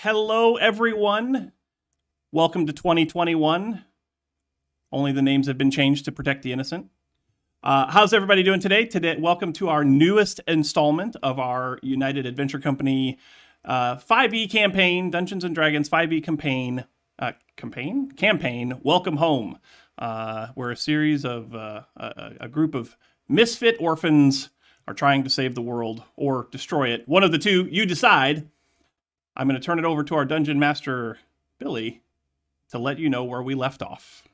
Hello, everyone. Welcome to 2021. Only the names have been changed to protect the innocent. How's everybody doing today? Welcome to our newest installment of our United Adventure Company 5e campaign, Dungeons and Dragons 5e campaign. Welcome home. We're a series of a group of misfit orphans are trying to save the world or destroy it. One of the two, you decide. I'm going to turn it over to our dungeon master, Billy, to let you know where we left off.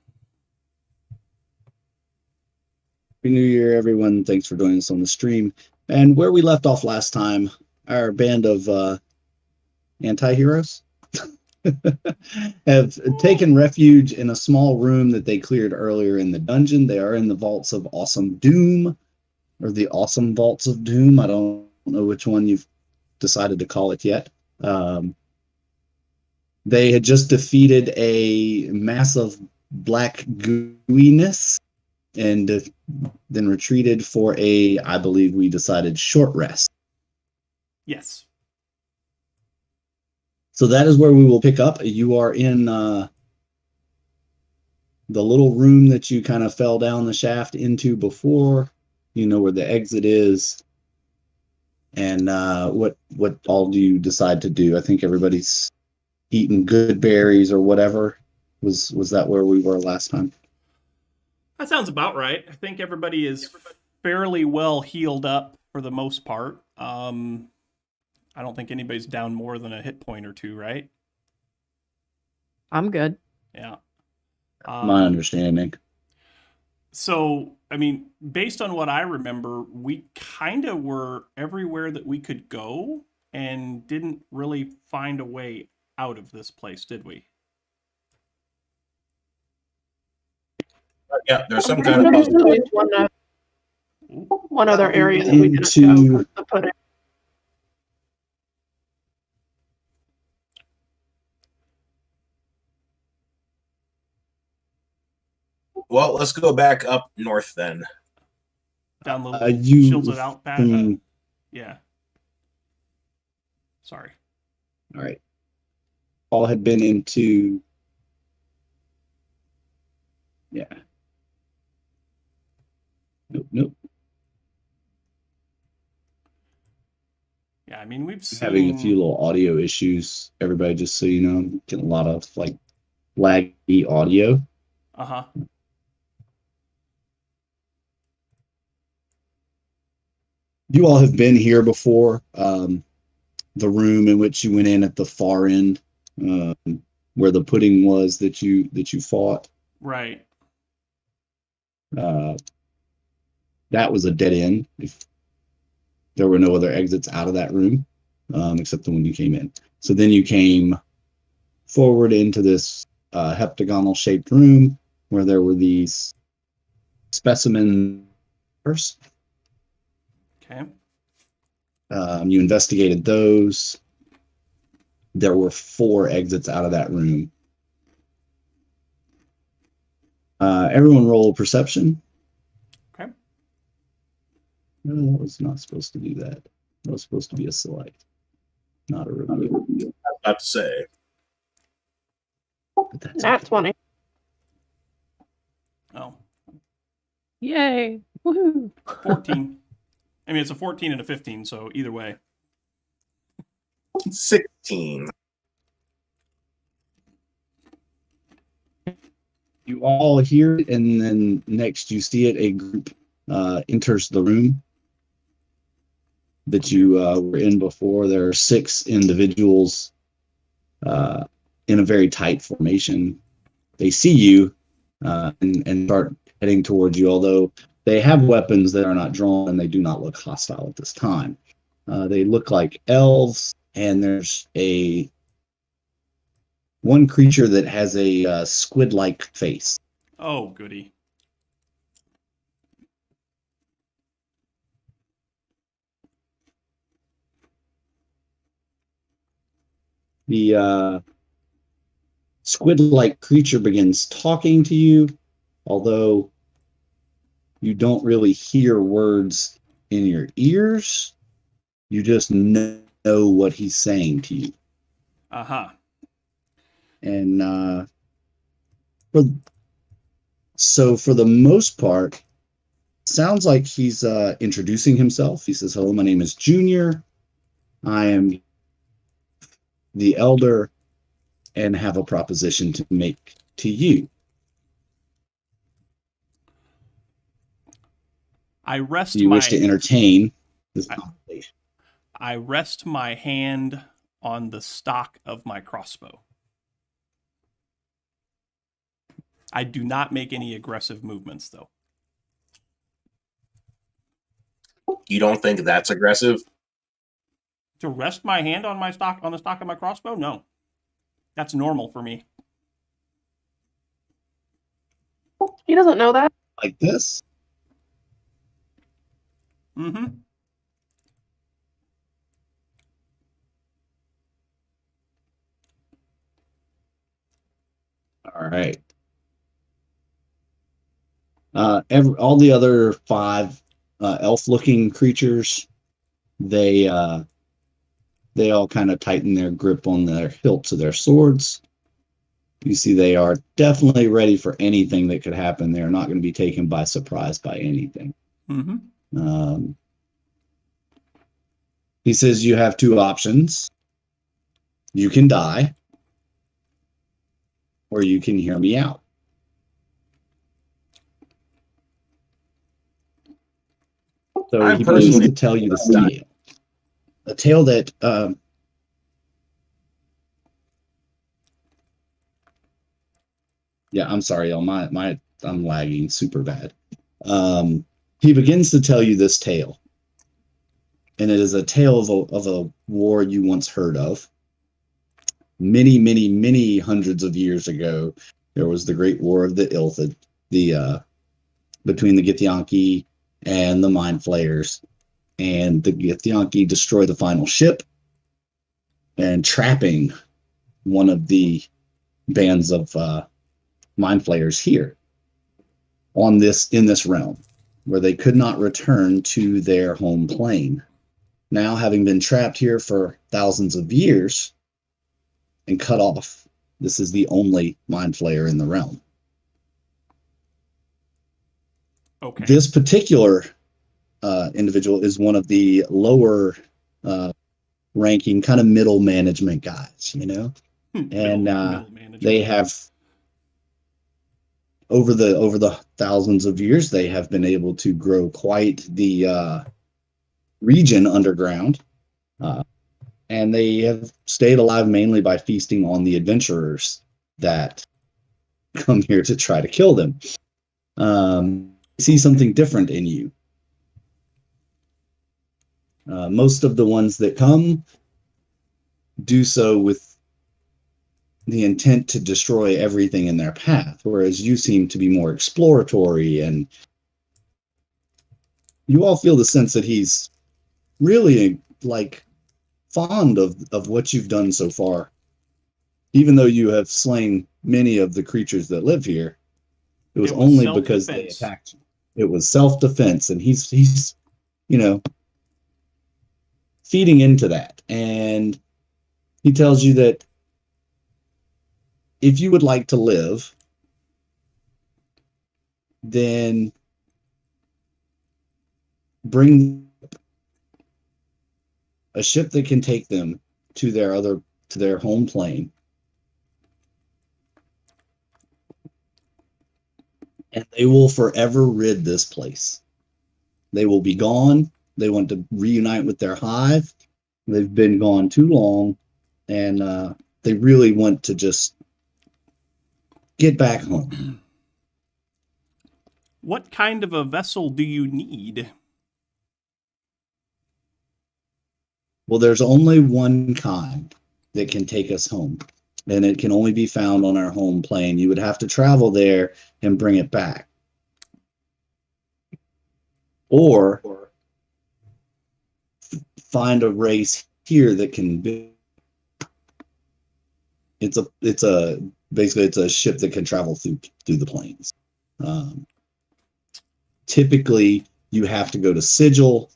Happy New Year, everyone. Thanks for joining us on the stream. And where we left off last time, our band of anti-heroes have taken refuge in a small room that they cleared earlier in the dungeon. They are in the Vaults of Awesome Doom, or the Awesome Vaults of Doom. I don't know which one you've decided to call it yet. They had just defeated a massive black gooiness and then retreated for I believe we decided, short rest. Yes. So that is where we will pick up. You are in the little room that you kind of fell down the shaft into before. You know where the exit is. And what all do you decide to do? I think everybody's eating good berries or whatever. Was that where we were last time? That sounds about right. I think everybody is fairly well healed up for the most part. I don't think anybody's down more than a hit point or two, right? I'm good. Yeah. My understanding. So, I mean, based on what I remember, we kind of were everywhere that we could go and didn't really find a way out of this place, did we? Yeah, there's some kind of puzzle. One other area that we didn't go to put it. Well, let's go back up north then. Down the shields it out back. Yeah. Sorry. All right. All had been into. Yeah. Nope. Yeah, I mean, we've seen... having a few little audio issues. Everybody, just so you know, getting a lot of like laggy audio. Uh-huh. You all have been here before. The room in which you went in at the far end, where the pudding was that you fought. Right. That was a dead end. If there were no other exits out of that room, except the one you came in. So then you came forward into this heptagonal shaped room where there were these specimens. Okay. You investigated those. There were 4 exits out of that room. Everyone roll perception. Okay. No, that was not supposed to do that. That was supposed to be a select, not a review. I was about to say. But that's Nat okay. 20. Oh. Yay. Woohoo. 14. I mean, it's a 14 and a 15, so either way. 16. You all hear it, and then next you see it, a group enters the room that you were in before. There are 6 individuals in a very tight formation. They see you and start heading towards you, although they have weapons that are not drawn and they do not look hostile at this time. They look like elves, and there's one creature that has a squid-like face. Oh, goody. The squid-like creature begins talking to you, although you don't really hear words in your ears. You just know what he's saying to you. Uh-huh. And for the most part, sounds like he's introducing himself. He says, "Hello, my name is Junior. I am the elder and have a proposition to make to you." I rest Do you wish to entertain this conversation? I rest my hand on the stock of my crossbow. I do not make any aggressive movements, though. You don't think that's aggressive? To rest my hand on the stock of my crossbow? No. That's normal for me. He doesn't know that. Like this? Mm-hmm. All right. All the other 5 elf-looking creatures, they all kind of tighten their grip on their hilts of their swords. You see, they are definitely ready for anything that could happen. They're not going to be taken by surprise by anything. Mm-hmm. He says you have 2 options. You can die, or you can hear me out. So he begins to tell you this tale. A tale that yeah, I'm sorry, y'all. I'm lagging super bad. He begins to tell you this tale, and it is a tale of a war you once heard of. Many, many, many hundreds of years ago, there was the Great War of the Illithid, between the Githyanki and the Mind Flayers, and the Githyanki destroy the final ship, and trapping one of the bands of Mind Flayers here in this realm, where they could not return to their home plane. Now, having been trapped here for thousands of years and cut off, this is the only Mind Flayer in the realm. Okay. This particular individual is one of the lower ranking, kind of middle management guys, Middle they have, over the thousands of years, they have been able to grow quite the region underground, and they have stayed alive mainly by feasting on the adventurers that come here to try to kill them. See something different in you. Most of the ones that come do so with the intent to destroy everything in their path, whereas you seem to be more exploratory, and you all feel the sense that he's really fond of what you've done so far. Even though you have slain many of the creatures that live here, it was only because they attacked you. It was self-defense, and he's feeding into that. And he tells you that if you would like to live, then bring a ship that can take them to their home plane, and they will forever rid this place. They will be gone. They want to reunite with their hive. They've been gone too long, and they really want to just get back home. What kind of a vessel do you need? Well, there's only one kind that can take us home, and it can only be found on our home plane. You would have to travel there and bring it back. Or find a race here that can be. It's a ship that can travel through the plains. Typically, you have to go to Sigil,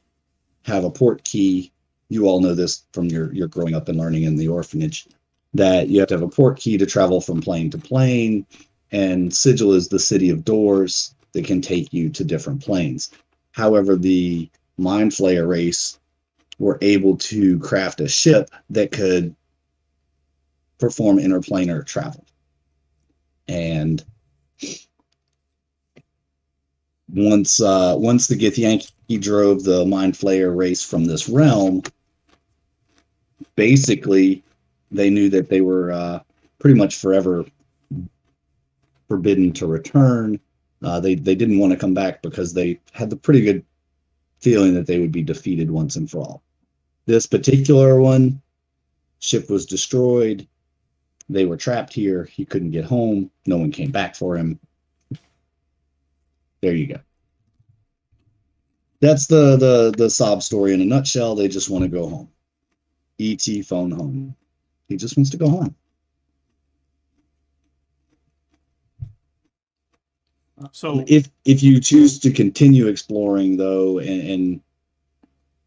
have a port key. You all know this from your growing up and learning in the orphanage. that you have to have a port key to travel from plane to plane, and Sigil is the city of doors that can take you to different planes. However, the Mind Flayer race were able to craft a ship that could perform interplanar travel. And once the Githyanki drove the Mind Flayer race from this realm, basically they knew that they were pretty much forever forbidden to return. They didn't want to come back because they had the pretty good feeling that they would be defeated once and for all. This particular one, ship was destroyed. They were trapped here. He couldn't get home. No one came back for him. There you go. That's the sob story in a nutshell. They just want to go home. E.T. phone home. He just wants to go home. So if you choose to continue exploring, though, and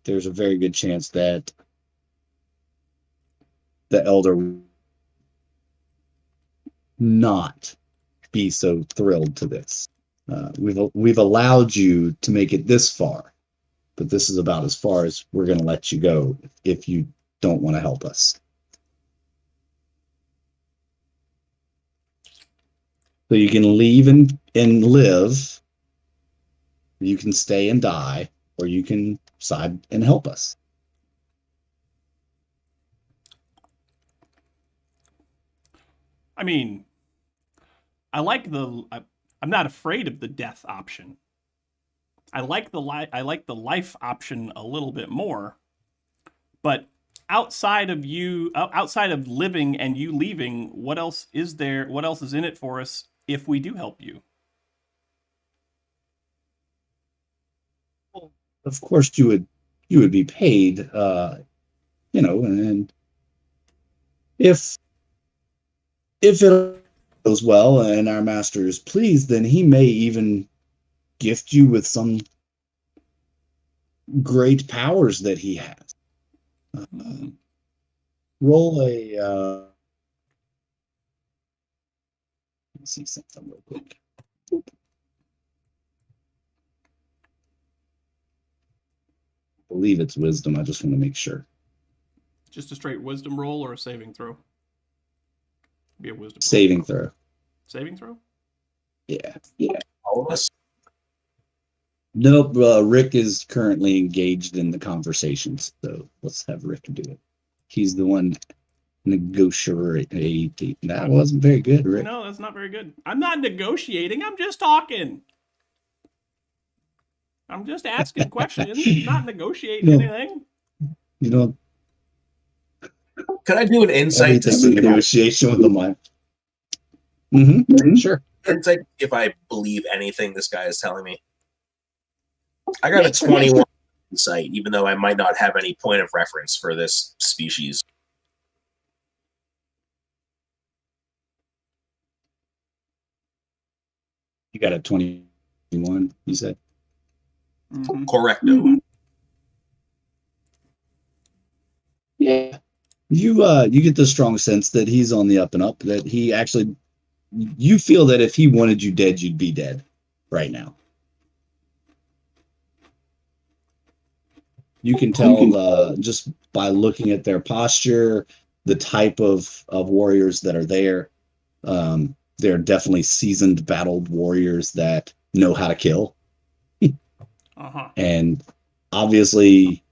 there's a very good chance that the elder not be so thrilled to this. We've allowed you to make it this far, but this is about as far as we're going to let you go if you don't want to help us. So you can leave and live, you can stay and die, or you can side and help us. I mean, I'm not afraid of the death option. I like the life option a little bit more. But outside of living and you leaving, what else is there? What else is in it for us if we do help you? Well, of course you would be paid, and if it goes well and our master is pleased, then he may even gift you with some great powers that he has. Roll a let's see something real quick. I believe it's wisdom. I just want to make sure. Just a straight wisdom roll or a saving throw? Be a wisdom saving roll. throw. Saving throw? Yeah. All of us. Nope. Rick is currently engaged in the conversations, so let's have Rick do it. He's the one negotiating. That wasn't very good, Rick. No, that's not very good. I'm not negotiating. I'm just talking. I'm just asking questions, not negotiating anything. You know, Can I do an insight to everything's see a negotiation with the mind. Mm-hmm. Sure. insight if I believe anything this guy is telling me? I got a 21 insight, even though I might not have any point of reference for this species. You got a 21, you said? Mm-hmm. Correcto. Yeah. You get the strong sense that he's on the up and up, that he actually, you feel that if he wanted you dead, you'd be dead right now. You can tell just by looking at their posture, the type of warriors that are there. They're definitely seasoned, battled warriors that know how to kill. And obviously,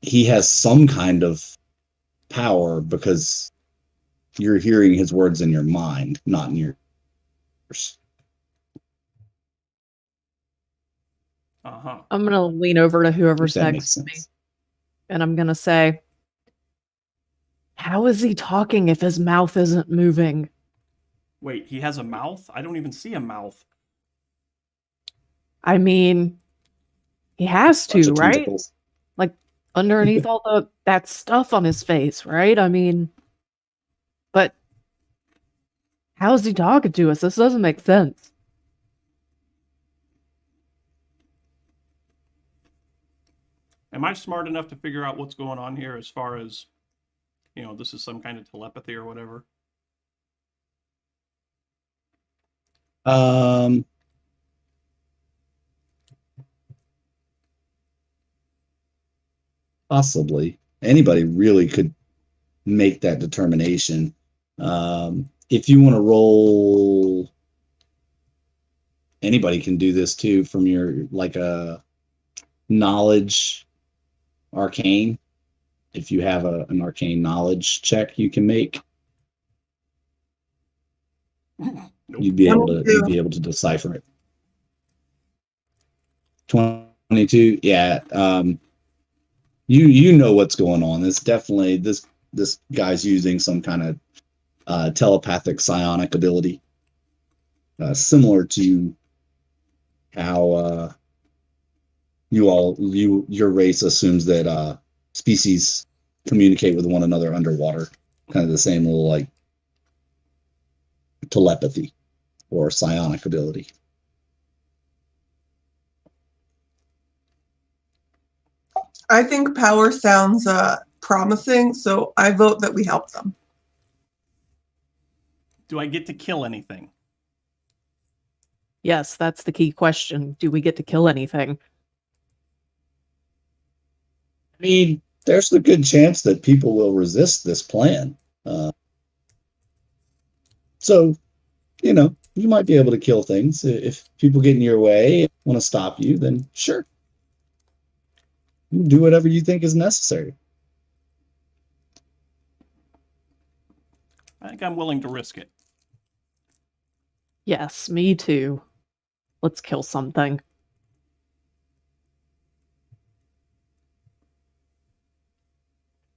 he has some kind of power because you're hearing his words in your mind, not in your ears. I'm going to lean over to whoever's next to me. And I'm going to say, how is he talking if his mouth isn't moving? Wait, he has a mouth? I don't even see a mouth. I mean, he has to, right? Tentacles. Like underneath all that stuff on his face, right? I mean, but how is he talking to us? This doesn't make sense. Am I smart enough to figure out what's going on here as far as this is some kind of telepathy or whatever. Possibly. Anybody really could make that determination. If you want to roll, anybody can do this too from your like a knowledge arcane. If you have an arcane knowledge check, you can make. Nope. You'd be able to decipher it. 22. Yeah. You know what's going on. It's definitely this guy's using some kind of telepathic psionic ability, similar to how your race assumes that species communicate with one another underwater. Kind of the same little like telepathy or psionic ability. I think power sounds promising, so I vote that we help them. Do I get to kill anything? Yes, that's the key question. Do we get to kill anything? I mean, there's a good chance that people will resist this plan. So, you might be able to kill things. If people get in your way, want to stop you, then sure. You do whatever you think is necessary. I think I'm willing to risk it. Yes, me too. Let's kill something.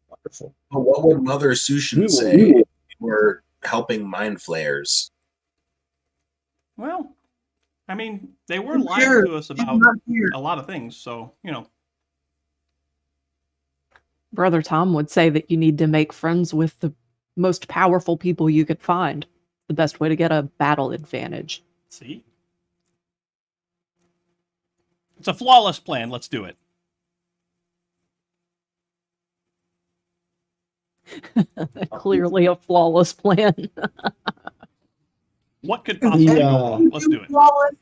Wonderful. But what would Mother Sushin say if we were helping mind flayers? Well, I mean, they were lying to us about a lot of things, so, Brother Tom would say that you need to make friends with the most powerful people you could find. The best way to get a battle advantage. See? It's a flawless plan. Let's do it. Clearly a flawless plan. What could possibly go wrong? Let's do it. Flawless,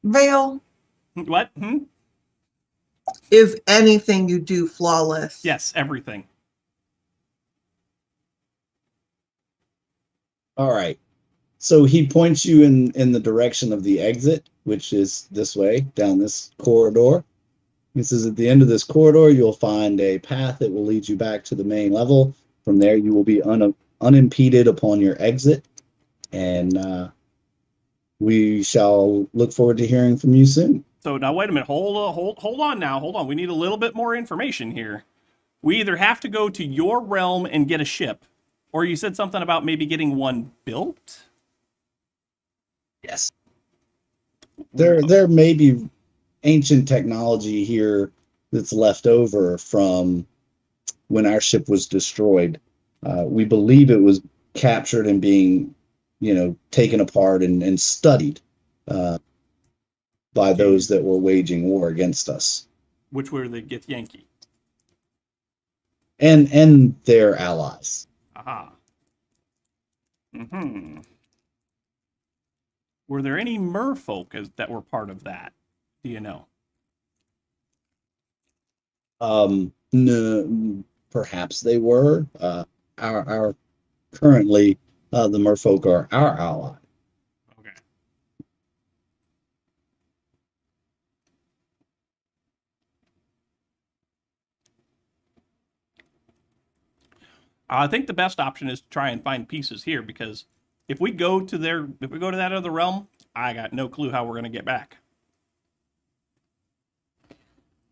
Vale? What? Is anything you do flawless? Yes, everything. All right. So he points you in the direction of the exit, which is this way, down this corridor. He says, at the end of this corridor, you'll find a path that will lead you back to the main level. From there, you will be unimpeded upon your exit. And we shall look forward to hearing from you soon. So now, wait a minute. Hold on now. Hold on. We need a little bit more information here. We either have to go to your realm and get a ship, or you said something about maybe getting one built? Yes. There may be ancient technology here that's left over from when our ship was destroyed. We believe it was captured and being, taken apart and studied by those that were waging war against us. Which were the Githyanki. And their allies. Aha. Were there any merfolk that were part of that? Do you know? No, perhaps they were. Our currently the merfolk are our ally. Okay. I think the best option is to try and find pieces here, because if we go to that other realm, I got no clue how we're going to get back.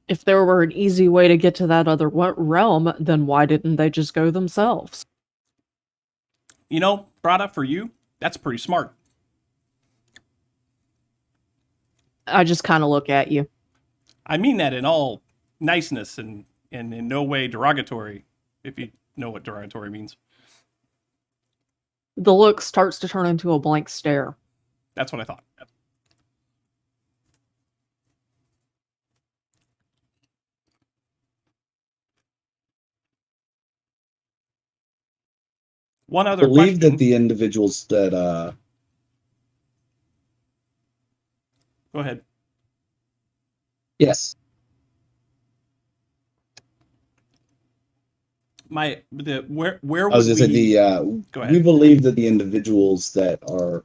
If there were an easy way to get to that other realm, then why didn't they just go themselves? Brada, for you, that's pretty smart. I just kind of look at you. I mean that in all niceness and in no way derogatory, if you know what derogatory means. The look starts to turn into a blank stare. That's what I thought. One I other believe question. that the individuals that Go ahead. yes, Where I was would gonna say we go we ahead? believe that the individuals that are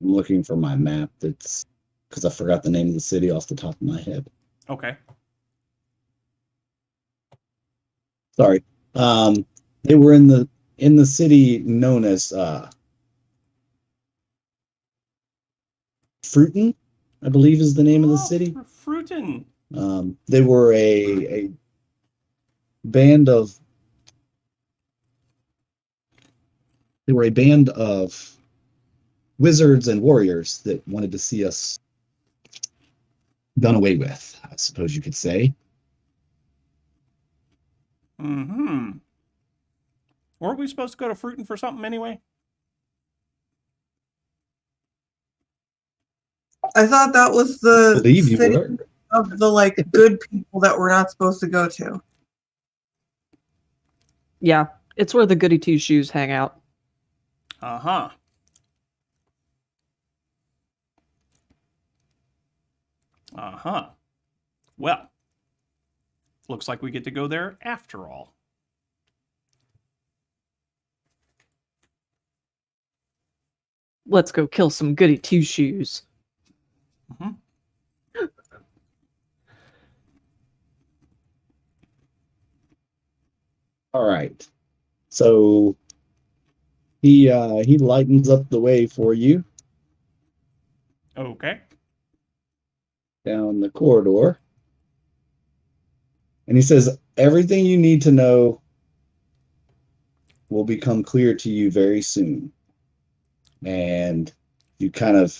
I'm looking for my map. That's because I forgot the name of the city off the top of my head. Okay. Sorry. They were in the city known as Fruiton, I believe is the name of the city. Fruiton. They were a band of wizards and warriors that wanted to see us done away with, I suppose you could say. Mm-hmm. Weren't we supposed to go to Fruiton for something anyway? I thought that was I the believe you city were. of the like good people that we're not supposed to go to. Yeah, it's where the goody two shoes hang out. Uh-huh. Uh-huh. Well, looks like we get to go there after all. Let's go kill some goody two shoes. Mm-hmm. All right. So he lightens up the way for you Okay. down the corridor. And he says, everything you need to know will become clear to you very soon. And you kind of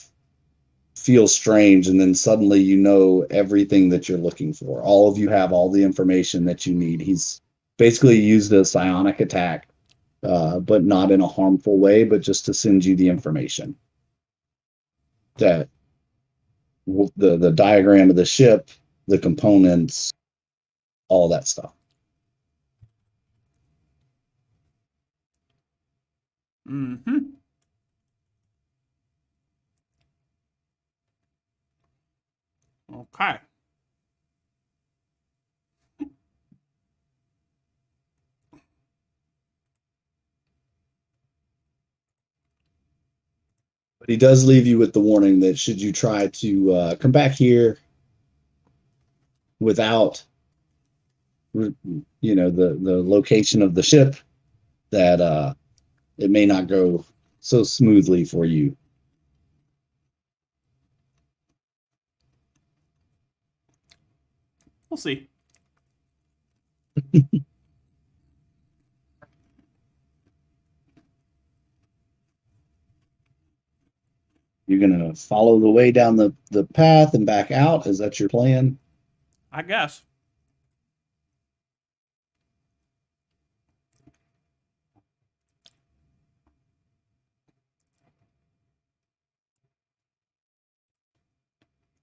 feel strange, and then suddenly you know everything that you're looking for. All of you have all the information that you need. He's basically used a psionic attack, but not in a harmful way, but just to send you the information. That the diagram of the ship, the components, all that stuff. Mm-hmm. Okay. But he does leave you with the warning that should you try to come back here without, the location of the ship, that it may not go so smoothly for you. We'll see. You're gonna follow the way down the path and back out. Is that your plan? I guess.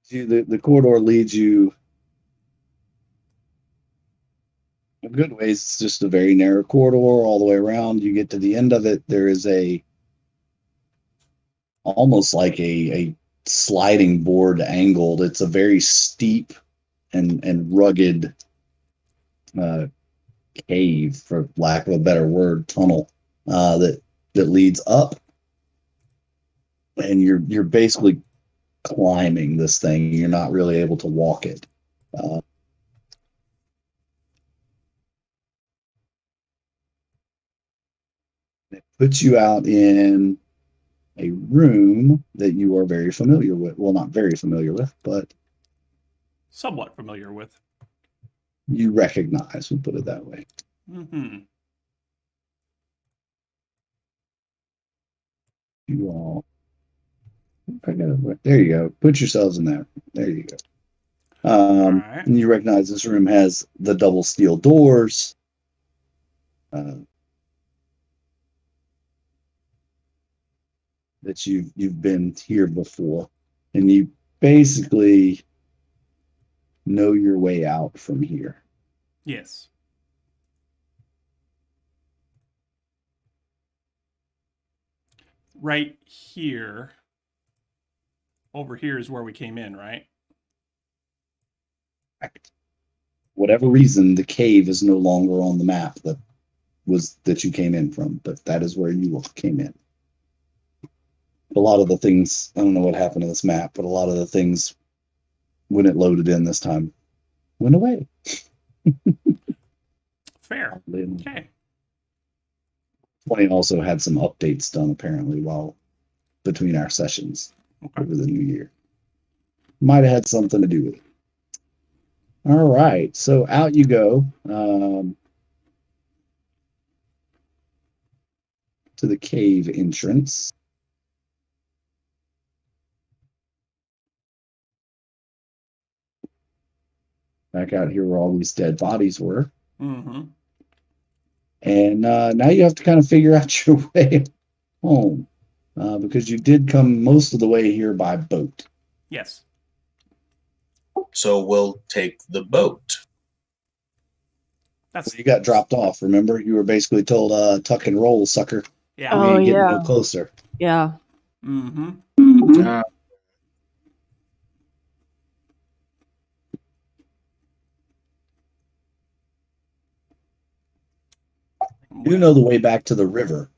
The corridor leads you a good ways. It's just a very narrow corridor all the way around. You get to the end of it. There is almost like a sliding board angled. It's a very steep and rugged uh, cave, for lack of a better word, tunnel that leads up, and you're basically climbing this thing. You're not really able to walk it. It puts you out in a room that you are very familiar with. Well, not very familiar with, but Somewhat familiar with. you recognize, we'll put it that way. Mm-hmm. You all, there you go. Put yourselves in there. There you go. All right. And you recognize this room has the double steel doors. That you've been here before, and you basically know your way out from here. Yes. Right here. Over here is where we came in, right? Whatever reason, the cave is no longer on the map that you came in from, but that is where you came in. A lot of the things, I don't know what happened to this map, but a lot of the things when it loaded in this time went away. Fair. Okay. 20 also had some updates done apparently while between our sessions over the new year. Might have had something to do with it. All right, so out you go to the cave entrance. Back out here where all these dead bodies were. Mm-hmm. And now you have to kind of figure out your way home because you did come most of the way here by boat. Yes. So we'll take the boat. That's you got dropped off, remember? You were basically told, tuck and roll, sucker. Yeah. We ain't getting no closer. Yeah. Mm-hmm. You know the way back to the river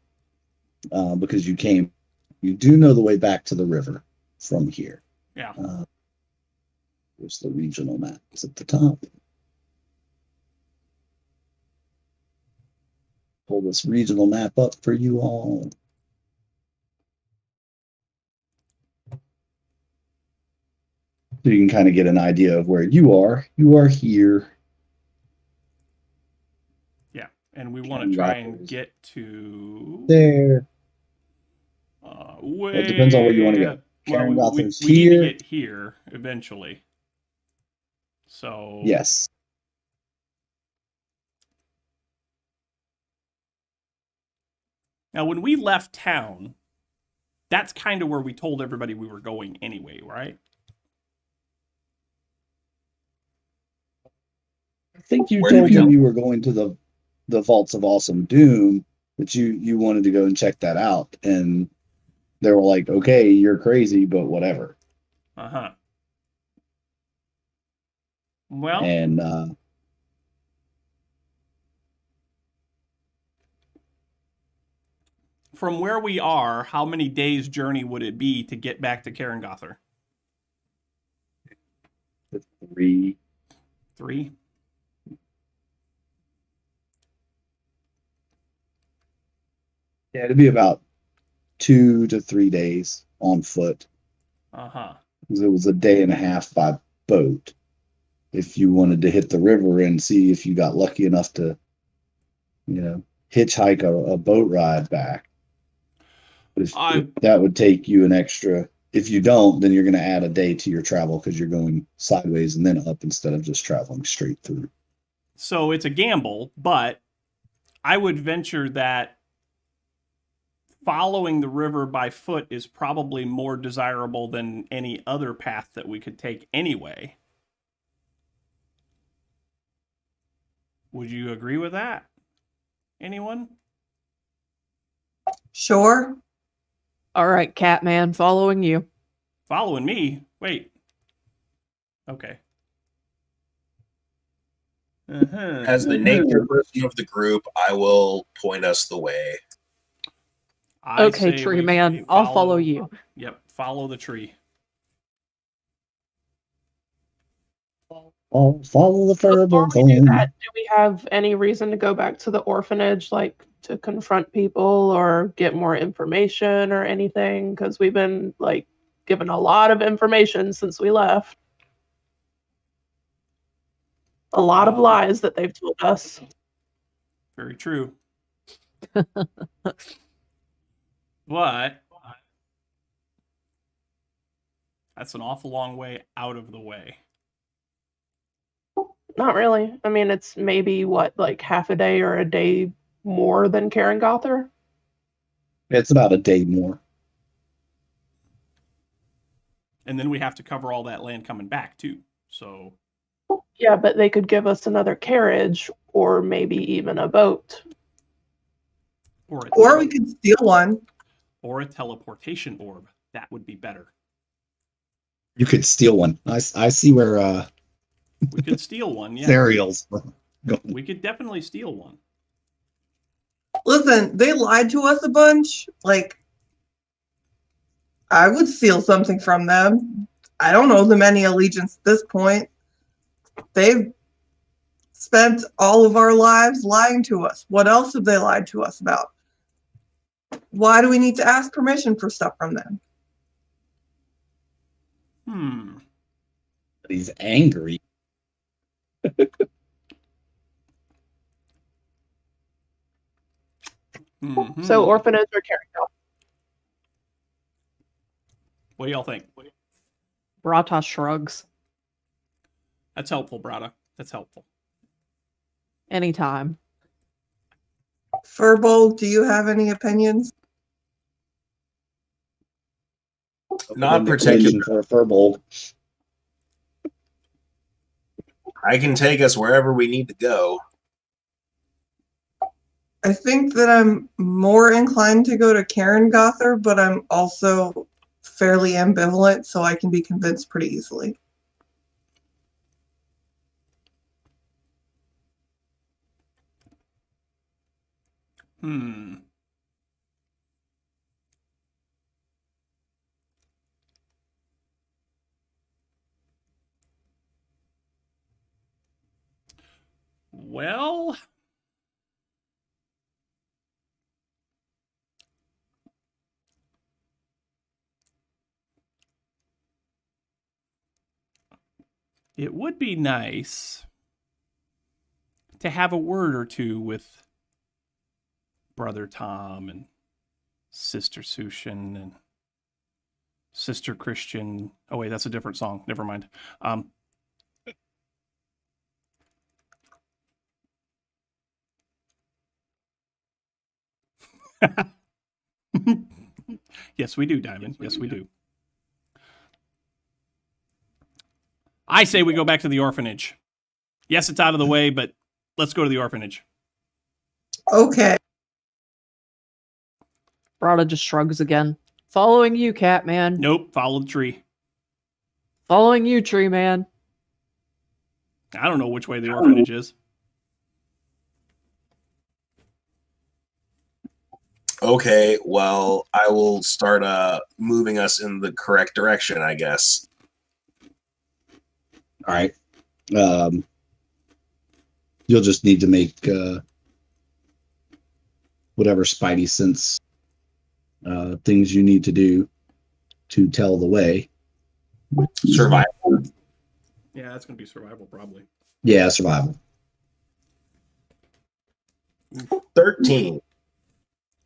because you do know the way back to the river from here. Yeah. There's the regional map. It's at the top. Pull this regional map up for you all. So you can kind of get an idea of where you are. You are here. Yeah, and we want to try and get to there. Way... Well, it depends on where you want to go. Well, we here. need to get here eventually. So yes. Now, when we left town, that's kind of where we told everybody we were going anyway, right? I think you told them you were going to the Vaults of Awesome Doom, but you wanted to go and check that out, and they were like, "Okay, you're crazy, but whatever." Uh-huh. Well, and from where we are, how many days journey would it be to get back to Karengother? 3. 3? Yeah, it'd be about 2 to 3 days on foot. Uh-huh. It was a day and a half by boat. If you wanted to hit the river and see if you got lucky enough to, hitchhike a boat ride back. If that would take you an extra. If you don't, then you're going to add a day to your travel because you're going sideways and then up instead of just traveling straight through. So it's a gamble, but I would venture that following the river by foot is probably more desirable than any other path that we could take anyway. Would you agree with that? Anyone? Sure. All right, Catman, following you. Following me? Wait. Okay. As the nature person of the group, I will point us the way. Okay, tree man, I'll follow you. Yep, follow the tree. Oh, follow the Before we do that, do we have any reason to go back to the orphanage, like to confront people or get more information or anything? Because we've been given a lot of information since we left. A lot of lies that they've told us. Very true. But that's an awful long way out of the way. Not really. I mean, it's maybe half a day or a day more than Karengother? It's about a day more. And then we have to cover all that land coming back too. So Yeah, but they could give us another carriage or maybe even a boat. Or we could steal one. Or a teleportation orb. That would be better. You could steal one. I see where We could steal one, yeah. Ariel's going. We could definitely steal one. Listen, they lied to us a bunch. Like, I would steal something from them. I don't owe them any allegiance at this point. They've spent all of our lives lying to us. What else have they lied to us about? Why do we need to ask permission for stuff from them? He's angry. Mm-hmm. So orphanage or carry-on? What do y'all think? Brata shrugs. That's helpful, Brata. That's helpful. Anytime. Furbold, do you have any opinions? Not particular. For Furbold. I can take us wherever we need to go. I think that I'm more inclined to go to Karen Gother, but I'm also fairly ambivalent, so I can be convinced pretty easily. Well, it would be nice to have a word or two with Brother Tom and Sister Sushin and Sister Christian. Oh, wait, that's a different song. Never mind. Yes, we do, Diamond. Yes, we do. I say we go back to the orphanage. Yes, it's out of the way, but let's go to the orphanage. Okay. Brata just shrugs again. Following you, Catman. Nope, follow the tree. Following you, Tree Man. I don't know which way the orphanage is. Okay, well, I will start moving us in the correct direction, I guess. All right. You'll just need to make whatever spidey sense things you need to do to tell the way. Survival. Yeah, that's going to be survival, probably. Yeah, survival. 13.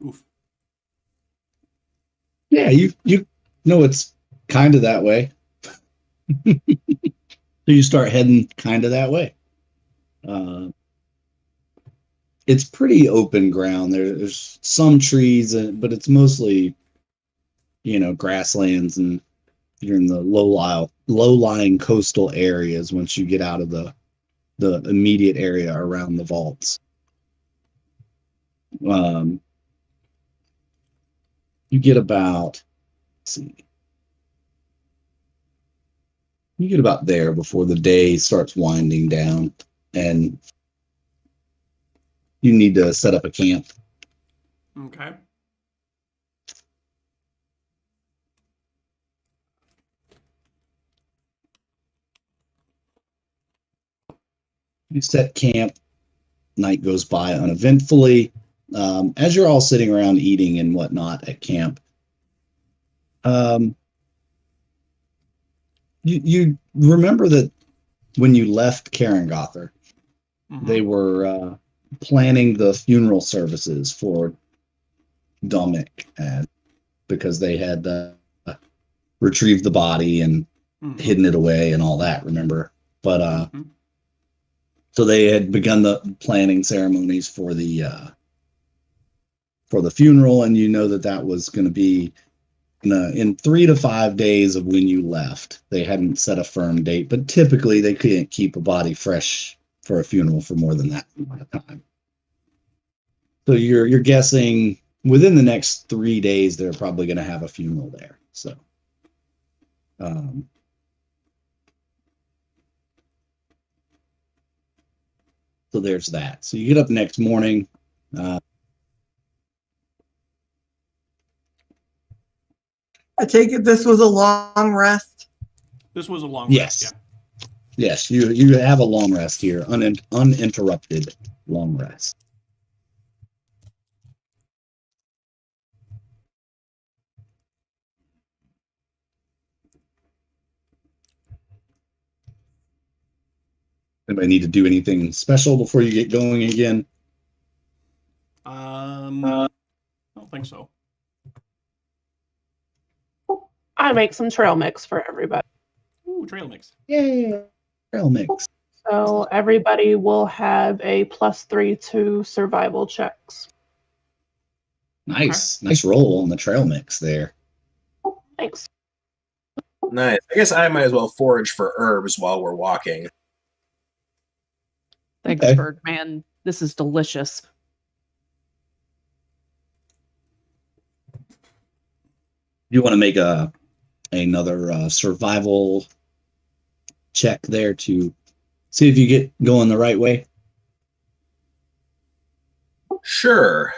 Oof. Yeah, you know it's kind of that way. So you start heading kind of that way. It's pretty open ground. There's some trees, but it's mostly, grasslands, and you're in the low-lying coastal areas once you get out of the immediate area around the vaults. You get about, you get about there before the day starts winding down, and you need to set up a camp. Okay. You set camp. Night goes by uneventfully. As you're all sitting around eating and whatnot at camp, you remember that when you left Karen Gother, they were planning the funeral services for Dominic, because they had retrieved the body and hidden it away and all that, remember? But so they had begun the planning ceremonies for the funeral, and you know that was going to be in 3 to 5 days of when you left. They hadn't set a firm date, but typically they couldn't keep a body fresh for a funeral for more than that amount of time. So you're guessing within the next 3 days they're probably going to have a funeral there. So, so there's that. So you get up next morning. I take it this was a long rest. This was a long Yes. rest, yeah. Yes, you have a long rest here, uninterrupted long rest. Anybody need to do anything special before you get going again? I don't think so. I make some trail mix for everybody. Ooh, trail mix. Yay, trail mix. So everybody will have a +3 to survival checks. Nice, nice roll on the trail mix there. Thanks. Nice. I guess I might as well forage for herbs while we're walking. Thanks, Okay. Birdman. This is delicious. You want to make another survival check there to see if you get going the right way? Sure.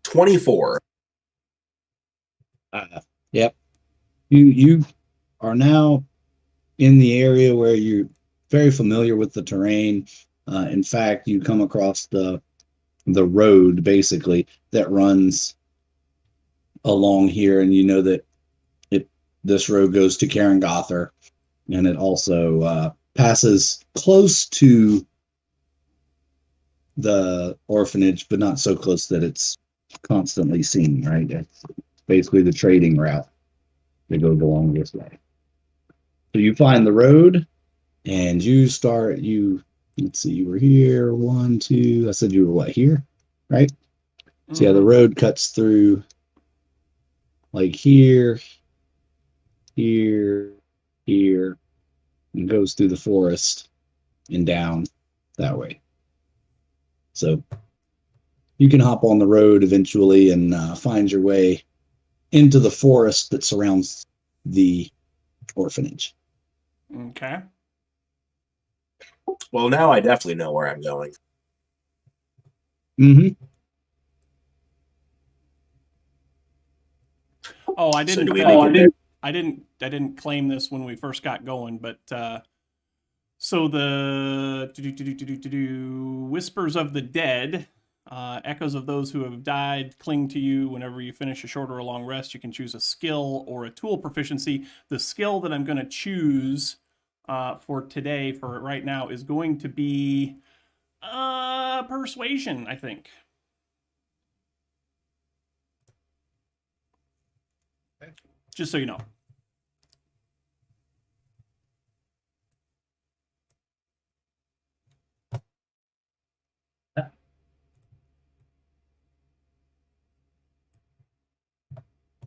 $24. Yep. You are now in the area where you're very familiar with the terrain. In fact, you come across the road basically that runs along here, and you know that this road goes to Karangother, and it also passes close to the orphanage, but not so close that it's constantly seen, right? It's basically the trading route that goes along this way. So you find the road and you start, let's see, you were here, 1, 2, I said you were what, here, right? So yeah, the road cuts through like here, here, here, and goes through the forest and down that way. So you can hop on the road eventually and find your way into the forest that surrounds the orphanage. Okay. Well, now I definitely know where I'm going. Mm-hmm. Oh, I So didn't. do we I didn't claim this when we first got going, but so the whispers of the dead, echoes of those who have died, cling to you. Whenever you finish a short or a long rest, you can choose a skill or a tool proficiency. The skill that I'm going to choose for today, for right now, is going to be persuasion, I think. Just so you know.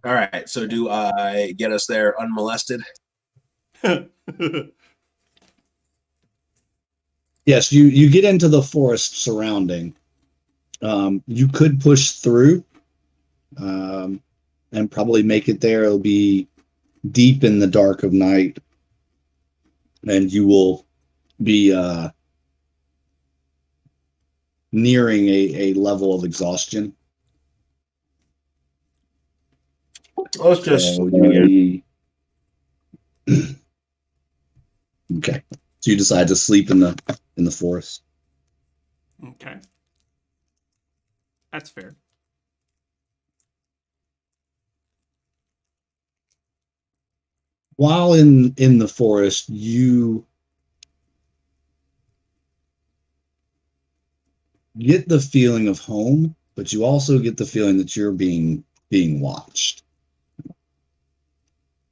All right. So do I get us there unmolested? Yes, you get into the forest surrounding. You could push through and probably make it there. It'll be deep in the dark of night, and you will be nearing a level of exhaustion. Let's just So okay. So you decide to sleep in the forest. Okay. That's fair. While in the forest, you get the feeling of home, but you also get the feeling that you're being watched.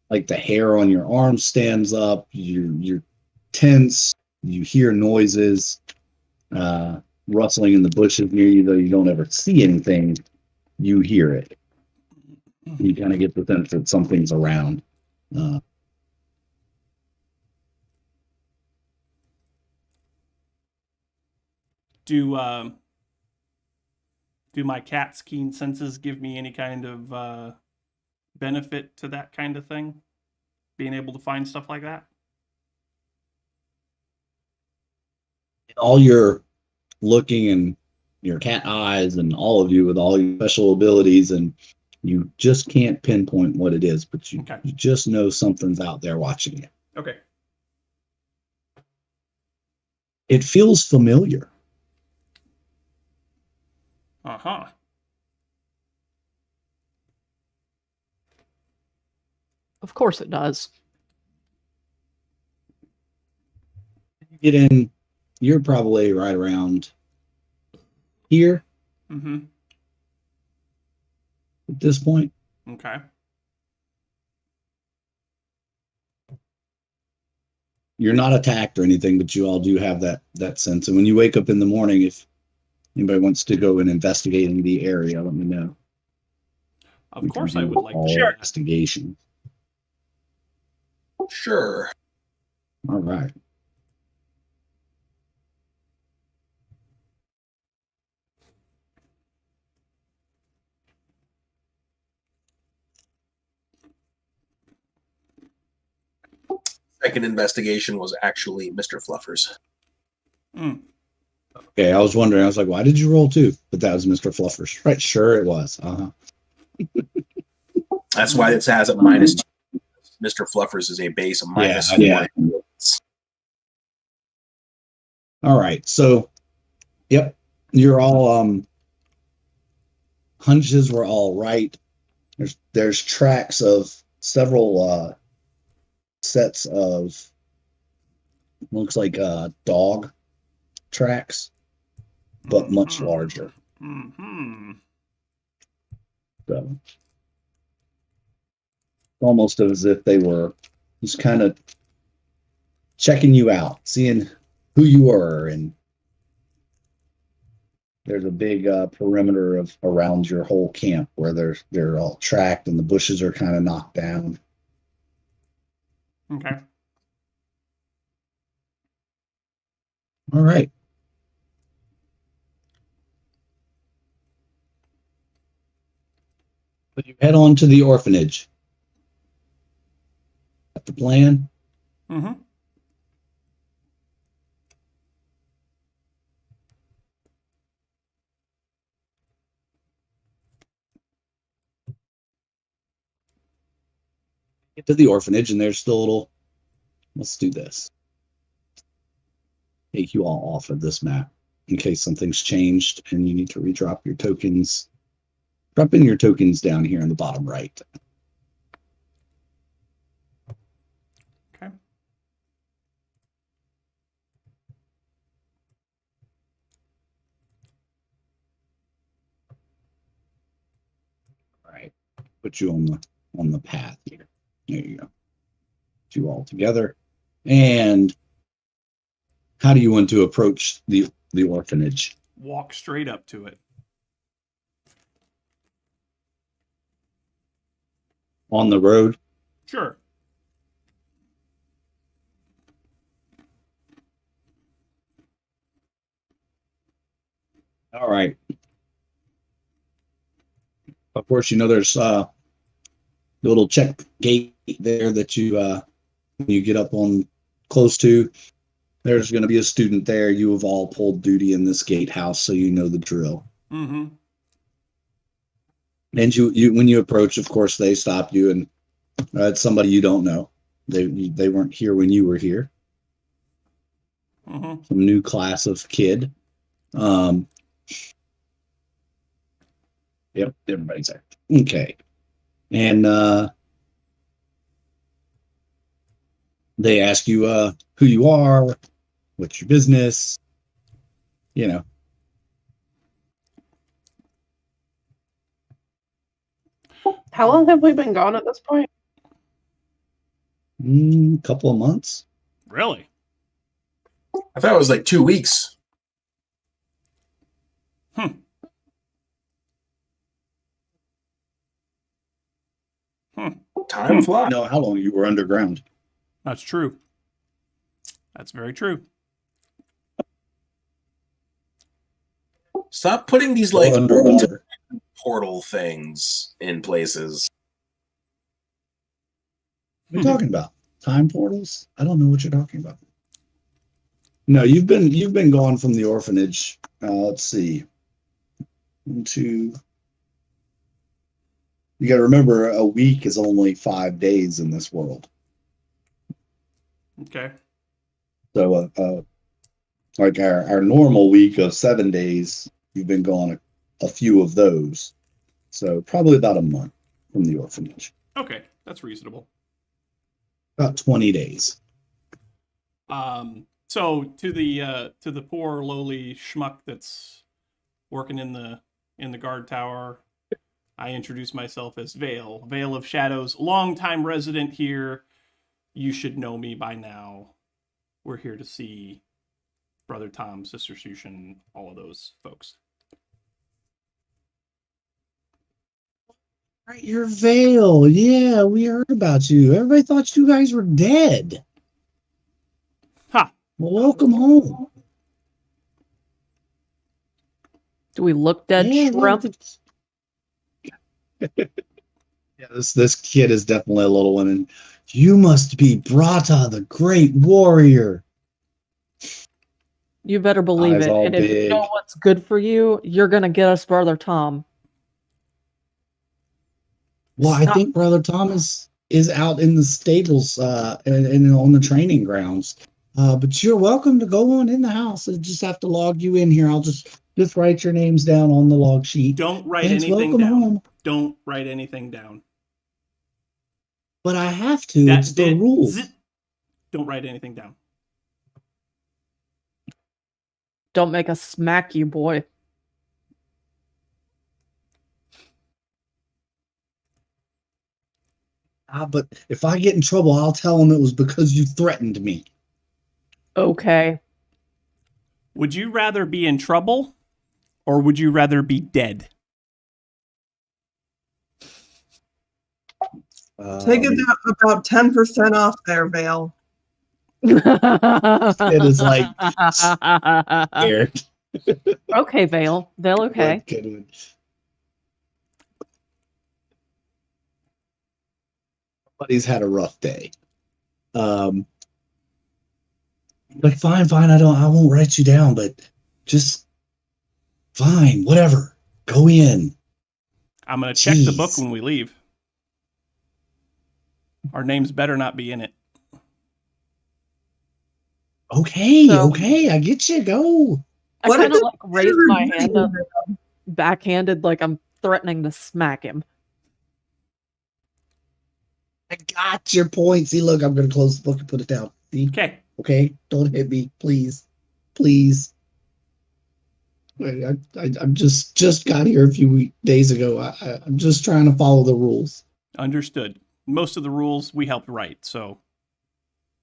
Like the hair on your arm stands up, you're tense, you hear noises. rustling in the bushes near you, though you don't ever see anything, you hear it. You kind of get the sense that something's around. Do my cat's keen senses give me any kind of benefit to that kind of thing? Being able to find stuff like that? All your looking and your cat eyes and all of you with all your special abilities, and you just can't pinpoint what it is, but you just know something's out there watching you. Okay. It feels familiar. Uh-huh. Of course it does. You get in, you're probably right around here Mm-hmm. at this point. Okay. You're not attacked or anything, but you all do have that sense. And when you wake up in the morning, if anybody wants to go and investigate in the area, let me know. Of course I would like to share investigation. Sure. All right. Second investigation was actually Mr. Fluffers. Mm. Okay, I was wondering. I was like, why did you roll 2? But that was Mr. Fluffers. Right, sure it was. Uh-huh. That's why it has a -2. Mr. Fluffers is a base of -4. Yeah. All right. So, yep, you're all hunches were all right. There's tracks of several sets of looks like dog tracks, but much larger. Mm-hmm. So almost as if they were just kind of checking you out, seeing who you were, and there's a big perimeter of around your whole camp where they're all tracked and the bushes are kind of knocked down. Okay. All right. But you head on to the orphanage. Got the plan? Mm-hmm. Get to the orphanage, and there's still a little. Let's do this. Take you all off of this map in case something's changed and you need to redrop your tokens. Drop in your tokens down here in the bottom right. Okay. All right. Put you on the path here. There you go. Put you all together. And how do you want to approach the orphanage? Walk straight up to it. On the road? Sure. All right. Of course, you know there's the little check gate there that you when you get up on close to. There's going to be a student there. You have all pulled duty in this gatehouse, so you know the drill. Mm-hmm. And you when you approach, of course, they stop you, and it's somebody you don't know. They weren't here when you were here. Mm-hmm. Some new class of kid. Yep, everybody's there. Okay. And they ask you who you are, what's your business, you know. How long have we been gone at this point? Couple of months. Really? I thought it was like 2 weeks. Hmm. Time flies. know how long you were underground. That's true. That's very true. Stop putting these Or like underwater. portal things in places. What are you talking about? Time portals? I don't know what you're talking about. No, you've been gone from the orphanage. Let's see. 1, 2. You got to remember, a week is only 5 days in this world. Okay. So, like our normal week of 7 days, you've been gone a few of those. So probably about a month from the orphanage. Okay, that's reasonable. About 20 days. So to the poor lowly schmuck that's working in the guard tower, I introduce myself as Vale of Shadows, longtime resident here. You should know me by now. We're here to see Brother Tom, Sister Sushan, all of those folks. Right, you're Vale. Yeah, we heard about you. Everybody thought you guys were dead. Ha! Well, welcome home. Do we look dead, Yeah, shrimp? Yeah, this kid is definitely a little one, and you must be Brata, the great warrior. You better believe Eyes it. all And if you big. know what's good for you, you're gonna get us Brother Tom. Well, I Stop. think Brother Thomas is out in the stables and on the training grounds. But you're welcome to go on in the house. I just have to log you in here. I'll just write your names down on the log sheet. Don't write Thanks, anything welcome down. home. Don't write anything down. But I have to. It's the rules. Don't write anything down. Don't make us smack you, boy. But if I get in trouble, I'll tell them it was because you threatened me. Okay. Would you rather be in trouble or would you rather be dead? Take it down about 10% off there, Vale. It is like scared. Okay, Vale. Vale, okay. Somebody's had a rough day. Like, fine, I won't write you down, but just fine, whatever. Go in. I'm going to check the book when we leave. Our names better not be in it. Okay, So- okay, I get you. Go. I What kind if of like raised my hand up, backhanded, like I'm threatening to smack him. I got your point. See, look, I'm gonna close the book and put it down. See? Okay. Okay, don't hit me, please, please. I'm just got here a few days ago. I'm just trying to follow the rules. Understood. Most of the rules we helped write, so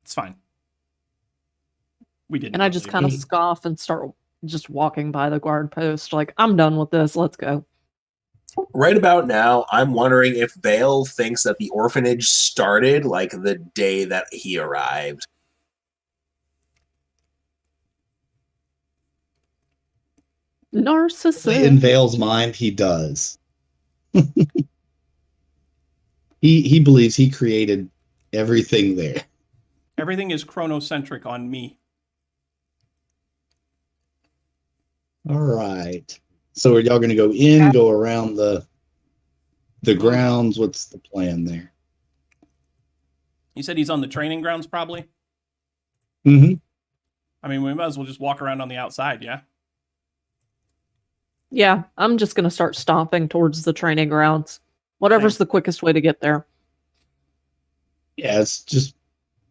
it's fine. We didn't. And I just kind of scoff and start just walking by the guard post, like, I'm done with this. Let's go. Right about now, I'm wondering if Vale thinks that the orphanage started like the day that he arrived. Narcissist. In Vale's mind, he does. He believes he created everything there. Everything is chronocentric on me. All right. So are y'all going to go in, go around the grounds? What's the plan there? You said he's on the training grounds, probably? Mm-hmm. I mean, we might as well just walk around on the outside, yeah? Yeah, I'm just going to start stomping towards the training grounds. Whatever's the quickest way to get there. Yeah, it's just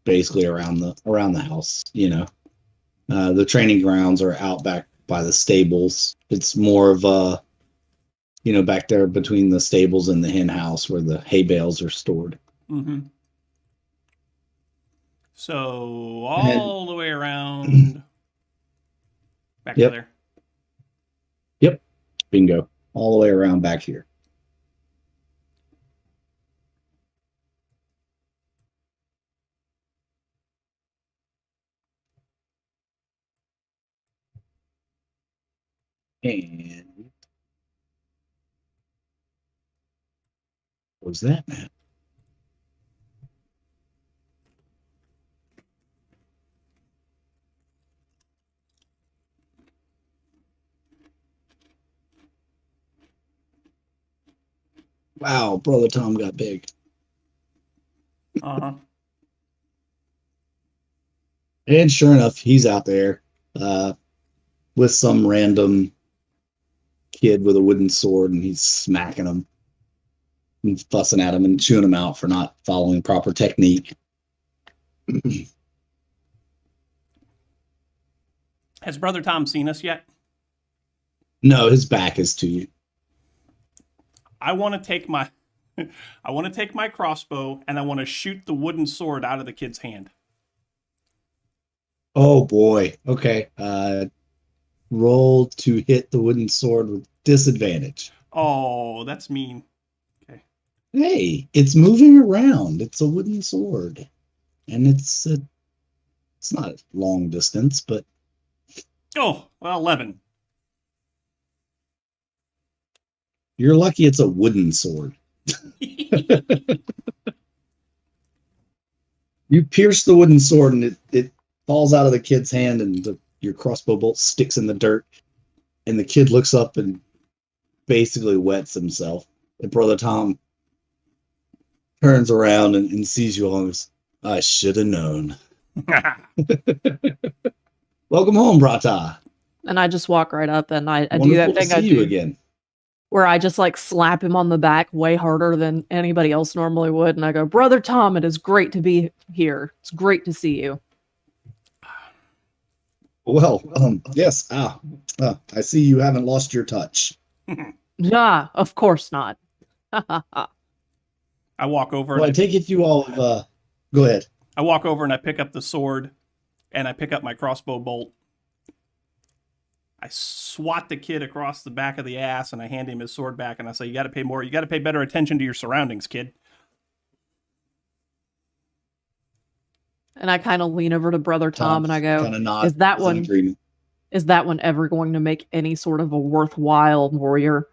basically around the house, you know. The training grounds are out back by the stables. It's more of a, you know, back there between the stables and the hen house where the hay bales are stored. Mm-hmm. So the way around back to there. Yep. Bingo. All the way around back here. And what was that, Matt? Wow, Brother Tom got big. Uh-huh. And sure enough, he's out there with some random kid with a wooden sword, and he's smacking him and fussing at him and chewing him out for not following proper technique. Has Brother Tom seen us yet? No, his back is to you. I want to take my crossbow and I want to shoot the wooden sword out of the kid's hand. Oh boy. Okay. Roll to hit the wooden sword with disadvantage. Oh, that's mean. Okay. Hey, it's moving around. It's a wooden sword. And it's not a long distance, but Oh, well, 11. you're lucky it's a wooden sword. You pierce the wooden sword and it falls out of the kid's hand, and your crossbow bolt sticks in the dirt, and the kid looks up and basically wets himself. And Brother Tom turns around and sees you all and goes, I should have known. Welcome home, Brata. And I just walk right up and I do Wonderful that to thing see I you do again. where I just like slap him on the back way harder than anybody else normally would. And I go, Brother Tom, it is great to be here. It's great to see you. Well, yes. I see you haven't lost your touch. Yeah, of course not. I walk over Well, I and take it you all go ahead. I walk over and I pick up the sword and I pick up my crossbow bolt. I swat the kid across the back of the ass and I hand him his sword back and I say, you got to pay better attention to your surroundings, kid. And I kind of lean over to Brother Tom and I go, kind of nod is that as an one agreement. is that one ever going to make any sort of a worthwhile warrior?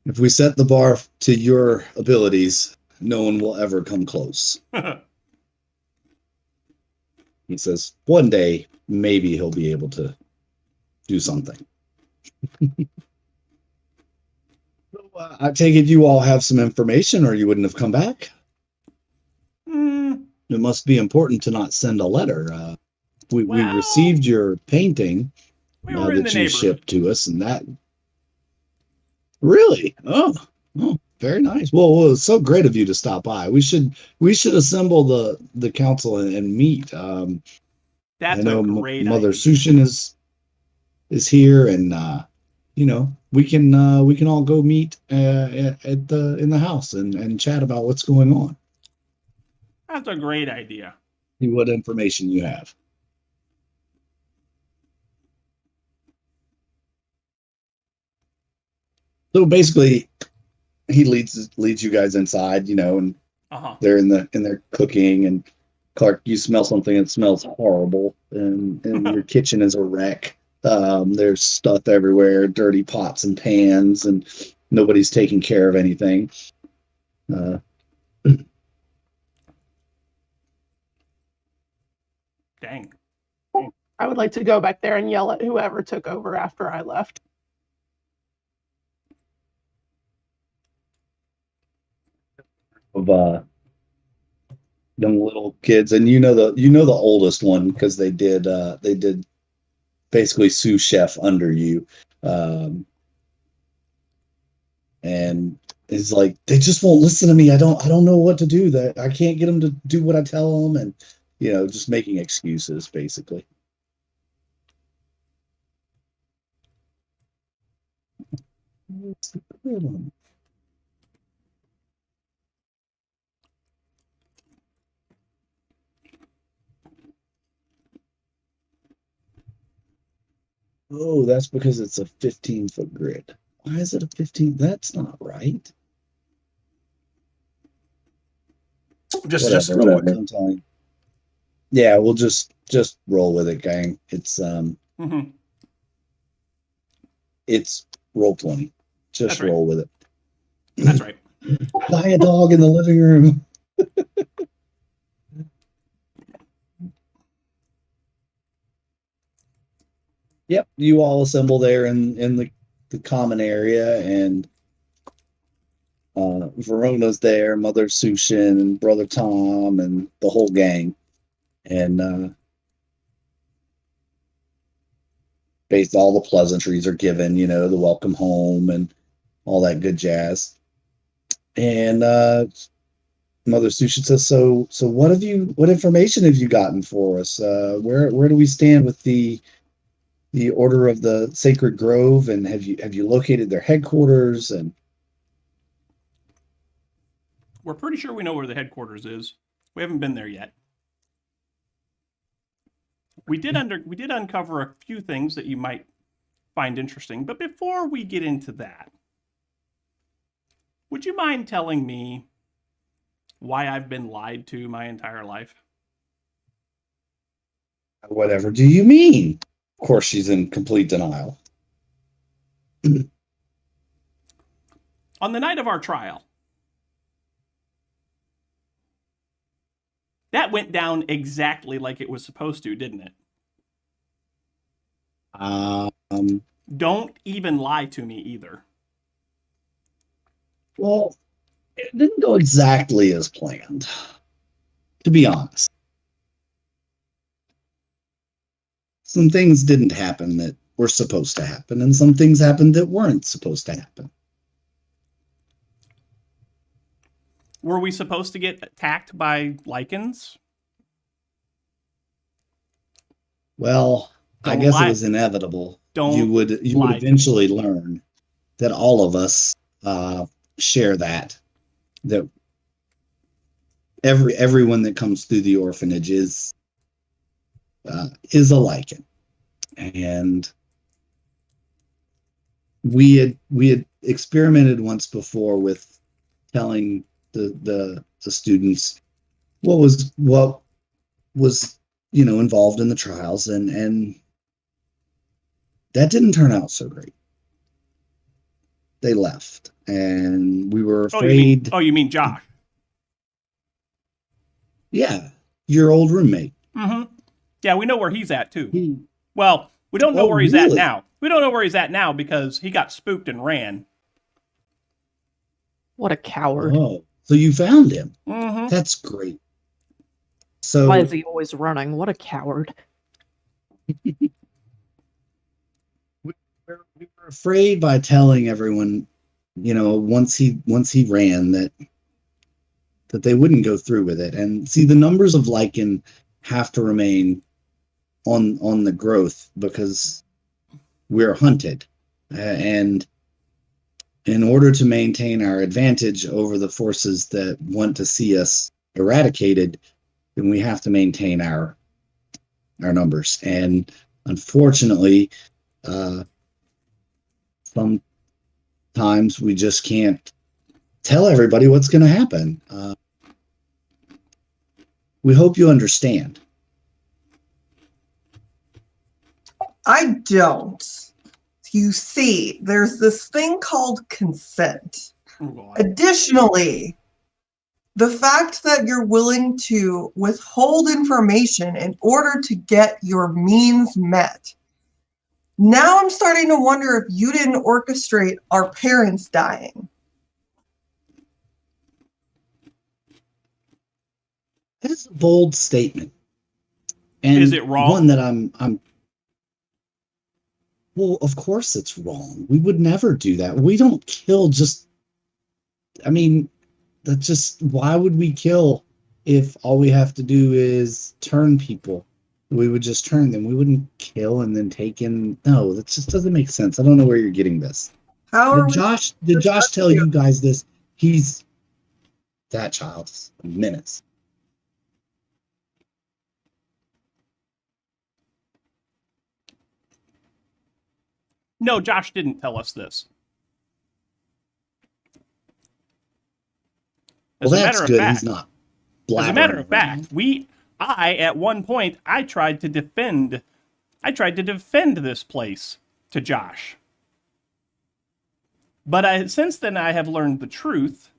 If we set the bar to your abilities, no one will ever come close. He says, one day, maybe he'll be able to do something. I take it you all have some information or you wouldn't have come back? It must be important to not send a letter. We received your painting we were in the that you neighborhood. shipped to us, and that really, oh, very nice. Well, it's so great of you to stop by. We should assemble the council and meet. That's I know a great Mother idea. Sushin is here, and we can all go meet in the house and chat about what's going on. That's a great idea. See what information you have. So basically, he leads you guys inside, and they're in there cooking, and Clark, you smell something that smells horrible, and your kitchen is a wreck. There's stuff everywhere, dirty pots and pans, and nobody's taking care of anything. Dang. I would like to go back there and yell at whoever took over after I left. Of young little kids, and the oldest one because they did basically sous chef under you, and it's like they just won't listen to me. I don't know what to do. That I can't get them to do what I tell them, and just making excuses basically. What's the problem? Oh, that's because it's a 15-foot grid. Why is it a 15? That's not right. Just Whatever. I'm telling you. Yeah, we'll just roll with it, gang. Mm-hmm. It's roll 20. Just That's right. roll with it. That's right. Buy a dog in the living room. Yep, you all assemble there in the common area, and Verona's there, Mother Sushin, and Brother Tom, and the whole gang. And based all the pleasantries are given, the welcome home and all that good jazz. And Mother Sushin says, "So what information have you gotten for us? Where do we stand with the Order of the Sacred Grove, and have you located their headquarters?" And We're pretty sure we know where the headquarters is. We haven't been there yet. We did uncover a few things that you might find interesting, but before we get into that, would you mind telling me why I've been lied to my entire life? whatever do you mean? Of course, she's in complete denial. On the night of our trial, that went down exactly like it was supposed to, didn't it? Don't even lie to me either. Well, it didn't go exactly as planned, to be honest. Some things didn't happen that were supposed to happen, and some things happened that weren't supposed to happen. Were we supposed to get attacked by lichens? Well, I guess it was inevitable. You would eventually learn that all of us share that everyone that comes through the orphanage is a lichen, and we had experimented once before with telling the students what was involved in the trials, and that didn't turn out so great. They left, and we were afraid. Oh, you mean Josh? Yeah, your old roommate. Mm-hmm. Yeah, we know where he's at too. Well, we don't know where he's really? at now. We don't know where he's at now because he got spooked and ran. What a coward. Oh, so you found him. Mm-hmm. That's great. So why is he always running? What a coward. we were afraid by telling everyone, once he ran, that they wouldn't go through with it. And see, the numbers of lichen have to remain on the growth because we're hunted, and in order to maintain our advantage over the forces that want to see us eradicated, then we have to maintain our numbers. And unfortunately, sometimes we just can't tell everybody what's going to happen. We hope you understand. I don't. You see, there's this thing called consent. Oh, Additionally, the fact that you're willing to withhold information in order to get your means met. Now I'm starting to wonder if you didn't orchestrate our parents dying. That's a bold statement. And is it wrong? One that I'm well, of course it's wrong. We would never do that. We don't kill why would we kill if all we have to do is turn people? We would just turn them. We wouldn't kill and then take in. No, that just doesn't make sense. I don't know where you're getting this. Did Josh tell you guys this? That child's a menace. No, Josh didn't tell us this. Well, that's good. He's not blabbering As a matter of around. fact, at one point, I tried to defend this place to Josh. But since then, I have learned the truth.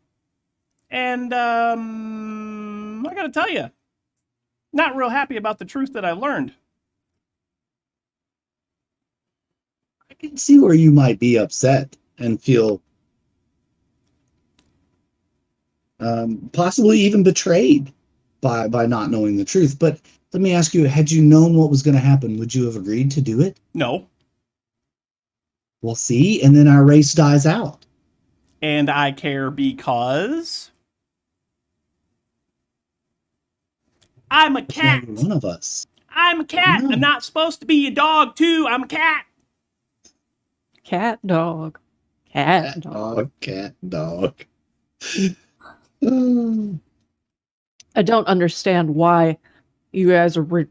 And I gotta tell you, not real happy about the truth that I learned. I can see where you might be upset and feel possibly even betrayed by not knowing the truth. But let me ask you, had you known what was going to happen, would you have agreed to do it? No. Well, see, and then our race dies out. And I care because I'm a It's cat. neither one of us. I'm a cat. No. I'm not supposed to be a dog, too. I'm a cat. Cat, dog. Cat, dog. Cat, dog. Oh. I don't understand why you guys are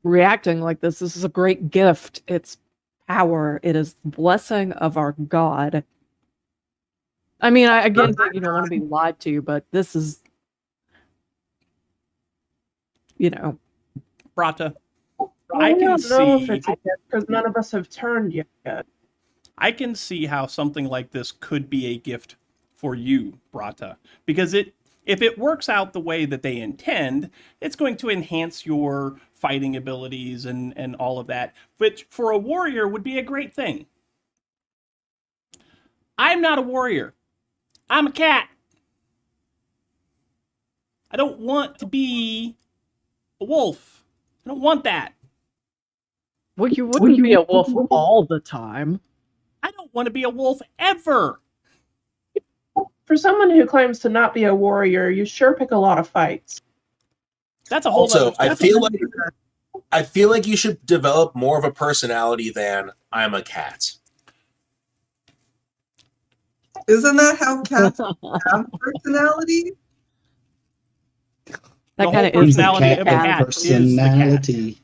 reacting like this. This is a great gift. It's power. It is the blessing of our God. I mean, I get that you don't want to be lied to, but this is, Brata, I can don't know if see- it's a gift because none of us have turned yet. I can see how something like this could be a gift for you, Brata, because if it works out the way that they intend, it's going to enhance your fighting abilities and all of that, which for a warrior would be a great thing. I'm not a warrior. I'm a cat. I don't want to be a wolf. I don't want that. well, you wouldn't be a wolf all the time. I don't want to be a wolf ever. For someone who claims to not be a warrior, you sure pick a lot of fights. That's a whole Also, other I feel like you should develop more of a personality than I'm a cat. Isn't that how cats have personality? The That whole kind of is personality the of cat a of cat is the cat. personality.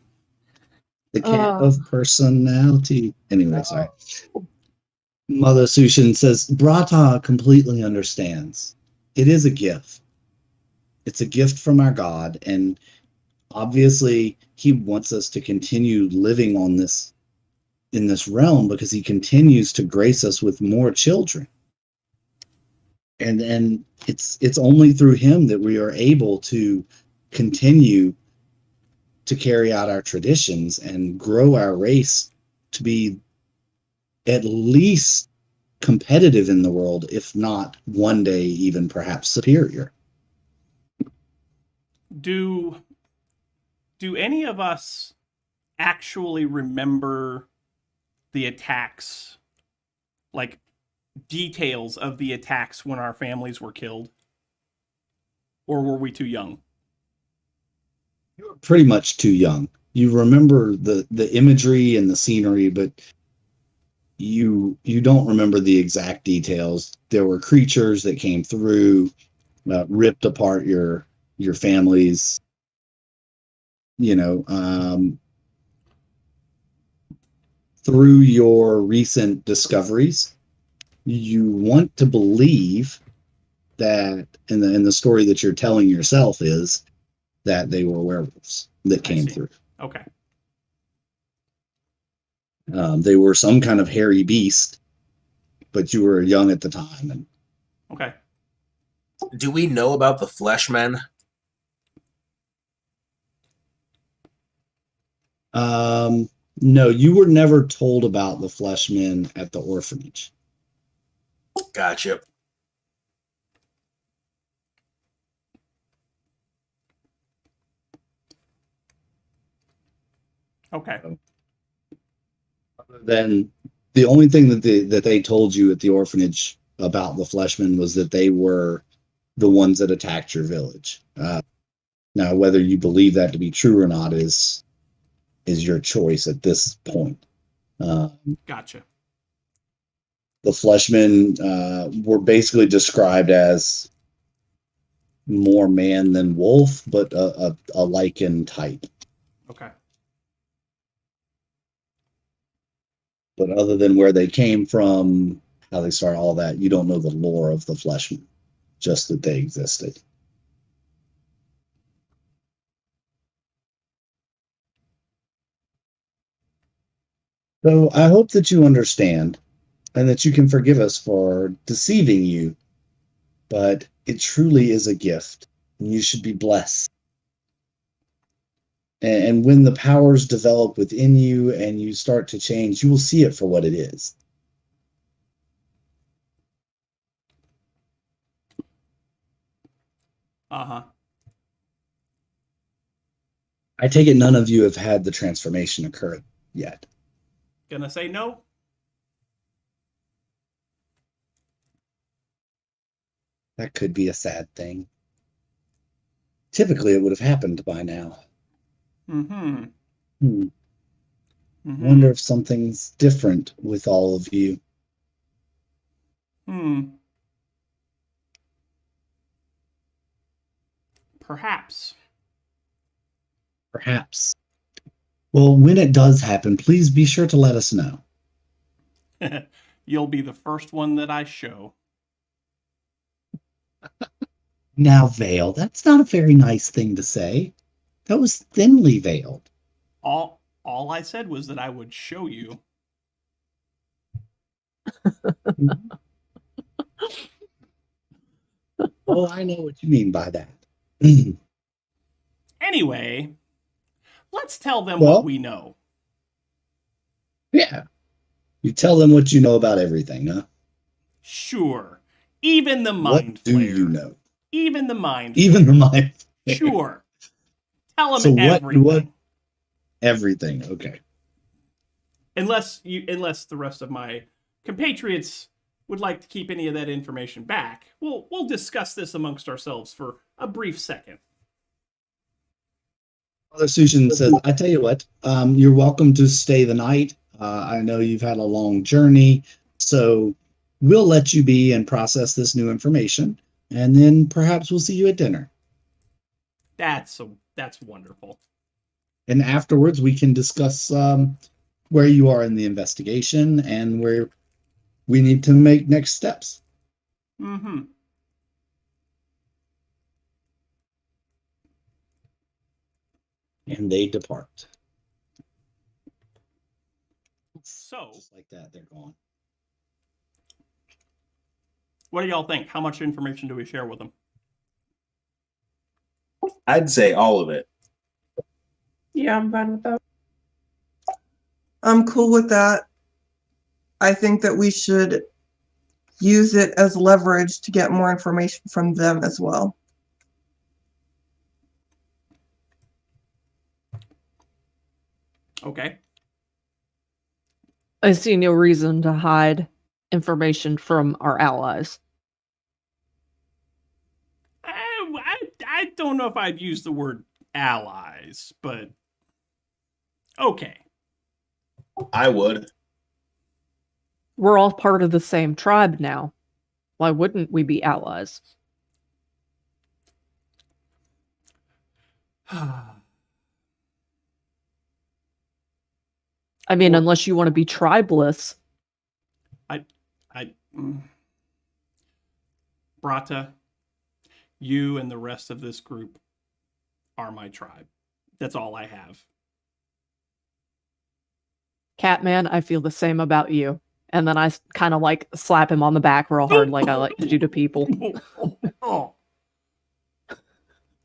The cat of personality. Anyway, sorry. Mother Sushin says, Brata completely understands. It is a gift. It's a gift from our God, and obviously he wants us to continue living on this in this realm because he continues to grace us with more children. And it's only through him that we are able to continue to carry out our traditions and grow our race to be at least competitive in the world, if not one day even perhaps superior. Do any of us actually remember the attacks, like details of the attacks when our families were killed? Or were we too young? You were pretty much too young. You remember the imagery and the scenery, but you don't remember the exact details. There were creatures that came through, ripped apart your families, through your recent discoveries. You want to believe that, in the story that you're telling yourself, is that they were werewolves that came through. Okay. They were some kind of hairy beast, but you were young at the time. And Okay. Do we know about the Fleshmen? no, you were never told about the Fleshmen at the orphanage. Gotcha. Okay. Then the only thing that they told you at the orphanage about the Fleshmen was that they were the ones that attacked your village. Now, whether you believe that to be true or not is your choice at this point. Gotcha. The Fleshmen were basically described as more man than wolf, but a lichen type. Okay. But other than where they came from, how they started, all that, you don't know the lore of the Fleshmen, just that they existed. So I hope that you understand and that you can forgive us for deceiving you, but it truly is a gift, and you should be blessed. And when the powers develop within you and you start to change, you will see it for what it is. Uh-huh. I take it none of you have had the transformation occur yet. Gonna say no? That could be a sad thing. Typically, it would have happened by now. Mm-hmm. Wonder if something's different with all of you. Perhaps. Perhaps. Well, when it does happen, please be sure to let us know. You'll be the first one that I show. Now, Vale, that's not a very nice thing to say. That was thinly veiled. All I said was that I would show you. Oh, I know what you mean by that. Anyway, let's tell them Well, what we know. Yeah. You tell them what you know about everything, huh? Sure. Even the mind What do flayer. you know? Even the mind Even flayer. the mind flayer. Sure. Tell them So everything. what? Everything. Okay. Unless the rest of my compatriots would like to keep any of that information back, we'll discuss this amongst ourselves for a brief second. Father Sushin says, I tell you what, you're welcome to stay the night. I know you've had a long journey, so we'll let you be and process this new information, and then perhaps we'll see you at dinner. That's wonderful. And afterwards, we can discuss where you are in the investigation and where we need to make next steps. Mm-hmm. And they depart. So, just like that, they're gone. What do y'all think? How much information do we share with them? I'd say all of it. Yeah, I'm fine with that. I'm cool with that. I think that we should use it as leverage to get more information from them as well. Okay. I see no reason to hide information from our allies. I don't know if I'd use the word allies, but okay. I would. We're all part of the same tribe now. Why wouldn't we be allies? I mean, unless you want to be tribeless. Brata, you and the rest of this group are my tribe. That's all I have. Catman, I feel the same about you. And then I kind of like slap him on the back real hard like I like to do to people. Oh.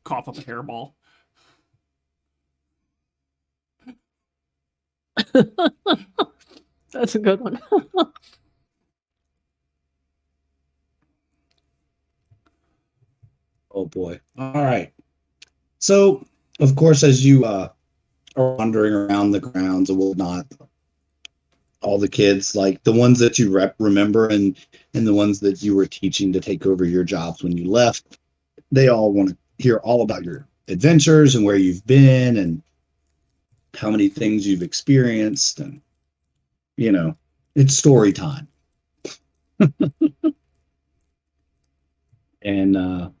Cough up a hairball. That's a good one. Oh boy. All right. So, of course, as you are wandering around the grounds and whatnot, all the kids, like the ones that you remember and the ones that you were teaching to take over your jobs when you left, they all want to hear all about your adventures and where you've been and how many things you've experienced. And, you know, it's story time. And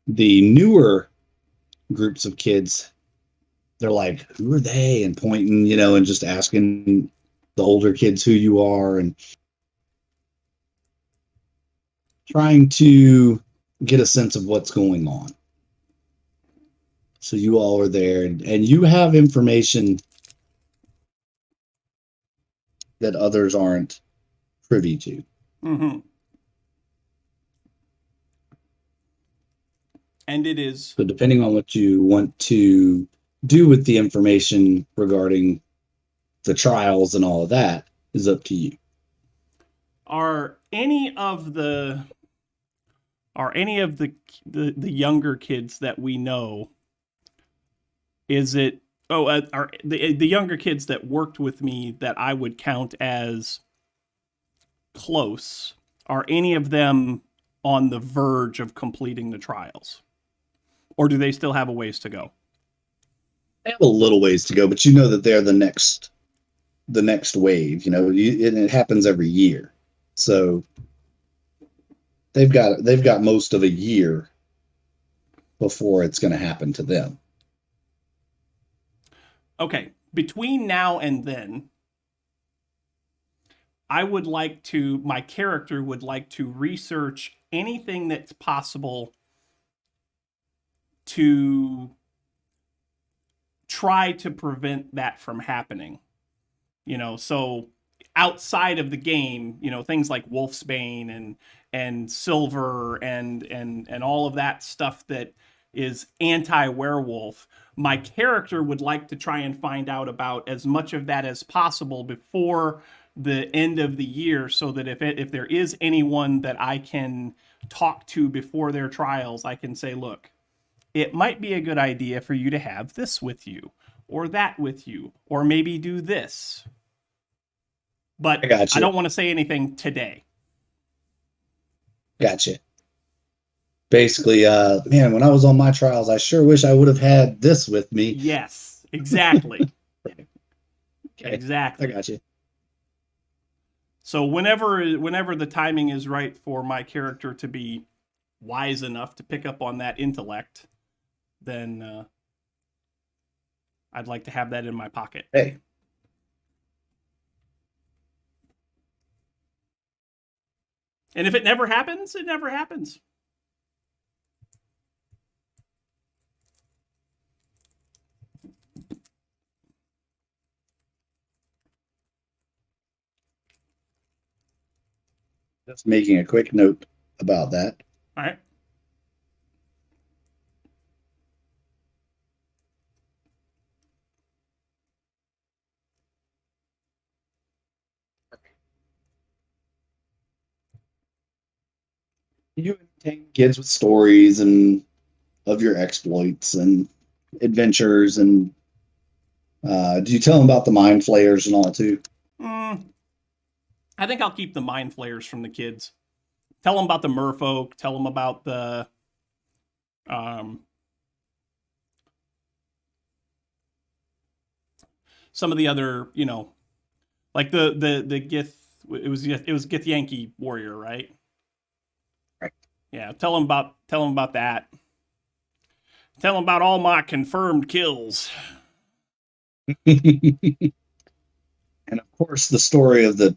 the newer groups of kids they're like, who are they? And pointing, you know, and just asking the older kids who you are and trying to get a sense of what's going on. So you all are there and you have information that others aren't privy to. Mm-hmm. And it is. So depending on what you want to do with the information regarding the trials and all of that is up to you. Are any of the younger kids that we know, is it are the younger kids that worked with me that I would count as close, are any of them on the verge of completing the trials, or do they still have a ways to go? They have a little ways to go, but you know that they're the next wave, you know, and it happens every year. So they've got most of a year before it's going to happen to them. Okay, between now and then, my character would like to research anything that's possible to try to prevent that from happening. You know, so outside of the game, you know, things like Wolfsbane and Silver and all of that stuff that is anti-werewolf, my character would like to try and find out about as much of that as possible before the end of the year, so that if there is anyone that I can talk to before their trials, I can say, look, it might be a good idea for you to have this with you, or that with you, or maybe do this. But I don't want to say anything today. Gotcha. Basically, man, when I was on my trials, I sure wish I would have had this with me. Yes, exactly. Okay. Exactly. I got you. So whenever the timing is right for my character to be wise enough to pick up on that intellect, then I'd like to have that in my pocket. Hey. And if it never happens, it never happens. Just making a quick note about that. All right. You entertain kids with stories and of your exploits and adventures, and do you tell them about the mind flayers and all too? I think I'll keep the mind flayers from the kids. Tell them about the merfolk. Tell them about the some of the other, you know, like the Gith. It was Githyanki warrior, right? Right. Yeah. Tell them about that. Tell them about all my confirmed kills. And of course, the story of the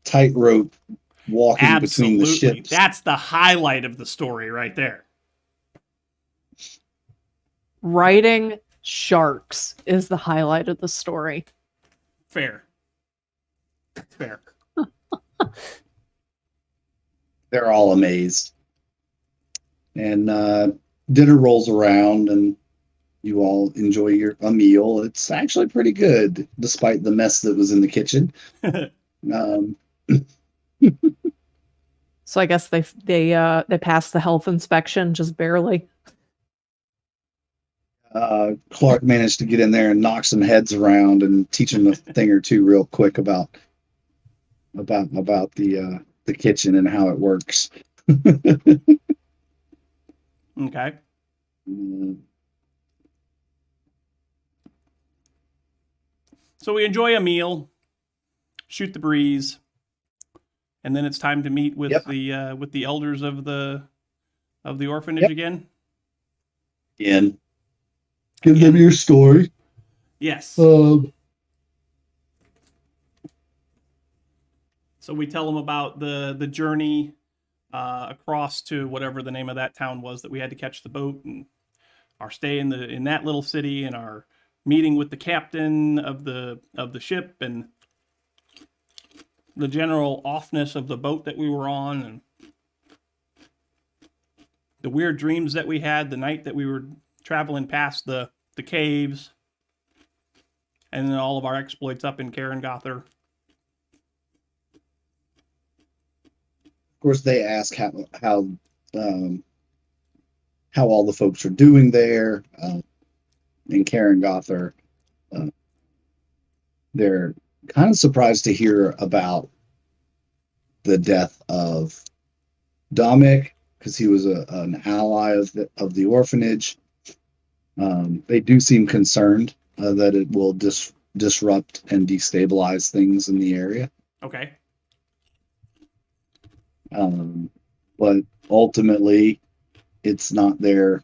tightrope walking Absolutely. between the ships. That's the highlight of the story right there. Riding sharks is the highlight of the story. Fair. They're all amazed. And dinner rolls around and you all enjoy a meal. It's actually pretty good, despite the mess that was in the kitchen. So I guess they passed the health inspection just barely. Clark managed to get in there and knock some heads around and teach him a thing or two real quick about the kitchen and how it works. Okay. So we enjoy a meal, shoot the breeze, and then it's time to meet with the elders of the orphanage again. Give them your story. Yes. So we tell them about the journey across to whatever the name of that town was that we had to catch the boat, and our stay in that little city, and our meeting with the captain of the ship, and the general offness of the boat that we were on, and the weird dreams that we had the night that we were traveling past the caves, and then all of our exploits up in Karengother. of course, they ask how all the folks are doing there in Karengother. They're kind of surprised to hear about the death of Dominic, because he was an ally of the orphanage. They do seem concerned that it will disrupt and destabilize things in the area. Okay. But ultimately, it's not their.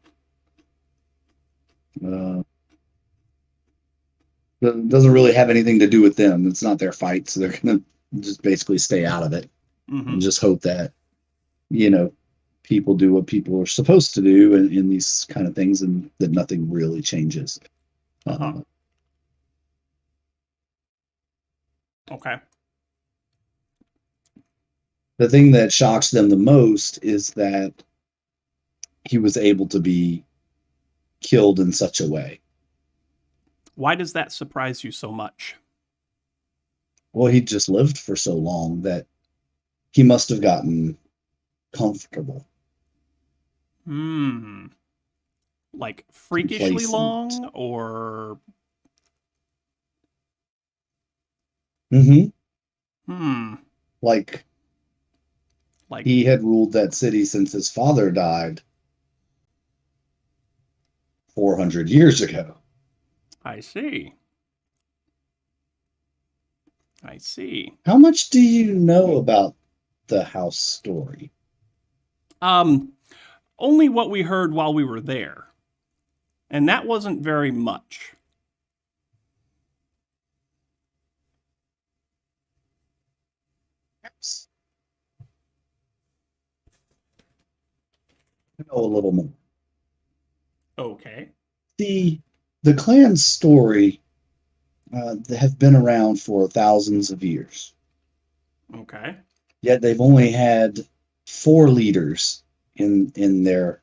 Doesn't really have anything to do with them. It's not their fight, so they're gonna just basically stay out of it and just hope that, people do what people are supposed to do in these kind of things, and that nothing really changes. Okay. The thing that shocks them the most is that he was able to be killed in such a way. Why does that surprise you so much? Well, he just lived for so long that he must have gotten comfortable. Like freakishly Complacent. long, or? Like he had ruled that city since his father died 400 years ago. I see. How much do you know about the house story? Only what we heard while we were there. And that wasn't very much. I know a little more. Okay. The clan's story have been around for thousands of years. Okay. Yet they've only had 4 leaders in their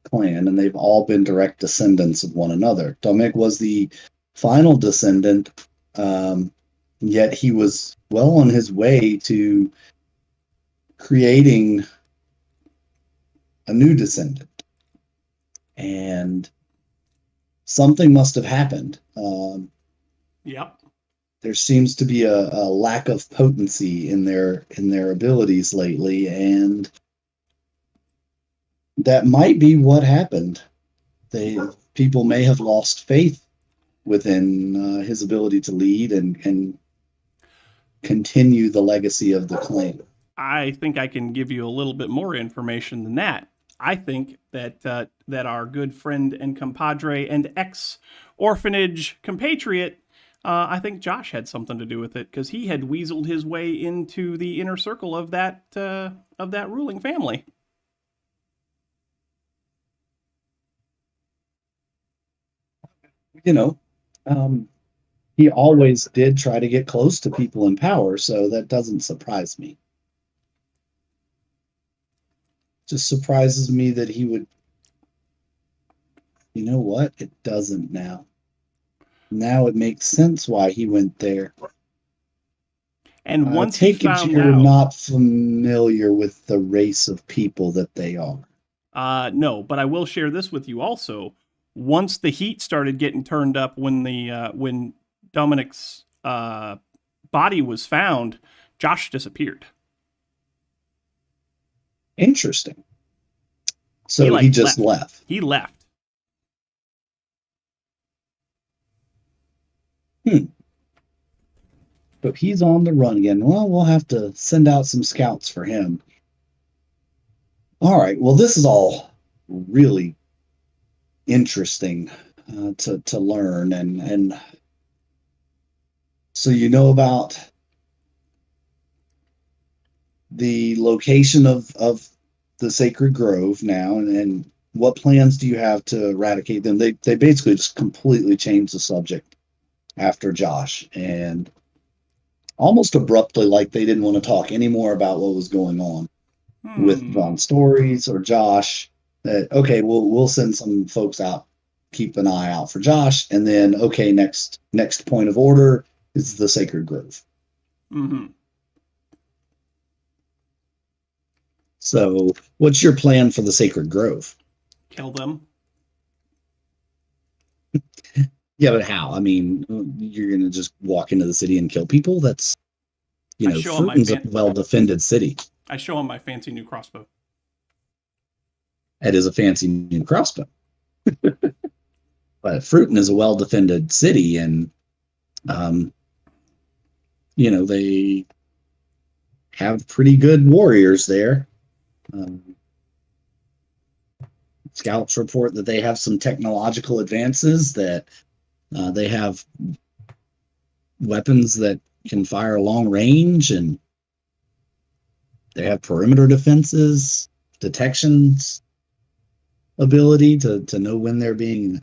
clan, and they've all been direct descendants of one another. Dominic was the final descendant, yet he was well on his way to creating a new descendant. And something must have happened. Yep. There seems to be a lack of potency in their abilities lately, and that might be what happened. People may have lost faith within his ability to lead and continue the legacy of the clan. I think I can give you a little bit more information than that. I think that that our good friend and compadre and ex-orphanage compatriot, I think Josh had something to do with it, because he had weaseled his way into the inner circle of that ruling family. He always did try to get close to people in power, so that doesn't surprise me. Just surprises me that he would. You know what? It doesn't now. Now it makes sense why he went there. And once he found you're out, not familiar with the race of people that they are. No, but I will share this with you also. Once the heat started getting turned up when Dominic's body was found, Josh disappeared. Interesting. So he just left. He left. So he's on the run again. Well, we'll have to send out some scouts for him. All right. Well, this is all really interesting to learn, and so you know about the location of the sacred grove now, and what plans do you have to eradicate them? They basically just completely changed the subject after Josh, and almost abruptly, like they didn't want to talk anymore about what was going on with Von Stories or Josh. That okay, we'll send some folks out, keep an eye out for Josh, and then okay, next point of order is the sacred grove. Mm-hmm. So, what's your plan for the sacred grove? Kill them. Yeah, but how? I mean, you're gonna just walk into the city and kill people? That's, I show 'em my Fruiton's a well-defended city. I show him my fancy new crossbow. It is a fancy new crossbow. But Fruiton is a well-defended city, and they have pretty good warriors there. Scouts report that they have some technological advances, that they have weapons that can fire long range, and they have perimeter defenses, detections ability to know when they're being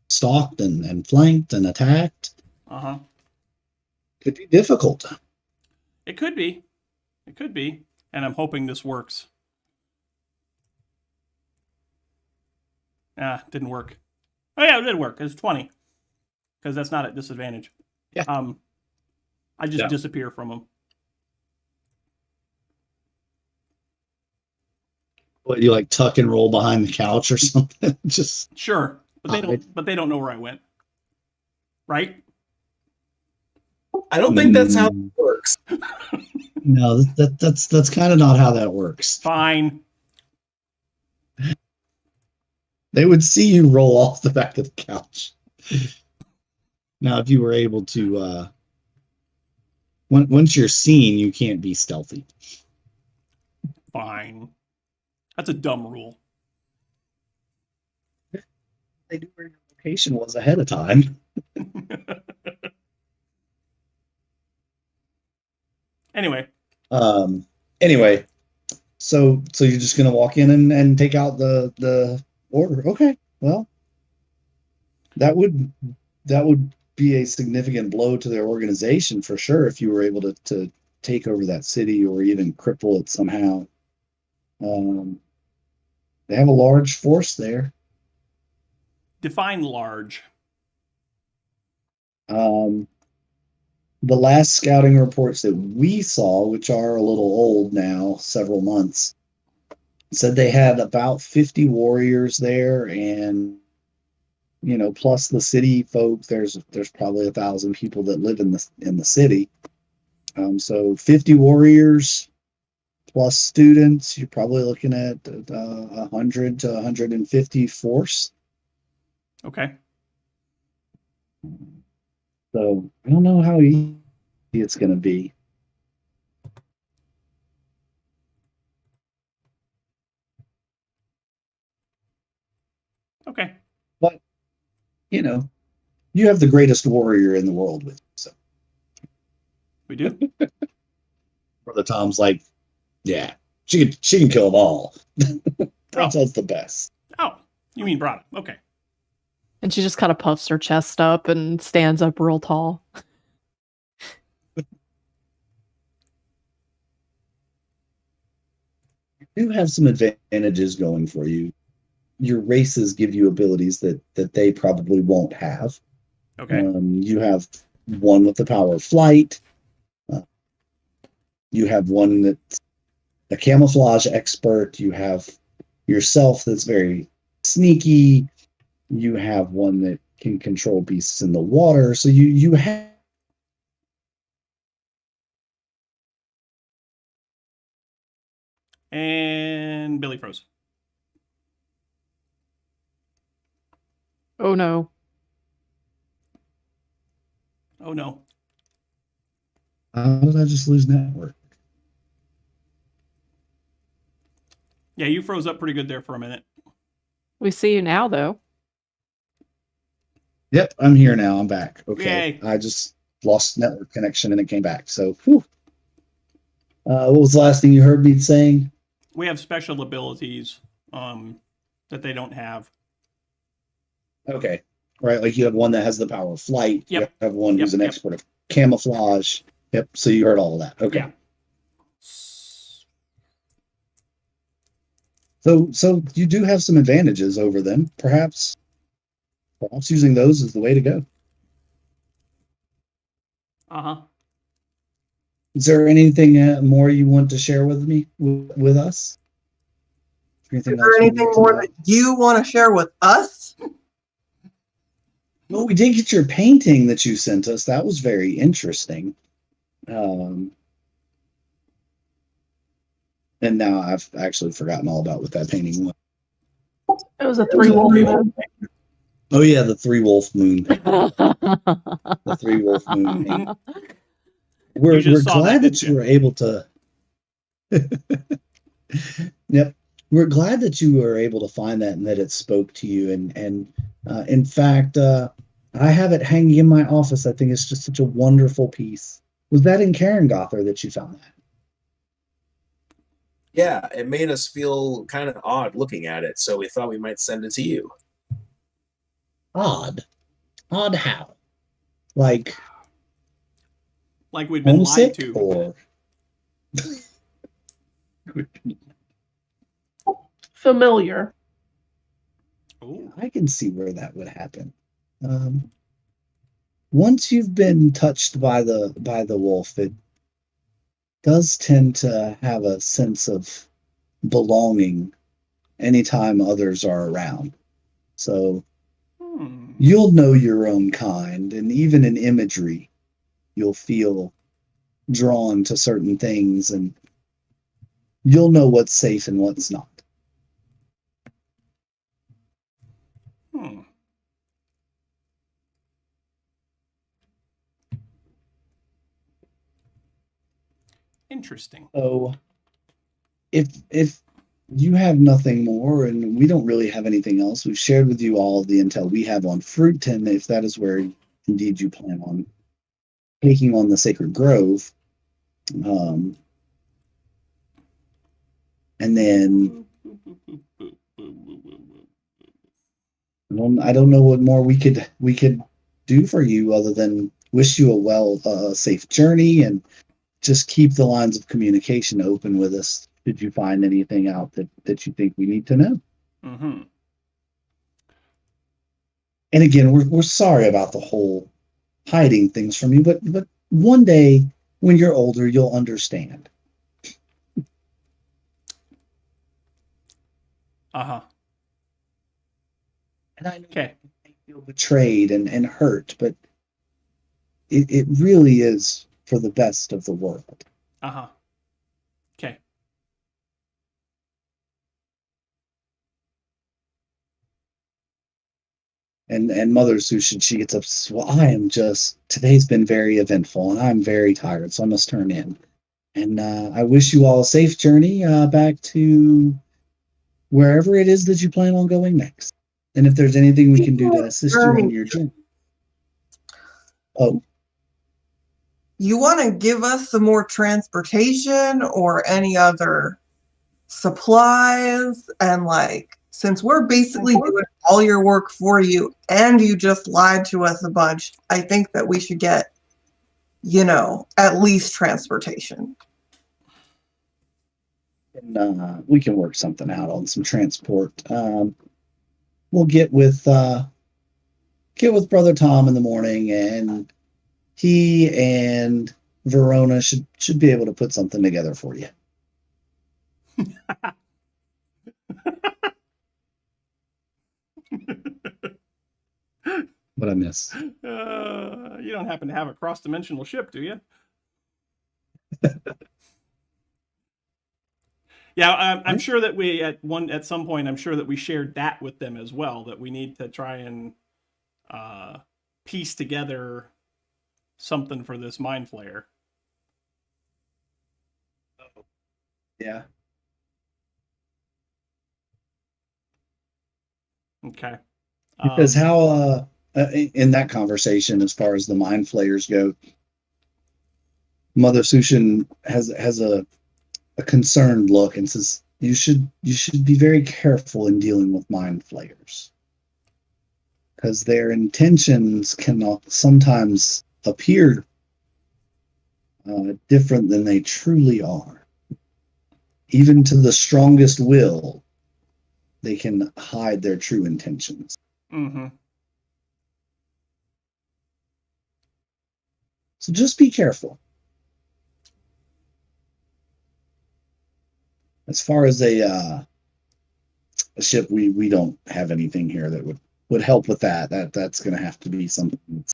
stalked and flanked and attacked. Uh-huh. Could be difficult. It could be. It could be. And I'm hoping this works. Didn't work. Oh yeah, it did work. It's 20. Because that's not at disadvantage. Yeah. I just disappear from them. What, you like tuck and roll behind the couch or something? Just sure. But they don't know where I went. Right? I don't think that's how it works. No, that's kind of not how that works. Fine. They would see you roll off the back of the couch. Now, if you were able to, once you're seen, you can't be stealthy. Fine. That's a dumb rule. They knew where your location was ahead of time. Anyway. So you're just gonna walk in and take out the order. Okay, well, that would be a significant blow to their organization for sure if you were able to take over that city or even cripple it somehow. They have a large force there. Define large. The last scouting reports that we saw, which are a little old now, several months, said they had about 50 warriors there, and plus the city folk, there's probably 1,000 people that live in the city. So 50 warriors plus students, you're probably looking at 100 to 150 force. Okay. So I don't know how easy it's going to be. Okay. But, you have the greatest warrior in the world with you. So. We do? Brother Tom's like, yeah, she can kill them all. Bronto's the best. Oh, you mean Brada. Okay. And she just kind of puffs her chest up and stands up real tall. You do have some advantages going for you. Your races give you abilities that they probably won't have. Okay. You have one with the power of flight. You have one that's a camouflage expert. You have yourself that's very sneaky. You have one that can control beasts in the water. So you have. And Billy froze. Oh no. Oh no. How did I just lose network? Yeah, you froze up pretty good there for a minute. We see you now, though. Yep, I'm here now. I'm back. Okay. Yay. I just lost network connection and it came back. So, whew. What was the last thing you heard me saying? We have special abilities that they don't have. Okay. Right. Like you have one that has the power of flight. Yep. You have one who's Yep, an yep. expert of camouflage. Yep. So you heard all of that. Okay. Yeah. So you do have some advantages over them. Perhaps using those is the way to go. Uh-huh. Is there anything more you want to share with me, with us? Is there anything more that you want to share with us? Well, we did get your painting that you sent us. That was very interesting. And now I've actually forgotten all about what that painting was. It was a 3-wolf moon. Oh yeah, the 3-wolf moon. The 3-wolf moon painting. We're glad that you were able to. Yep, we're glad that you were able to find that and that it spoke to you. And in fact, I have it hanging in my office. I think it's just such a wonderful piece. Was that in Karen Gother that you found that? Yeah, it made us feel kind of odd looking at it, so we thought we might send it to you. Odd how? Like we'd been lied to. Or Familiar. Ooh. I can see where that would happen. Once you've been touched by the wolf, it does tend to have a sense of belonging anytime others are around. So you'll know your own kind, and even in imagery, you'll feel drawn to certain things, and you'll know what's safe and what's not. Interesting. So if you have nothing more, and we don't really have anything else, we've shared with you all the intel we have on Fruiton, if that is where indeed you plan on taking on the Sacred Grove. And then I don't know what more we could do for you other than wish you a safe journey and just keep the lines of communication open with us. Did you find anything out that you think we need to know? Mm-hmm. And again, we're sorry about the whole hiding things from you, but one day when you're older, you'll understand. Uh-huh. And I know you feel betrayed and hurt, but it really is for the best of the world. Uh-huh. Okay. And Mother Sushin, she gets up, well, today's been very eventful and I'm very tired, so I must turn in. And I wish you all a safe journey back to wherever it is that you plan on going next. And if there's anything we can do to assist you in your journey. Oh. You want to give us some more transportation or any other supplies? And since we're basically doing all your work for you and you just lied to us a bunch, I think that we should get, at least transportation. And we can work something out on some transport. We'll get with Brother Tom in the morning, and he and Verona should be able to put something together for you. What I miss? You don't happen to have a cross-dimensional ship, do you? Yeah, I'm sure that we at some point I'm sure that we shared that with them as well. That we need to try and piece together something for this mind flayer. Yeah. Okay. Because how in that conversation, as far as the mind flayers go, Mother Sushin has a concerned look and says, you should be very careful in dealing with mind flayers, because their intentions can sometimes appear different than they truly are. Even to the strongest will, they can hide their true intentions. Mm-hmm. So just be careful. As far as a ship, we don't have anything here that would help with that. That's going to have to be something.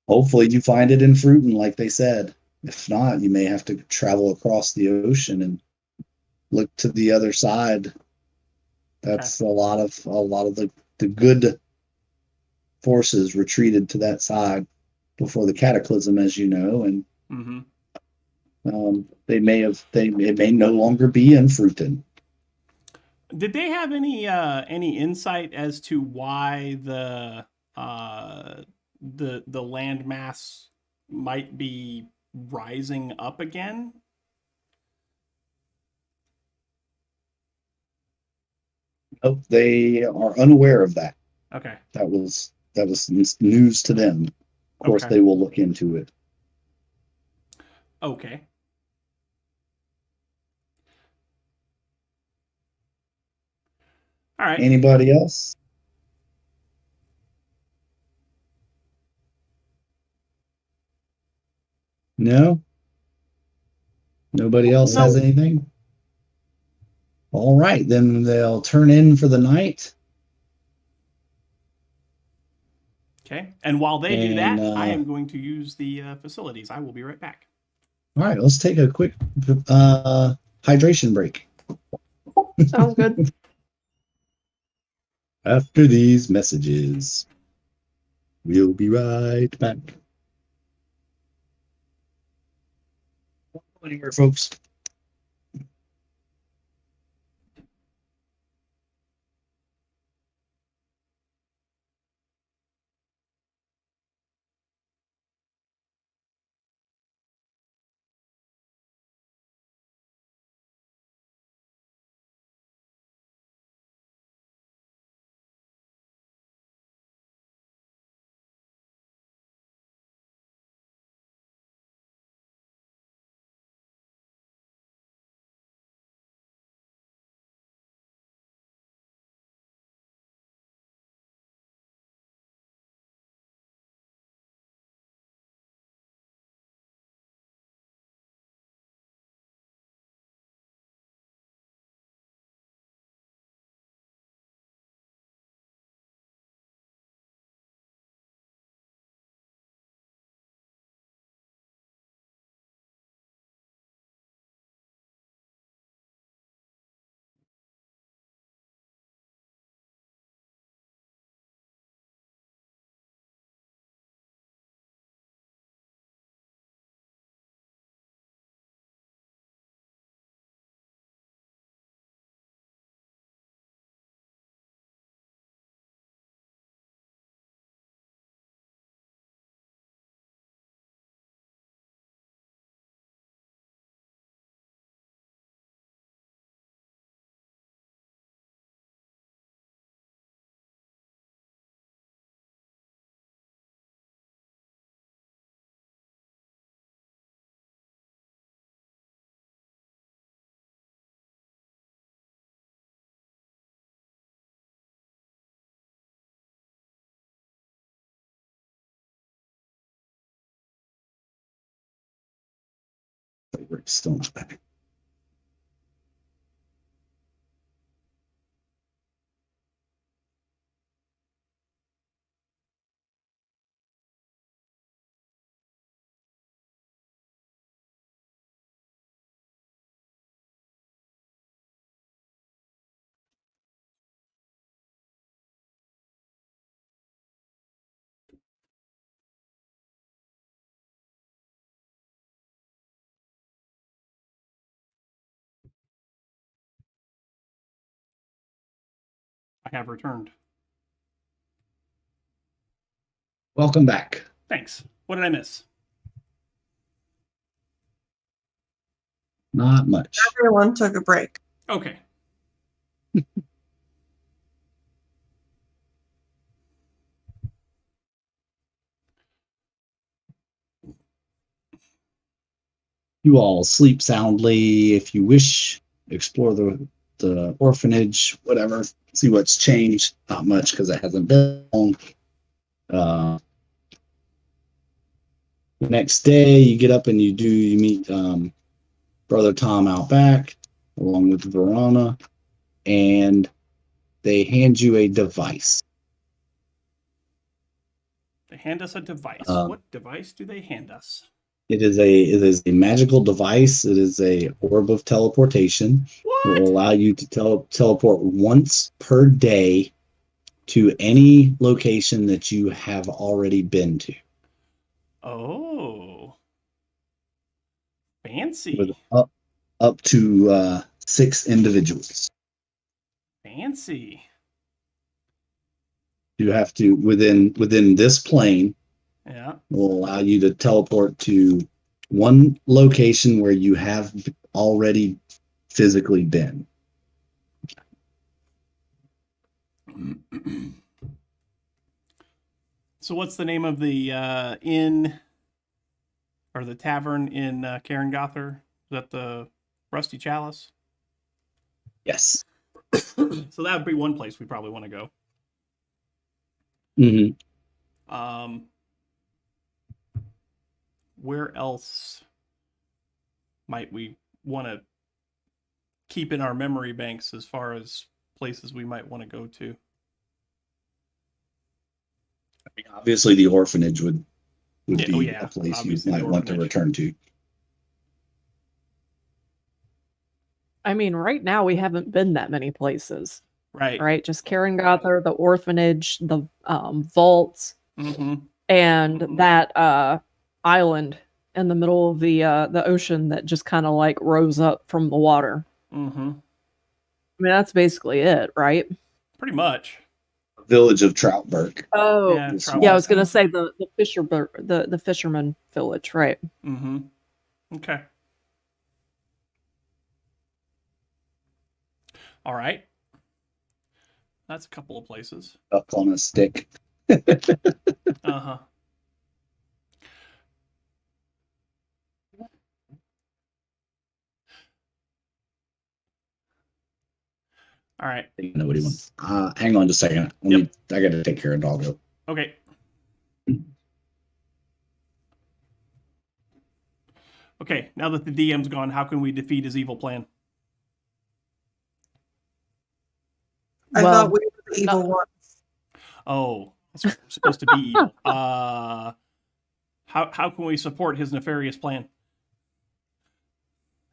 Hopefully, you find it in Fruiton, like they said. If not, you may have to travel across the ocean and look to the other side. That's a lot of the good forces retreated to that side before the cataclysm, as you know, and they may no longer be in Fruiton. Did they have any insight as to why the landmass might be rising up again? Nope, they are unaware of that. Okay. That was news to them. Of course, Okay. they will look into it. Okay. All right. Anybody else? No? Nobody else has anything? All right, then they'll turn in for the night. Okay. And while they do that, I am going to use the facilities. I will be right back. All right, let's take a quick hydration break. Sounds good. After these messages, we'll be right back. Don't go anywhere, folks. Still not back. I have returned. Welcome back. Thanks. What did I miss? Not much. Everyone took a break. Okay. You all sleep soundly if you wish. Explore the orphanage, whatever. See what's changed. Not much because it hasn't been long. The next day, you get up and you meet Brother Tom out back along with Verona, and they hand you a device. They hand us a device. What device do they hand us? It is a magical device. It is a orb of teleportation. What? It will allow you to teleport once per day to any location that you have already been to. Oh. Fancy. With up to 6 individuals. Fancy. You have to within this plane. Yeah. Will allow you to teleport to one location where you have already physically been. So what's the name of the inn or the tavern in Carangother? Is that the Rusty Chalice? Yes. So that would be one place we probably want to go. Mm-hmm. Where else might we want to keep in our memory banks as far as places we might want to go to? I mean, obviously, the orphanage would be a place obviously you might want to return to. I mean, right now we haven't been that many places. Right. Right? Just Carangother, the orphanage, the vaults, and that island in the middle of the ocean that just kind of like rose up from the water. I mean, that's basically it, right? Pretty much. Village of Troutberg. Oh, yeah. I was gonna say the fisherman village, right? Okay. All right. That's a couple of places. Up on a stick. Uh-huh. All right. Nobody wants. Hang on just a second. I got to take care of Doggo. Okay. Okay. Now that the DM's gone, how can we defeat his evil plan? I thought we were the evil ones. Oh, that's supposed to be evil. How can we support his nefarious plan?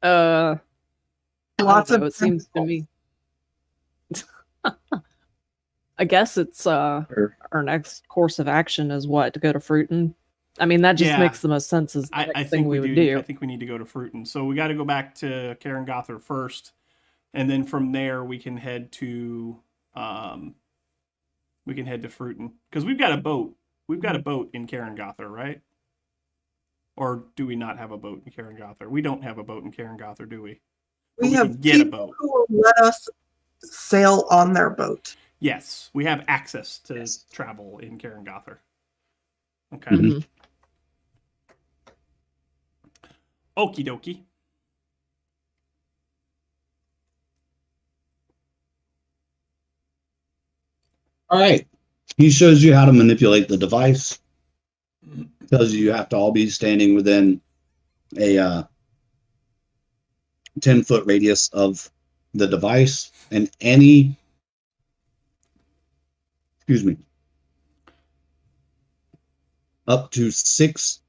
Lots of it seems to me. I guess it's our next course of action is what, to go to Fruiton. I mean, that just makes the most sense as the next thing we would do. I think we need to go to Fruiton. So we got to go back to Carangother first, and then from there we can head to Fruiton, because we've got a boat. We've got a boat in Carangother, right? Or do we not have a boat in Carangother? We don't have a boat in Carangother, do we? We have people who will let us sail on their boat. Yes, we have access to travel in Carangother. Okay. Okie dokie. All right. He shows you how to manipulate the device. Tells you have to all be standing within a 10-foot radius of the device, and up to 6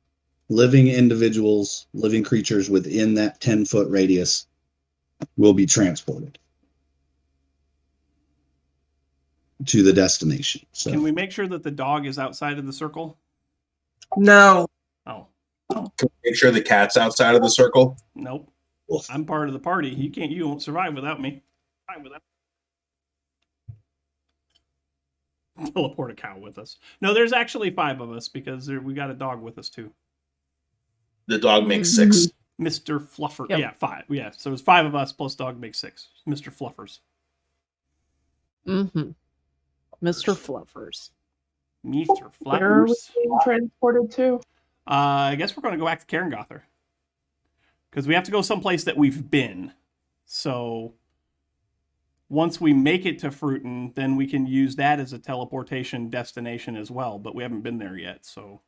living creatures within that 10-foot radius will be transported to the destination. So can we make sure that the dog is outside of the circle? No. Oh. Can we make sure the cat's outside of the circle? Nope. I'm part of the party. You won't survive without me. teleport a cow with us. No, there's actually 5 of us because we got a dog with us too. The dog makes 6. Mr. Fluffer. Yep. Yeah, 5. Yeah, so it's 5 of us plus dog makes 6. Mr. Fluffers. Mm-hmm. Mr. Fluffers. Mr. Where are we Fluffers. being transported to? I guess we're going to go back to Karengother. Because we have to go someplace that we've been. So once we make it to Fruiton, then we can use that as a teleportation destination as well. But we haven't been there yet, so...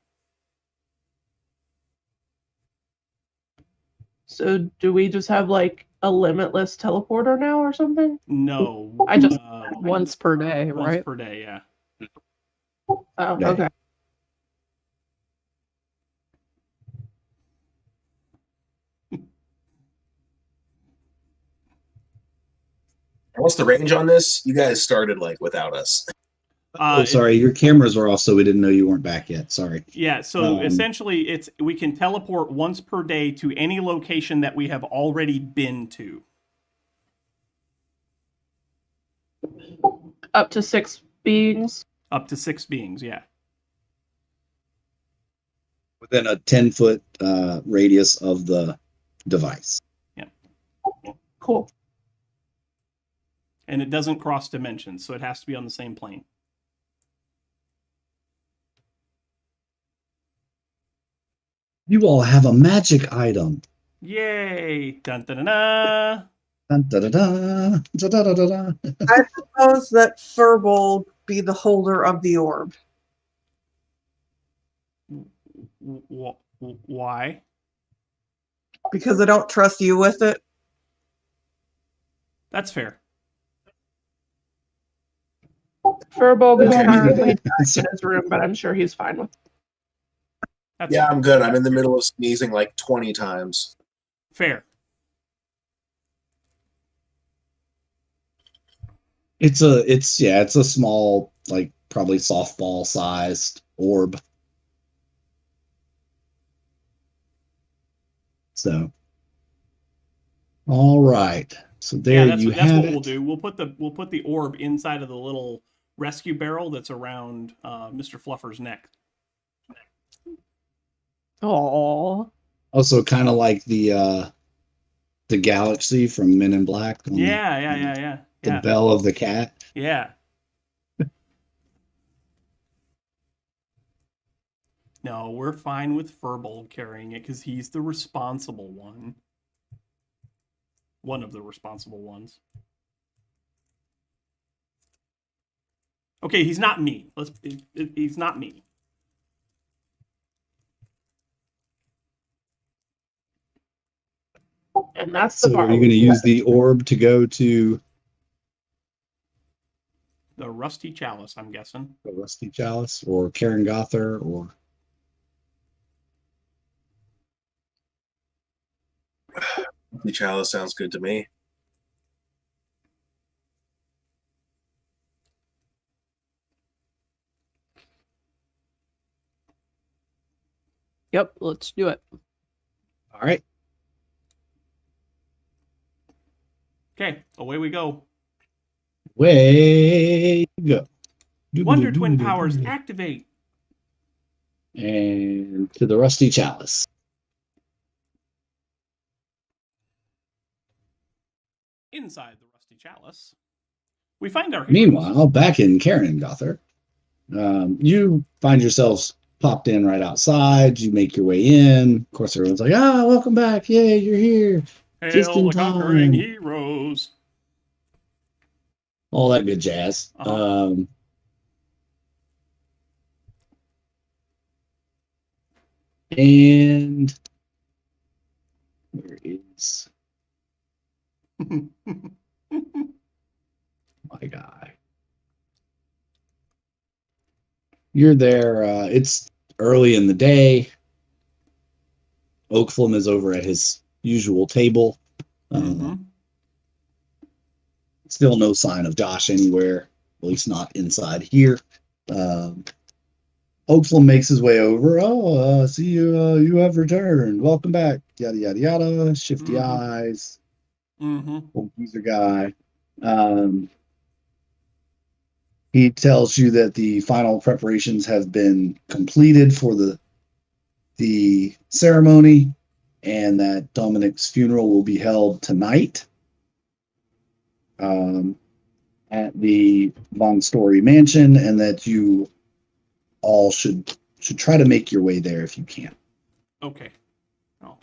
So do we just have like a limitless teleporter now or something? No. I just Once per day, once right? per day, yeah. Oh, Okay. okay. What's the range on this? You guys started like without us. Oh, sorry. Your cameras were off, so we didn't know you weren't back yet. Sorry. Yeah, so essentially we can teleport once per day to any location that we have already been to. Up to 6 beings. Up to 6 beings, yeah. Within a 10-foot radius of the device. Cool. And it doesn't cross dimensions, so it has to be on the same plane. You all have a magic item. Yay! Dun dun dun dun! Dun, da, da, da, da, da, da, da, da. I suppose that Furbold be the holder of the orb. Why? Because I don't trust you with it. That's fair. Furbolg is Okay. currently in his room, but I'm sure he's fine with it. That's Yeah, I'm good. I'm in the middle of sneezing like 20 times. fair. It's a small, like probably softball sized orb. So, all right. So there Yeah, you that's have what it. we'll do. We'll put the orb inside of the little rescue barrel that's around Mr. Fluffer's neck. Oh, Also, kind of like the galaxy from Men in Black. On Yeah. The bell of the cat. Yeah. No, we're fine with Furbold carrying it because he's the responsible one. One of the responsible ones. Okay, he's not me. He's not me. And that's the So, bar. are you going to use the orb to go to The Rusty Chalice, I'm guessing. the Rusty Chalice or Karengother or? The chalice sounds good to me. yep. Let's do it. All right. Okay, away we go. Way go. Wonder Twin powers activate. And to the Rusty Chalice. Inside the Rusty Chalice, we find our heroes. Meanwhile, back in Karengother, you find yourselves popped in right outside. You make your way in. Of course, everyone's like, welcome back. Yay, you're here. Just Hail in the conquering time. heroes. All that good jazz. Uh-huh. And where is my guy? You're there. It's early in the day. Oakflum is over at his usual table. Mhm. Still no sign of Josh anywhere, at least not inside here. Oakflum makes his way over. See you. You have returned. Welcome back. Yada yada yada. Shifty eyes. Mm-hmm. Old geezer guy. He tells you that the final preparations have been completed for the ceremony, and that Dominic's funeral will be held tonight at the Von Story Mansion, and that you all should try to make your way there if you can. Okay. Oh,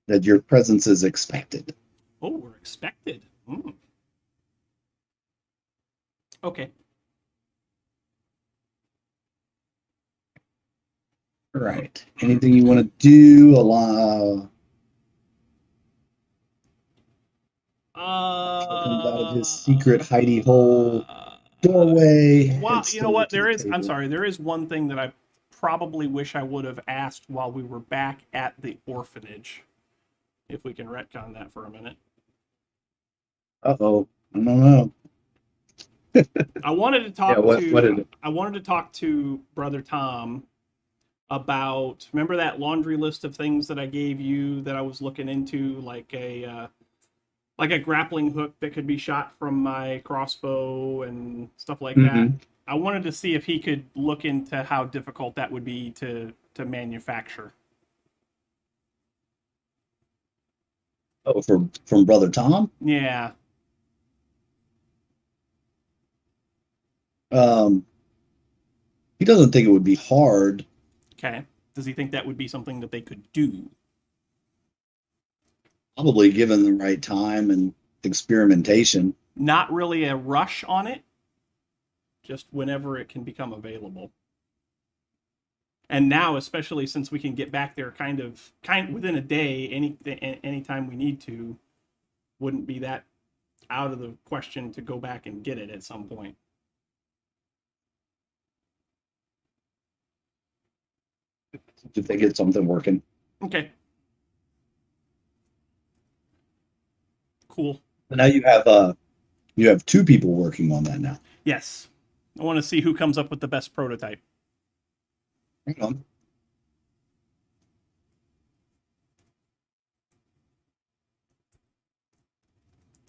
That your presence is expected. oh, we're expected. Okay. All right. Anything you want to do? Comes out of his secret hidey hole doorway. Well, heads you know over what? to the I'm table. sorry. There is one thing that I probably wish I would have asked while we were back at the orphanage. If we can retcon that for a minute. Uh-oh. I don't know. I wanted to talk What is it? I wanted to talk to Brother Tom about, remember that laundry list of things that I gave you that I was looking into, like a grappling hook that could be shot from my crossbow and stuff like that. I wanted to see if he could look into how difficult that would be to manufacture. Oh, from Brother Tom? Yeah. He doesn't think it would be hard. Okay. Does he think that would be something that they could do? Probably given the right time and experimentation. Not really a rush on it, just whenever it can become available. And now, especially since we can get back there kind of within a day, anytime we need to, wouldn't be that out of the question to go back and get it at some point. If they get something working. Okay. Cool. But now you have two people working on that now. Yes. I want to see who comes up with the best prototype. Hang on.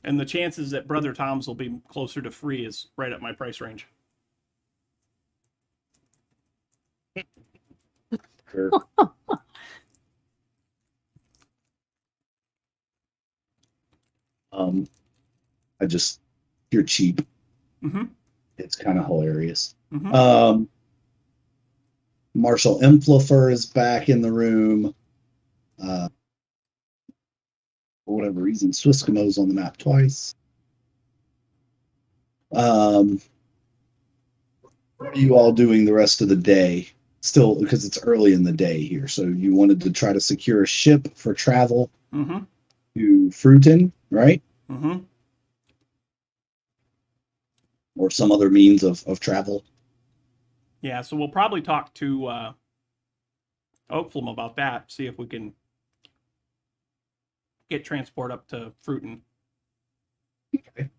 And the chances that Brother Tom's will be closer to free is right up my price range. Sure. You're cheap. Mm-hmm. It's kind of hilarious. Mm-hmm. Marshall Implifer is back in the room. For whatever reason, Swiskimo's on the map twice. What are you all doing the rest of the day? Still, because it's early in the day here. So you wanted to try to secure a ship for travel to Fruiton, right? Mm-hmm. Or some other means of travel. Yeah, so we'll probably talk to Oakflum about that, see if we can get transport up to Fruiton. Okay.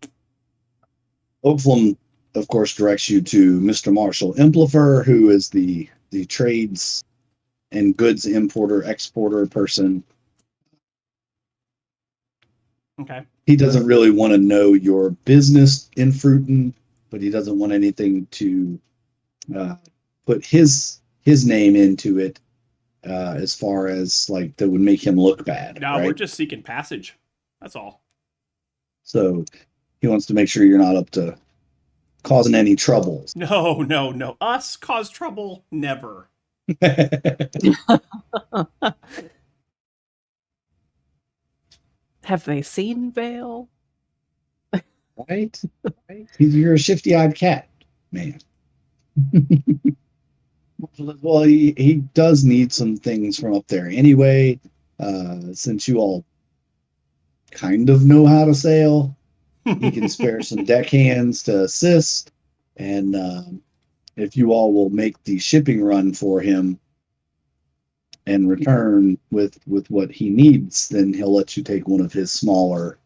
Oakflum, of course, directs you to Mr. Marshall Implifer, who is the trades and goods importer, exporter person. Okay. He doesn't really want to know your business in Fruiton, but he doesn't want anything to put his name into it as far as like that would make him look bad. No, right? we're just seeking passage. That's all. So he wants to make sure you're not up to causing any troubles. No. Us cause trouble? Never. Have they seen Vale? Right? You're a shifty-eyed cat, man. Well, he does need some things from up there anyway, since you all kind of know how to sail. He can spare some deckhands to assist, and if you all will make the shipping run for him and return with what he needs, then he'll let you take one of his smaller,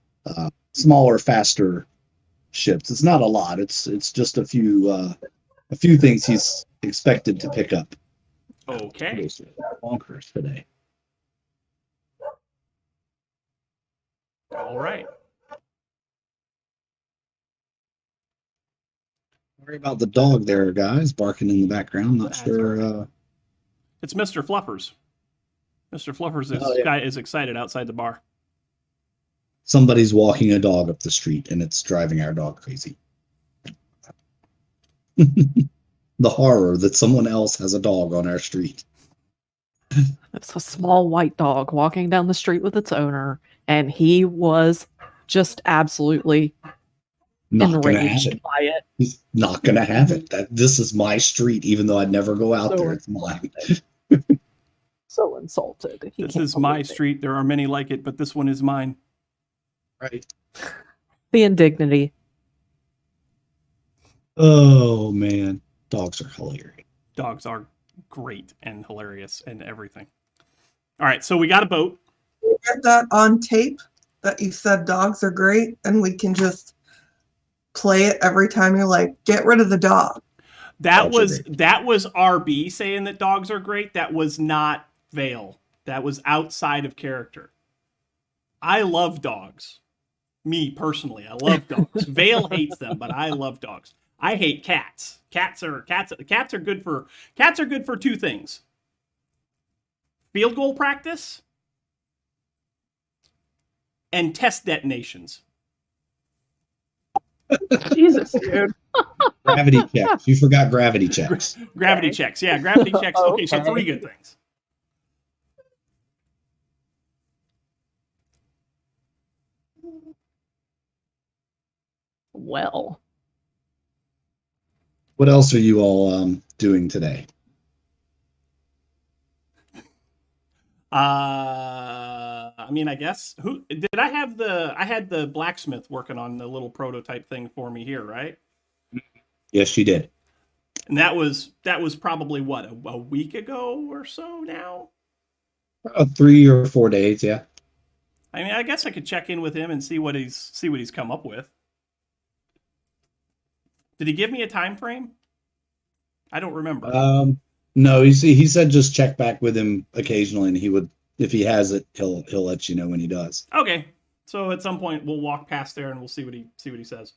faster ships. It's not a lot. It's just a few things he's expected to pick up. Okay. Bonkers today. All right. Sorry about the dog there, guys, barking in the background. Not That's sure. all right. It's Mr. Fluffers. Mr. Fluffers Oh, yeah. is excited outside the bar. Somebody's walking a dog up the street, and it's driving our dog crazy. The horror that someone else has a dog on our street. It's a small white dog walking down the street with its owner, and he was just absolutely Not gonna have enraged it. by it. He's not gonna have it. This is my street, even though I never go out So there. It's mine. So insulted. This is my street. There are many like it, but this one is mine. Right. The indignity. Oh man, dogs are hilarious. Dogs are great and hilarious and everything. All right, so we got a boat. We get that on tape that you said dogs are great, and we can just play it every time you're like, get rid of the dog. That Dogs are was RB saying that dogs are great. That was not Vale. That was outside of character. I love dogs. Me personally, I love dogs. Vale hates them, but I love dogs. I hate cats. Cats are good for two things. Field goal practice and test detonations. Jesus, dude. Gravity checks. You forgot gravity checks. Gravity checks. Yeah, gravity checks. Okay, so Okay. 3 good things. Well, What else are you all doing today? I mean, I guess I had the blacksmith working on the little prototype thing for me here, right? Yes, you did. And that was probably what, a week ago or so now. 3 or 4 days. Yeah. I mean, I guess I could check in with him and see what he's come up with. Did he give me a time frame? I don't remember. No, he said just check back with him occasionally, and he would, if he has it, he'll let you know when he does. Okay, so at some point we'll walk past there and we'll see what he says.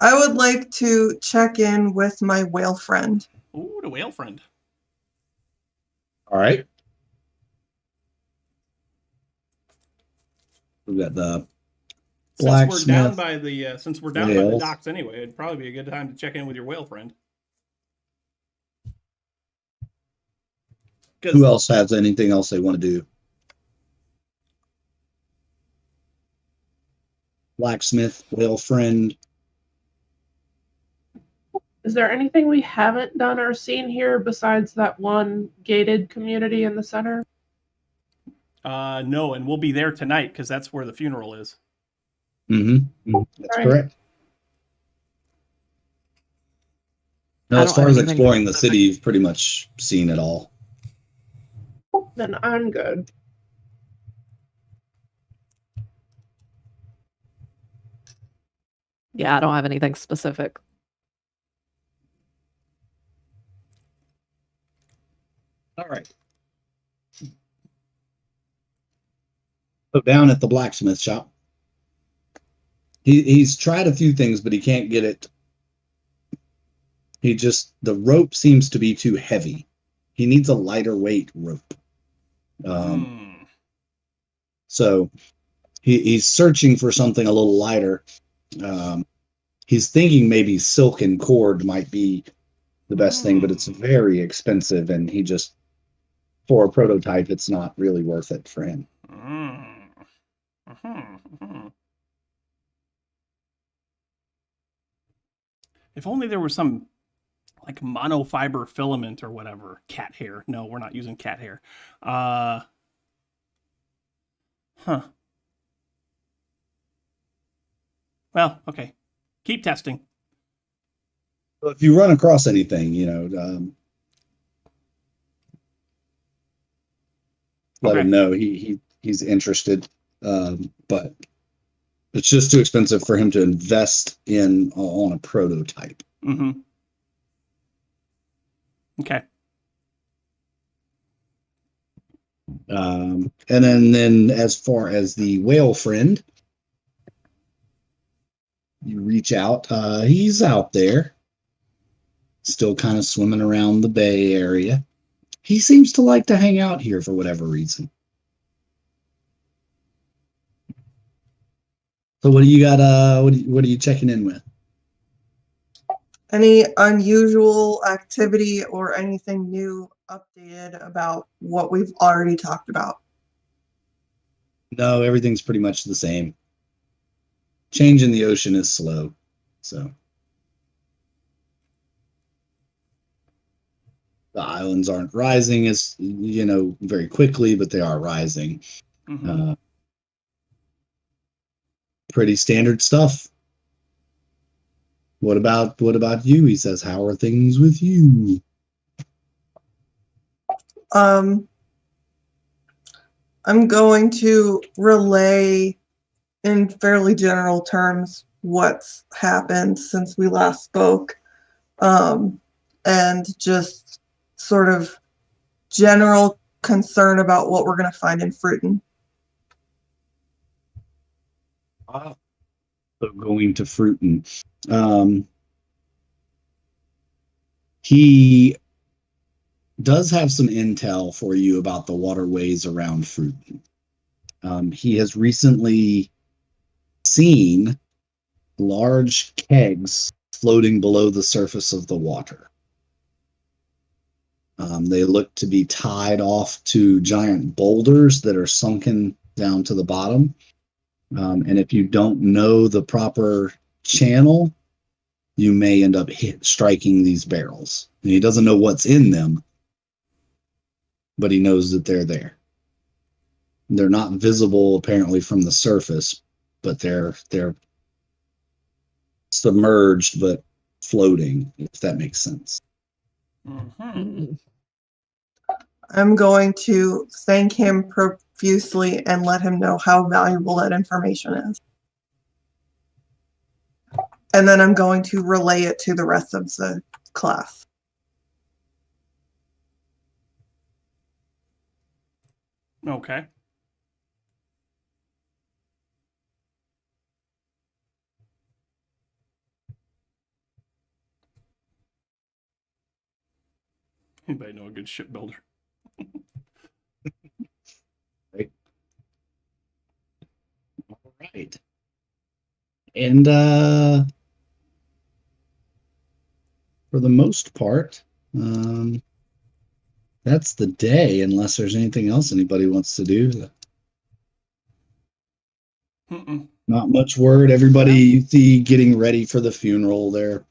I would like to check in with my whale friend. Ooh, the whale friend. All right. We've got the Since we're down blacksmith. by the whales. docks anyway, it'd probably be a good time to check in with your whale friend. Who else has anything else they want to do? Blacksmith, whale friend. Is there anything we haven't done or seen here besides that one gated community in the center? No, and we'll be there tonight because that's where the funeral is. Mm-hmm. That's Right. correct. Now, I as don't far have as anything exploring the specific. city, you've pretty much seen it all. Then I'm good. yeah, I don't have anything specific. All right. So down at the blacksmith shop, he's tried a few things, but he can't get it. The rope seems to be too heavy. He needs a lighter weight rope. So he's searching for something a little lighter. He's thinking maybe silken cord might be the best thing, but it's very expensive, and for a prototype, it's not really worth it for him. If only there was some like monofiber filament or whatever. Cat hair. No, we're not using cat hair. Well, okay. Keep testing. So if you run across anything, let Okay. him know he's interested, but it's just too expensive for him to invest on a prototype. Mm-hmm. Okay. And then as far as the whale friend, You reach out. He's out there, still kind of swimming around the bay area. He seems to like to hang out here for whatever reason. So what do you got? What are you checking in with? Any unusual activity or anything new updated about what we've already talked about? No, everything's pretty much the same. Change in the ocean is slow, so the islands aren't rising as very quickly, but they are rising. Mm-hmm. Pretty standard stuff. What about you? He says, how are things with you? I'm going to relay in fairly general terms what's happened since we last spoke, and just sort of general concern about what we're going to find in Fruiton. So going to Fruiton. He does have some intel for you about the waterways around Fruiton. He has recently seen large kegs floating below the surface of the water. They look to be tied off to giant boulders that are sunken down to the bottom. And if you don't know the proper channel, you may end up striking these barrels. And he doesn't know what's in them, but he knows that they're there. They're not visible apparently from the surface, but they're submerged but floating, if that makes sense. Mm-hmm. I'm going to thank him profusely and let him know how valuable that information is. And then I'm going to relay it to the rest of the class. Okay. Anybody know a good shipbuilder? Right. All right. And for the most part, that's the day, unless there's anything else anybody wants to do. Mm-mm. Not much word. Everybody you see getting ready for the funeral. They're,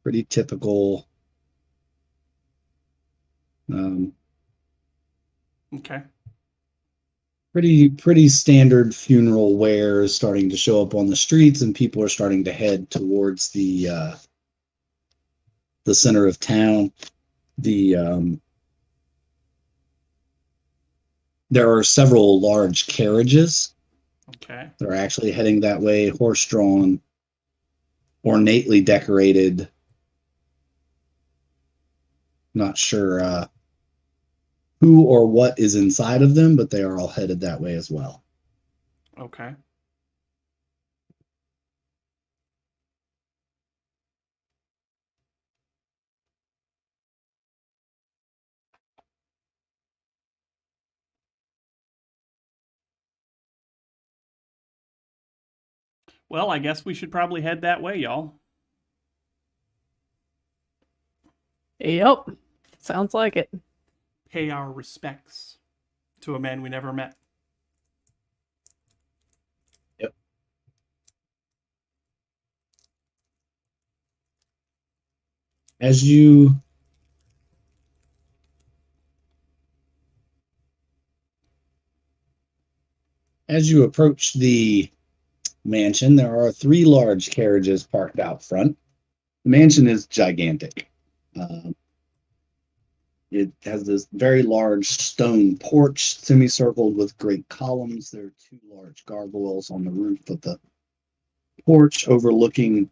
pretty typical. Okay. Pretty standard funeral wear is starting to show up on the streets, and people are starting to head towards the center of town. There are several large carriages Okay. that are actually heading that way, horse-drawn, ornately decorated. Not sure who or what is inside of them, but they are all headed that way as well. Okay. Well, I guess we should probably head that way, y'all. Yep. Sounds like it. Pay our respects to a man we never met. Yep. As you approach the mansion, there are 3 large carriages parked out front. The mansion is gigantic. It has this very large stone porch semicircled with great columns. There are 2 large gargoyles on the roof of the porch overlooking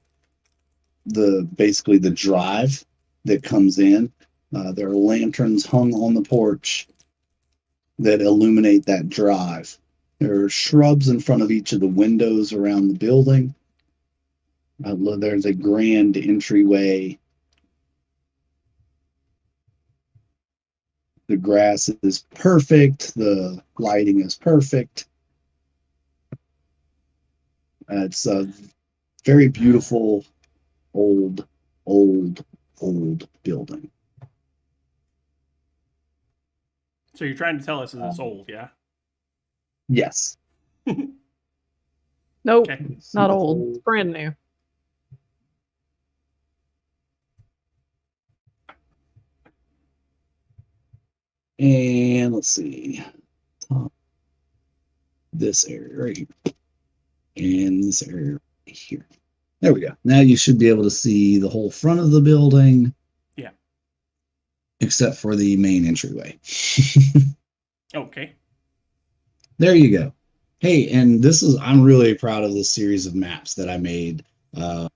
basically the drive that comes in. There are lanterns hung on the porch that illuminate that drive. There are shrubs in front of each of the windows around the building. There's a grand entryway. The grass is perfect. The lighting is perfect. It's a very beautiful, old building. So you're trying to tell us it's old, yeah? Yes. Nope, Okay. not old. It's brand new. And let's see. This area right here. And this area right here. There we go. Now you should be able to see the whole front of the building. Yeah. Except for the main entryway. Okay. There you go. Hey, and I'm really proud of this series of maps that I made. I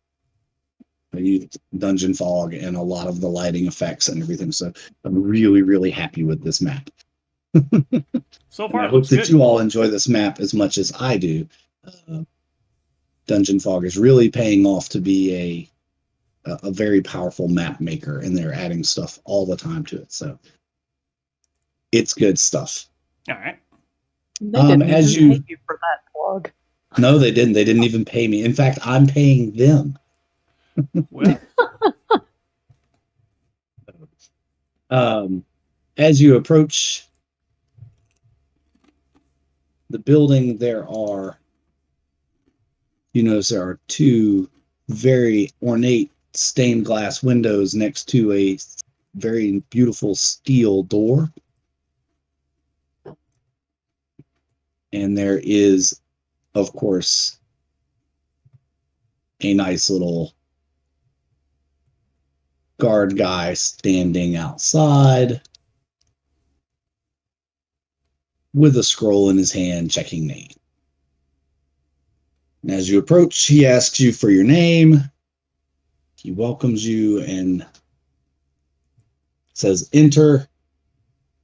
used Dungeon Fog and a lot of the lighting effects and everything. So I'm really, really happy with this map. So far, I it hope looks that good. you all enjoy this map as much as I do. Dungeon Fog is really paying off to be a very powerful map maker, and they're adding stuff all the time to it. So it's good stuff. All right. They didn't as even you- pay you for that plug. No, they didn't. They didn't even pay me. In fact, I'm paying them. Well, As you approach the building, you notice there are two very ornate stained glass windows next to a very beautiful steel door. And there is, of course, a nice little guard guy standing outside with a scroll in his hand checking name. And as you approach, he asks you for your name. He welcomes you and says, enter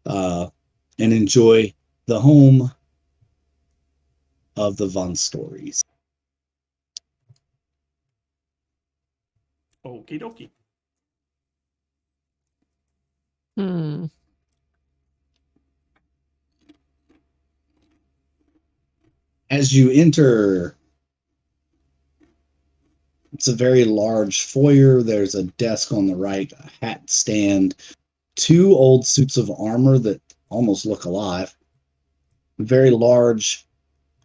and enjoy the home of the Von Stories. okie dokie. Hmm. As you enter, it's a very large foyer. There's a desk on the right, a hat stand, two old suits of armor that almost look alive, a very large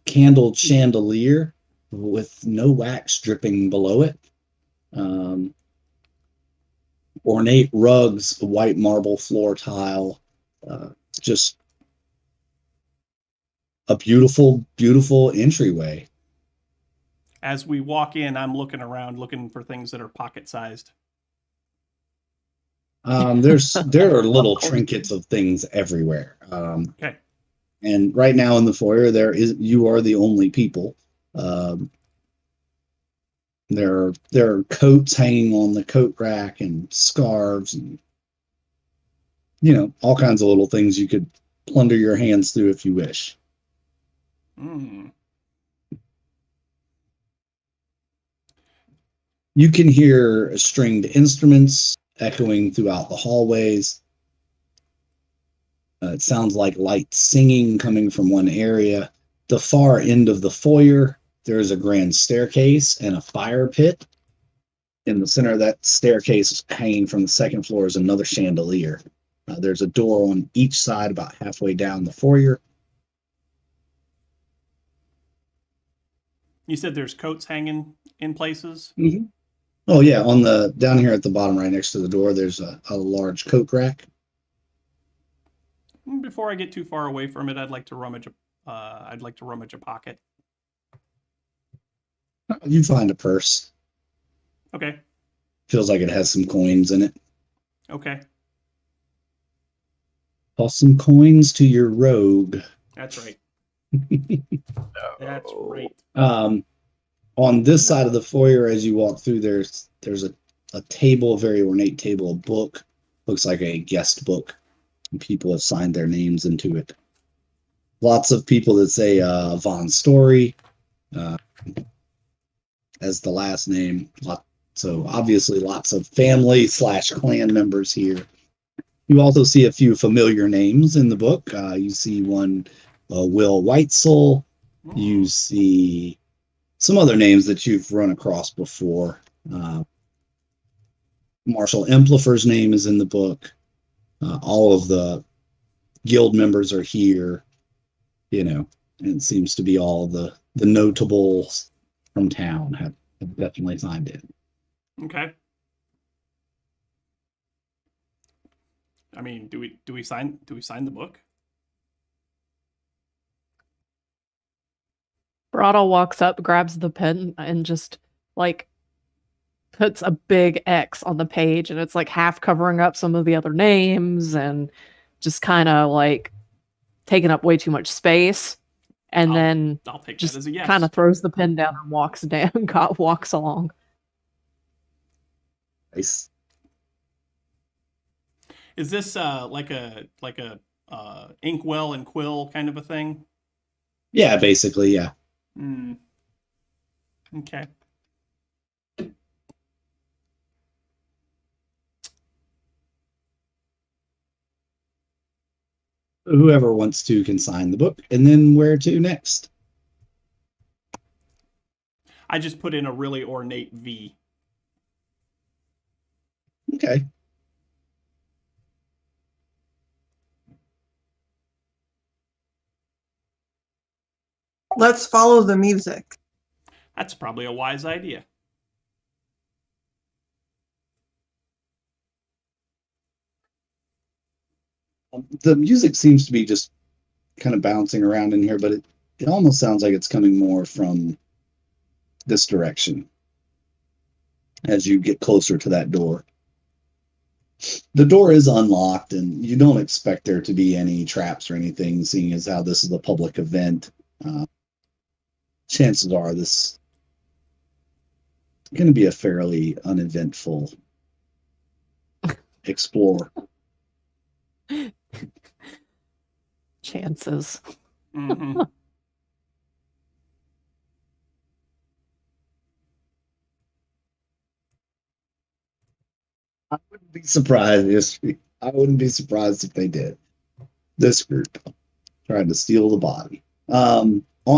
candled chandelier with no wax dripping below it, ornate rugs, white marble floor tile, just a beautiful, beautiful entryway. As we walk in, I'm looking around, looking for things that are pocket-sized. There are little trinkets of things everywhere. Okay. And right now in the foyer, you are the only people. There are coats hanging on the coat rack and scarves and all kinds of little things you could plunder your hands through if you wish. You can hear stringed instruments echoing throughout the hallways. It sounds like light singing coming from one area. The far end of the foyer, there is a grand staircase and a fire pit. In the center of that staircase, hanging from the second floor, is another chandelier. There's a door on each side about halfway down the foyer. You said there's coats hanging in places? Mm-hmm. Oh, yeah. Down here at the bottom right next to the door, there's a large coat rack. Before I get too far away from it, I'd like to rummage a pocket. You find a purse. Okay. Feels like it has some coins in it. Okay. Toss some coins to your rogue. That's right. That's right. On this side of the foyer, as you walk through, there's a table, a very ornate table, a book. Looks like a guest book. People have signed their names into it. lots of people that say Von Story as the last name. So obviously lots of family / clan members here. You also see a few familiar names in the book. You see one, Will Whitesell. You see some other names that you've run across before. Marshall Implifer's name is in the book. All of the guild members are here, and it seems to be all the notables from town have definitely signed in. Okay. I mean, do we sign the book? Brado walks up, grabs the pen, and just like puts a big X on the page, and it's like half covering up some of the other names and just kind of like taking up way too much space. And then I'll take just that as a yes. kind of throws the pen down and walks along. Nice. Is this like a inkwell and quill kind of a thing? Yeah, basically, yeah. Okay. Whoever wants to can sign the book, and then where to next? I just put in a really ornate V. Okay. Let's follow the music. That's probably a wise idea. The music seems to be just kind of bouncing around in here, but it almost sounds like it's coming more from this direction as you get closer to that door. The door is unlocked, and you don't expect there to be any traps or anything, seeing as how this is a public event. Chances are this is going to be a fairly uneventful explore. Chances. Mm-hmm. I wouldn't be surprised if they did. This group trying to steal the body.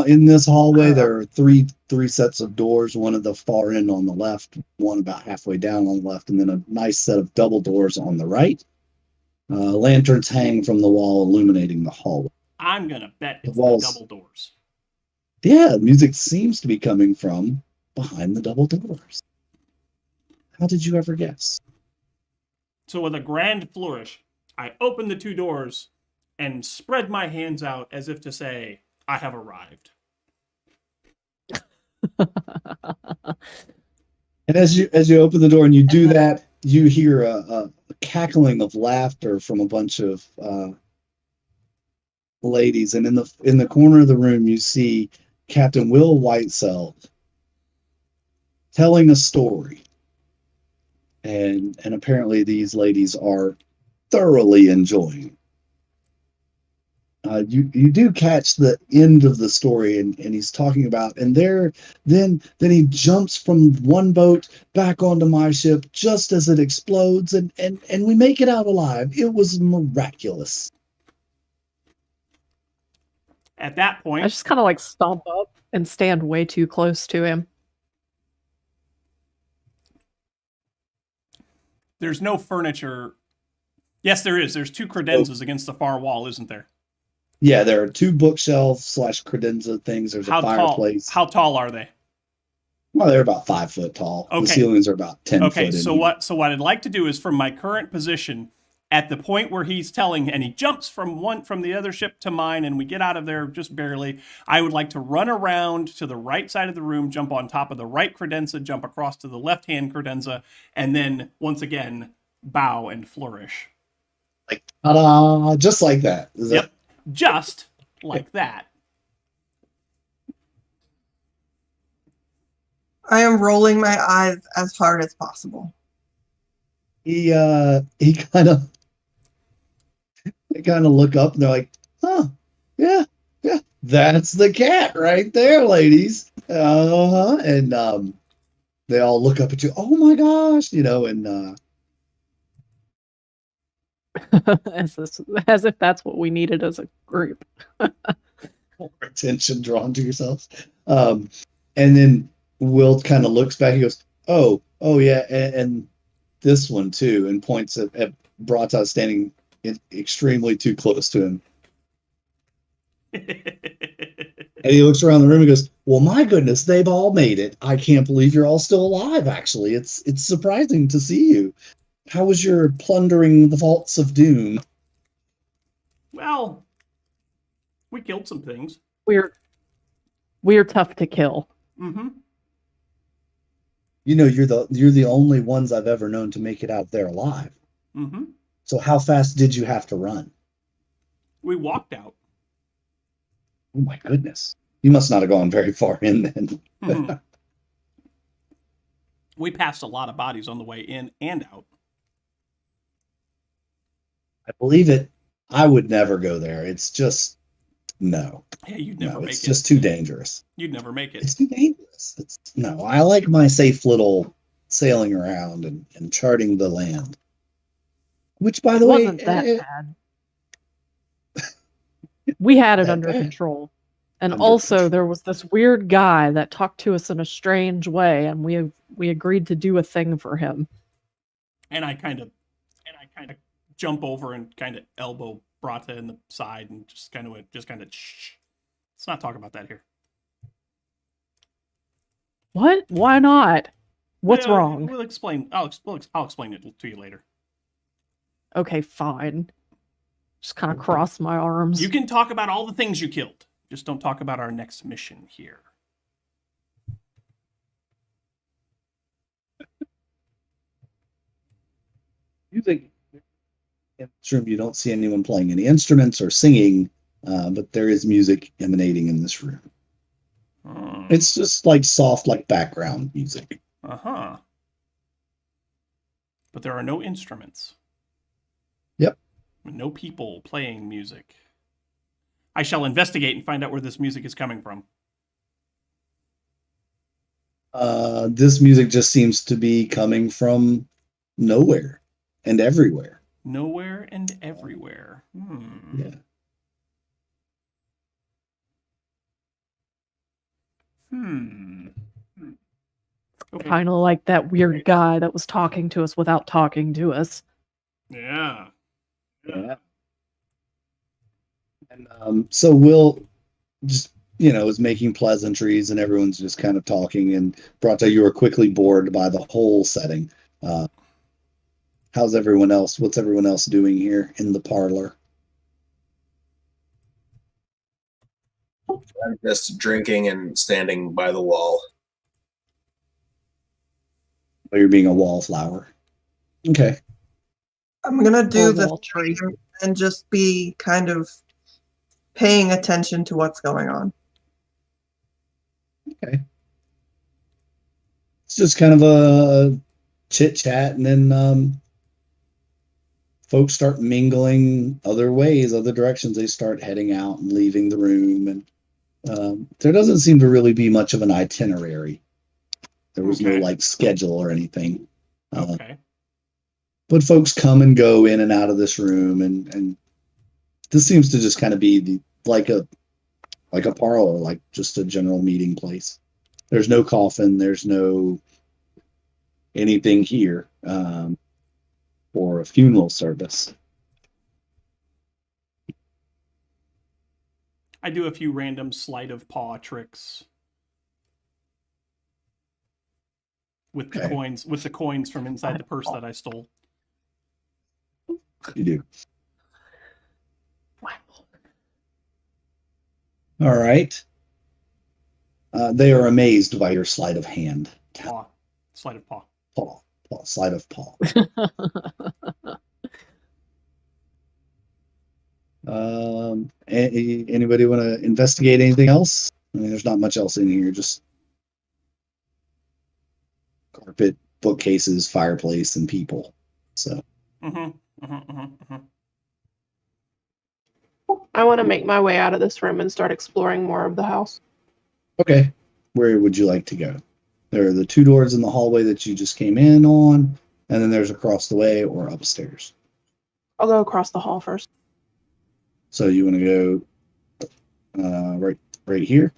In this hallway, there are three sets of doors. One at the far end on the left, one about halfway down on the left, and then a nice set of double doors on the right. Lanterns hang from the wall, illuminating the hallway. I'm gonna bet it's the double doors. Yeah, music seems to be coming from behind the double doors. How did you ever guess? So with a grand flourish, I open the two doors and spread my hands out as if to say, I have arrived. And as you open the door and you do that, you hear a cackling of laughter from a bunch of ladies. And in the corner of the room, you see Captain Will Whitesell telling a story. And apparently these ladies are thoroughly enjoying. You do catch the end of the story, and he's talking about, and then he jumps from one boat back onto my ship just as it explodes, and we make it out alive. It was miraculous. At that point, I just kind of like stomp up and stand way too close to him. There's no furniture. Yes, there is. There's two credenzas against the far wall, isn't there? Yeah, there are two bookshelves / credenza things. There's a fireplace. How tall are they? Well, they're about 5 foot tall. Okay. The ceilings are about 10 foot. Okay, so what I'd like to do is, from my current position, at the point where he's telling, and he jumps from the other ship to mine, and we get out of there just barely, I would like to run around to the right side of the room, jump on top of the right credenza, jump across to the left-hand credenza, and then, once again, bow and flourish. Like, ta-da! Just like that. Yep, just like that. I am rolling my eyes as hard as possible. He kind of look up and they're like, "Huh, yeah, That's the cat right there, ladies. And they all look up at you. Oh my gosh, and as if that's what we needed as a group. more attention drawn to yourselves. And then Will kind of looks back. He goes, "Oh yeah, and this one too," and points at Brata standing extremely too close to him. And he looks around the room and goes, "Well, my goodness, they've all made it. I can't believe you're all still alive. Actually, it's surprising to see you. How was your plundering the vaults of doom?" Well, we killed some things. We're tough to kill. Mm-hmm. You're the only ones I've ever known to make it out there alive. Mm-hmm. So how fast did you have to run? We walked out. Oh my goodness. You must not have gone very far in then. Mm-hmm. We passed a lot of bodies on the way in and out. I believe it. I would never go there. It's just no. Yeah, you'd never make It's it. just too dangerous. You'd never make it. It's too dangerous. No, I like my safe little sailing around and charting the land. Which, by the It way, wasn't that bad. We had it under bad. control. And Under also control. there was this weird guy that talked to us in a strange way, and we agreed to do a thing for him. And I kind of jump over and kind of elbow Brata in the side and just kind of shh. Let's not talk about that here. What? Why not? What's wrong? We'll explain. I'll explain it to you later. Okay, fine. Just kind of cross my arms. You can talk about all the things you killed. Just don't talk about our next mission here. You think in this room you don't see anyone playing any instruments or singing, but there is music emanating in this room. It's just like soft, like background music. Uh-huh. But there are no instruments. Yep. No people playing music. I shall investigate and find out where this music is coming from. This music just seems to be coming from nowhere and everywhere. Nowhere and everywhere. Yeah. Okay. Kind of like that weird guy that was talking to us without talking to us. Yeah. And so Will just, is making pleasantries and everyone's just kind of talking. And Brata, you were quickly bored by the whole setting. How's everyone else? What's everyone else doing here in the parlor? I'm just drinking and standing by the wall. Oh, you're being a wallflower. Okay. I'm gonna do the wall tree. same and just be kind of paying attention to what's going on. Okay. It's just kind of a chit chat, and then folks start mingling other ways, other directions. They start heading out and leaving the room, and there doesn't seem to really be much of an itinerary. There was no like schedule or anything. Okay. But folks come and go in and out of this room, and this seems to just kind of be like a parlor, like just a general meeting place. There's no coffin. There's no anything here for a funeral service. I do a few random sleight of paw tricks with the coins from inside the purse that I stole. You do. Wow. All right. They are amazed by your sleight of hand. Paw. Sleight of paw. Paw. Sleight of paw. Anybody want to investigate anything else? I mean, there's not much else in here. Just carpet, bookcases, fireplace, and people. So. I want to make my way out of this room and start exploring more of the house. Okay. Where would you like to go? There are the 2 doors in the hallway that you just came in on, and then there's across the way or upstairs. I'll go across the hall first. So you want to go right here?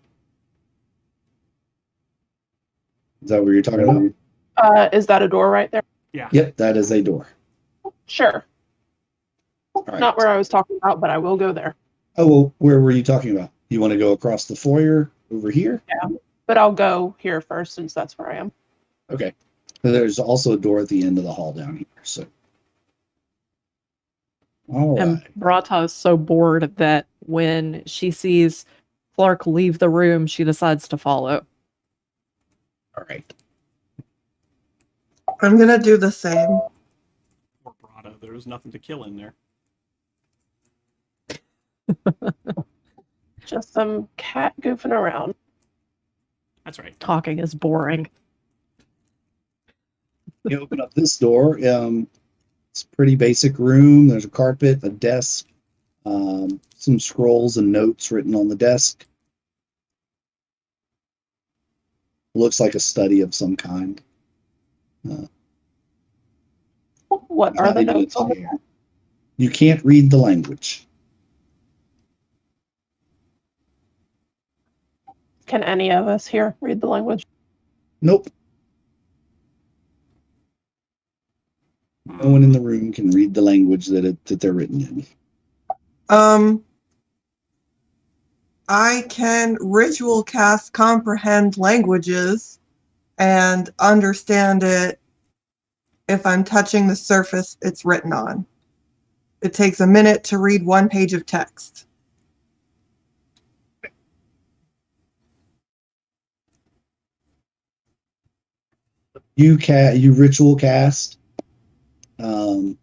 Is that what you're talking about? Is that a door right there? Yeah. Yep, that is a door. Sure. All right. Not where I was talking about, but I will go there. Oh, well, where were you talking about? You want to go across the foyer over here? Yeah, but I'll go here first since that's where I am. Okay. There's also a door at the end of the hall down here. So, all And right. Brata is so bored that when she sees Clark leave the room, she decides to follow. All right. I'm gonna do the same. Poor Brata. There was nothing to kill in there. Just some cat goofing around. That's right. Talking is boring. You open up this door. It's a pretty basic room. There's a carpet, a desk, some scrolls and notes written on the desk. Looks like a study of some kind. What are the notes on it? You can't read the language. Can any of us here read the language? Nope. No one in the room can read the language that they're written in. I can ritual cast comprehend languages and understand it if I'm touching the surface it's written on. It takes a minute to read 1 page of text. You ritual cast, but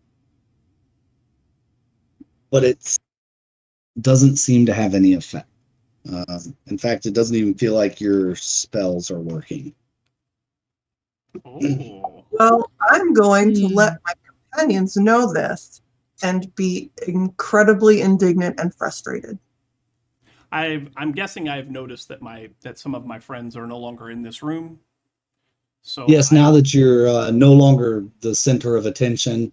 it doesn't seem to have any effect. In fact, it doesn't even feel like your spells are working. Oh. Well, I'm going to let my companions know this and be incredibly indignant and frustrated. I'm guessing I've noticed that some of my friends are no longer in this room. So Yes, now that you're no longer the center of attention,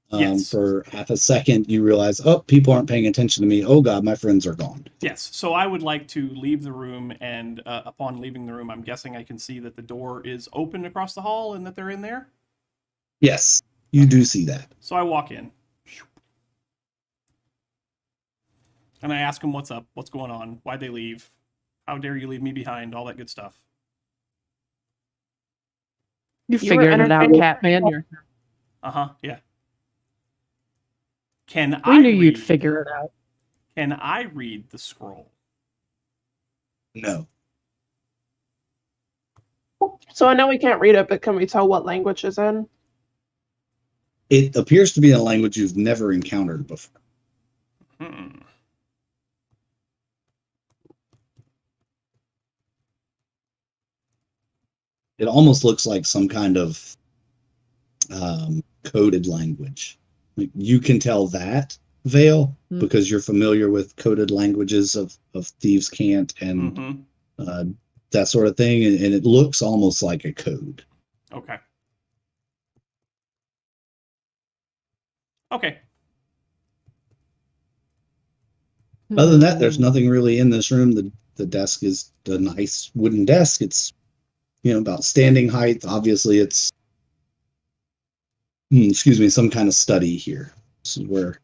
yes. for half a second, you realize, oh, people aren't paying attention to me. Oh, God, my friends are gone. Yes. So I would like to leave the room, and upon leaving the room, I'm guessing I can see that the door is open across the hall and that they're in there? Yes, you do see that. So I walk in. And I ask them what's up, what's going on, why'd they leave, how dare you leave me behind, all that good stuff. You figured it out, Catman. Yeah. We knew you'd figure it out. Can I read the scroll? No. So I know we can't read it, but can we tell what language is in? It appears to be a language you've never encountered before. It almost looks like some kind of coded language. Like you can tell that, Vale, because you're familiar with coded languages of Thieves' Cant and that sort of thing, and it looks almost like a code. Okay. Other than that, there's nothing really in this room. The desk is a nice wooden desk. It's about standing height. Obviously, it's some kind of study here. This is where.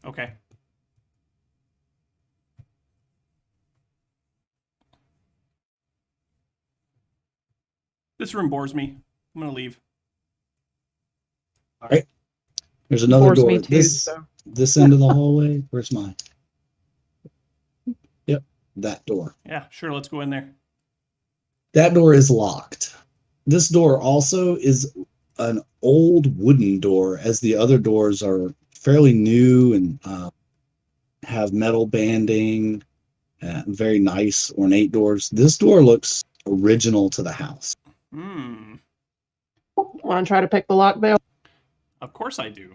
Okay. This room bores me. I'm gonna leave. All right. There's another Bores door. me too, This end of the hallway. Where's mine? Yep, that door. Yeah, sure. Let's go in there. That door is locked. This door also is an old wooden door, as the other doors are fairly new and have metal banding, very nice, ornate doors. This door looks original to the house. Want to try to pick the lock, Vale? Of course I do.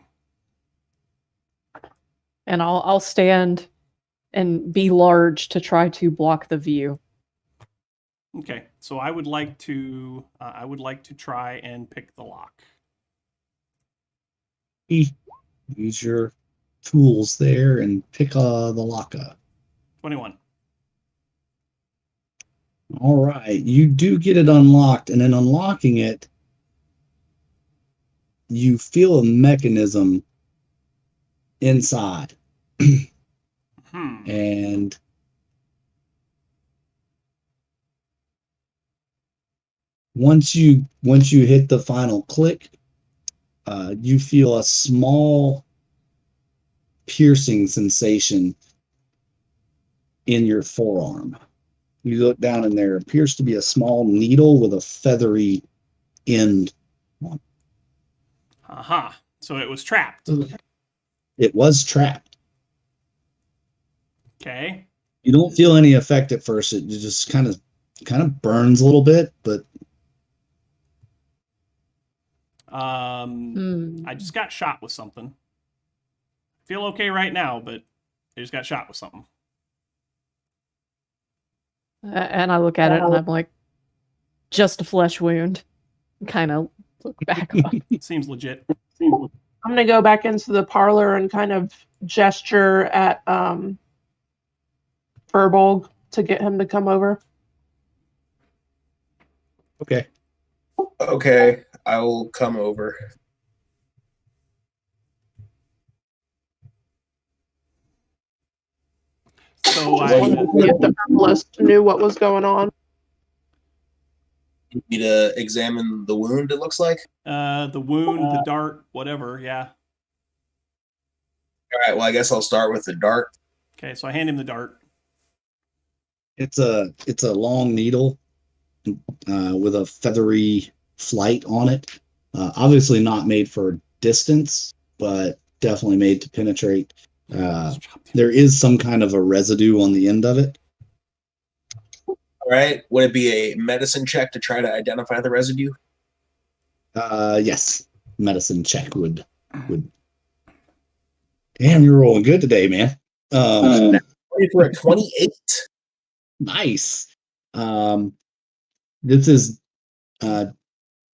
and I'll stand and be large to try to block the view. Okay, so I would like to try and pick the lock. Use your tools there and pick the lock up. 21. All right, you do get it unlocked, and in unlocking it, you feel a mechanism inside. And once you hit the final click, you feel a small piercing sensation in your forearm. You look down and there appears to be a small needle with a feathery end on it. Aha. So it was trapped. It was trapped. Okay. You don't feel any effect at first. It just kind of burns a little bit, but I just got shot with something. I feel okay right now, but I just got shot with something. And I look at it and I'm like, just a flesh wound. Kind of look back up. Seems legit. I'm gonna go back into the parlor and kind of gesture at Furbolg to get him to come over. okay. Okay, I will come over. So If the herbalist knew what was going on. You need to examine the wound, it looks like. The wound, the dart, whatever, yeah. All right, well, I guess I'll start with the dart. Okay, so I hand him the dart. It's a long needle with a feathery flight on it. Obviously not made for distance, but definitely made to penetrate. There is some kind of a residue on the end of it. All right, would it be a medicine check to try to identify the residue? Yes, medicine check would. Damn, you're rolling good today, man. For a 28. Nice. This is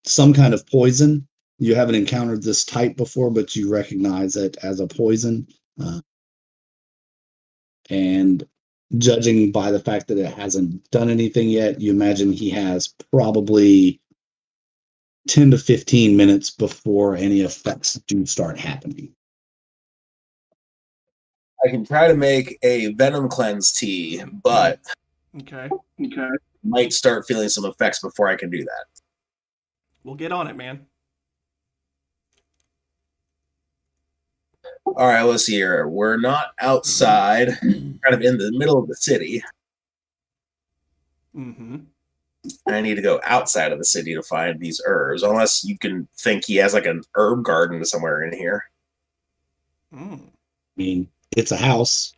some kind of poison. You haven't encountered this type before, but you recognize it as a poison. And judging by the fact that it hasn't done anything yet, you imagine he has probably 10 to 15 minutes before any effects do start happening. I can try to make a venom cleanse tea, but Okay. might start feeling some effects before I can do that. We'll get on it, man. All right, let's see here. We're not outside, kind of in the middle of the city. Mm-hmm. I need to go outside of the city to find these herbs, unless you can think he has like an herb garden somewhere in here. I mean, it's a house.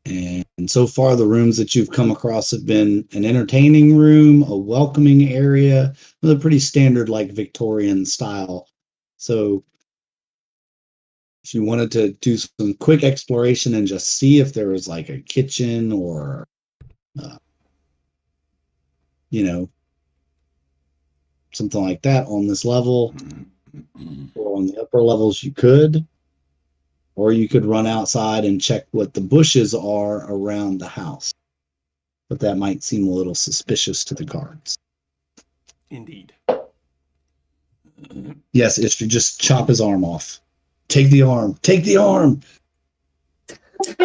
And so far, the rooms that you've come across have been an entertaining room, a welcoming area, with a pretty standard, like Victorian style. So, if you wanted to do some quick exploration and just see if there was like a kitchen or, something like that on this level, or on the upper levels, you could. Or you could run outside and check what the bushes are around the house. But that might seem a little suspicious to the guards. Indeed. Yes, it should just chop his arm off. Take the arm. Take the arm. I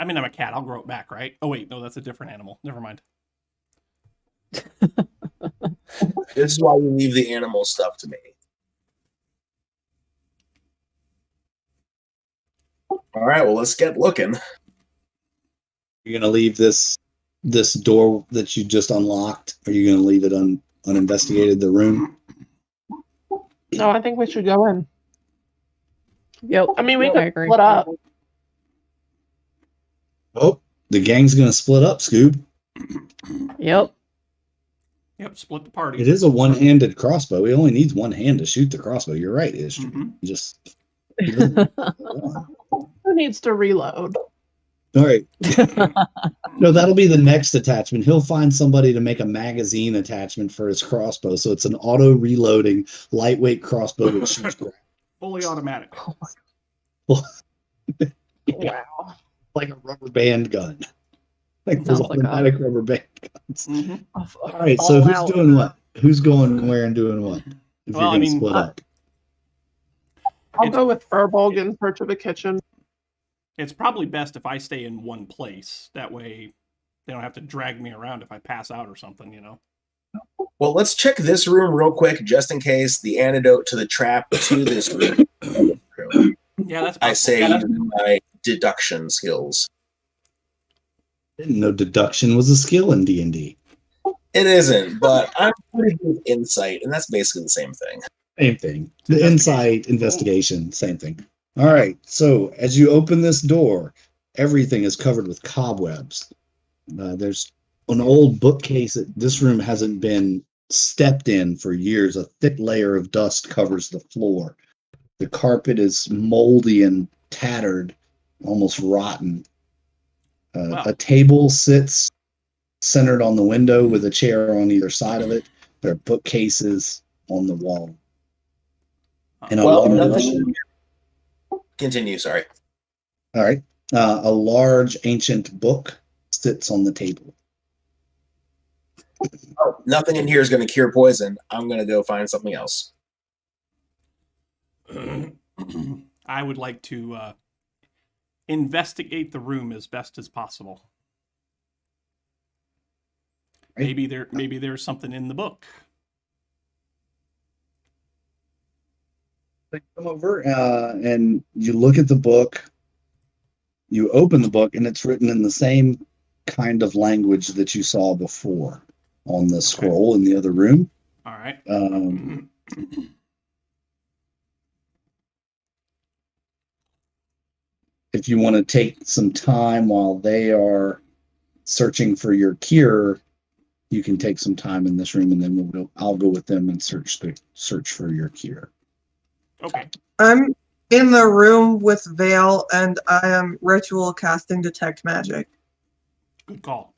mean, I'm a cat. I'll grow it back, right? Oh, wait. No, that's a different animal. Never mind. This is why you leave the animal stuff to me. All right, well, let's get looking. You're going to leave this door that you just unlocked? Are you going to leave it uninvestigated, the room? No, I think we should go in. Yep. I mean, we I could agree. split up. Oh, the gang's going to split up, Scoob. Yep. Yep, split the party. It is a one-handed crossbow. He only needs one hand to shoot the crossbow. You're right, Ish. Mhm. Just he doesn't one. Who needs to reload? All right. No, that'll be the next attachment. He'll find somebody to make a magazine attachment for his crossbow, so it's an auto-reloading, lightweight crossbow that shoots Fully automatic. Wow. like a rubber band gun. Like those Sounds like a- automatic rubber band guns. Mhm. All right, so who's Fallout. doing what? Who's going where and doing what? If Well, I you're going to mean, split up. I'll It's- go with Furbolg in search of a kitchen. It's probably best if I stay in one place. That way they don't have to drag me around if I pass out or something, you know? Well, let's check this room real quick, just in case the antidote to the trap to this room. Yeah, that's I possible. say Yeah, that's- using my deduction skills. Didn't know deduction was a skill in D&D. It isn't, but I'm pretty good with insight, and that's basically the same thing. Same thing. The insight, investigation, same thing. All right. So as you open this door, everything is covered with cobwebs. There's an old bookcase that this room hasn't been stepped in for years. A thick layer of dust covers the floor. The carpet is moldy and tattered, almost rotten. Wow. A table sits centered on the window with a chair on either side of it. There are bookcases on the wall. And a Well, large, nothing. Continue, sorry. all right, a large ancient book sits on the table. Oh, nothing in here is going to cure poison. I'm going to go find something else. I would like to investigate the room as best as possible. Right. Maybe there's something in the book. Come over and you look at the book. You open the book, and it's written in the same kind of language that you saw before on the scroll in the other room. All right. If you want to take some time while they are searching for your cure, you can take some time in this room, and then I'll go with them and search for your cure. Okay. I'm in the room with Vale, and I am ritual casting detect magic. Good call.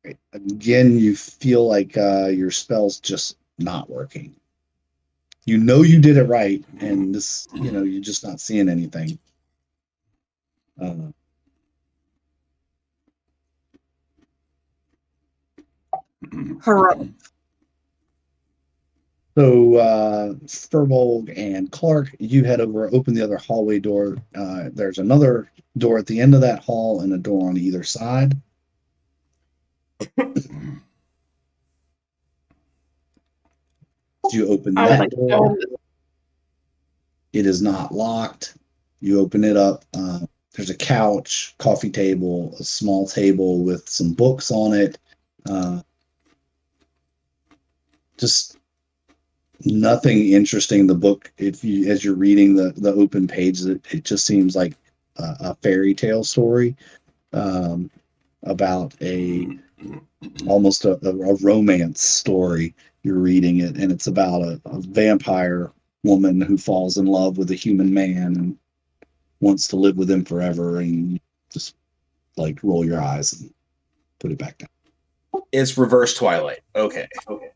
Right. Again, you feel like your spell's just not working. You know you did it right, and this, you're just not seeing anything. Heroic. So, Furbolg and Clark, you head over, open the other hallway door. There's another door at the end of that hall and a door on either side. You open I would that like to go door. in this. It is not locked. You open it up. There's a couch, coffee table, a small table with some books on it. Just nothing interesting in the book. As you're reading the open page, it just seems like a fairy tale story about almost a romance story. You're reading it, and it's about a vampire woman who falls in love with a human man and wants to live with him forever, and you just like roll your eyes and put it back down. It's reverse Twilight. Okay.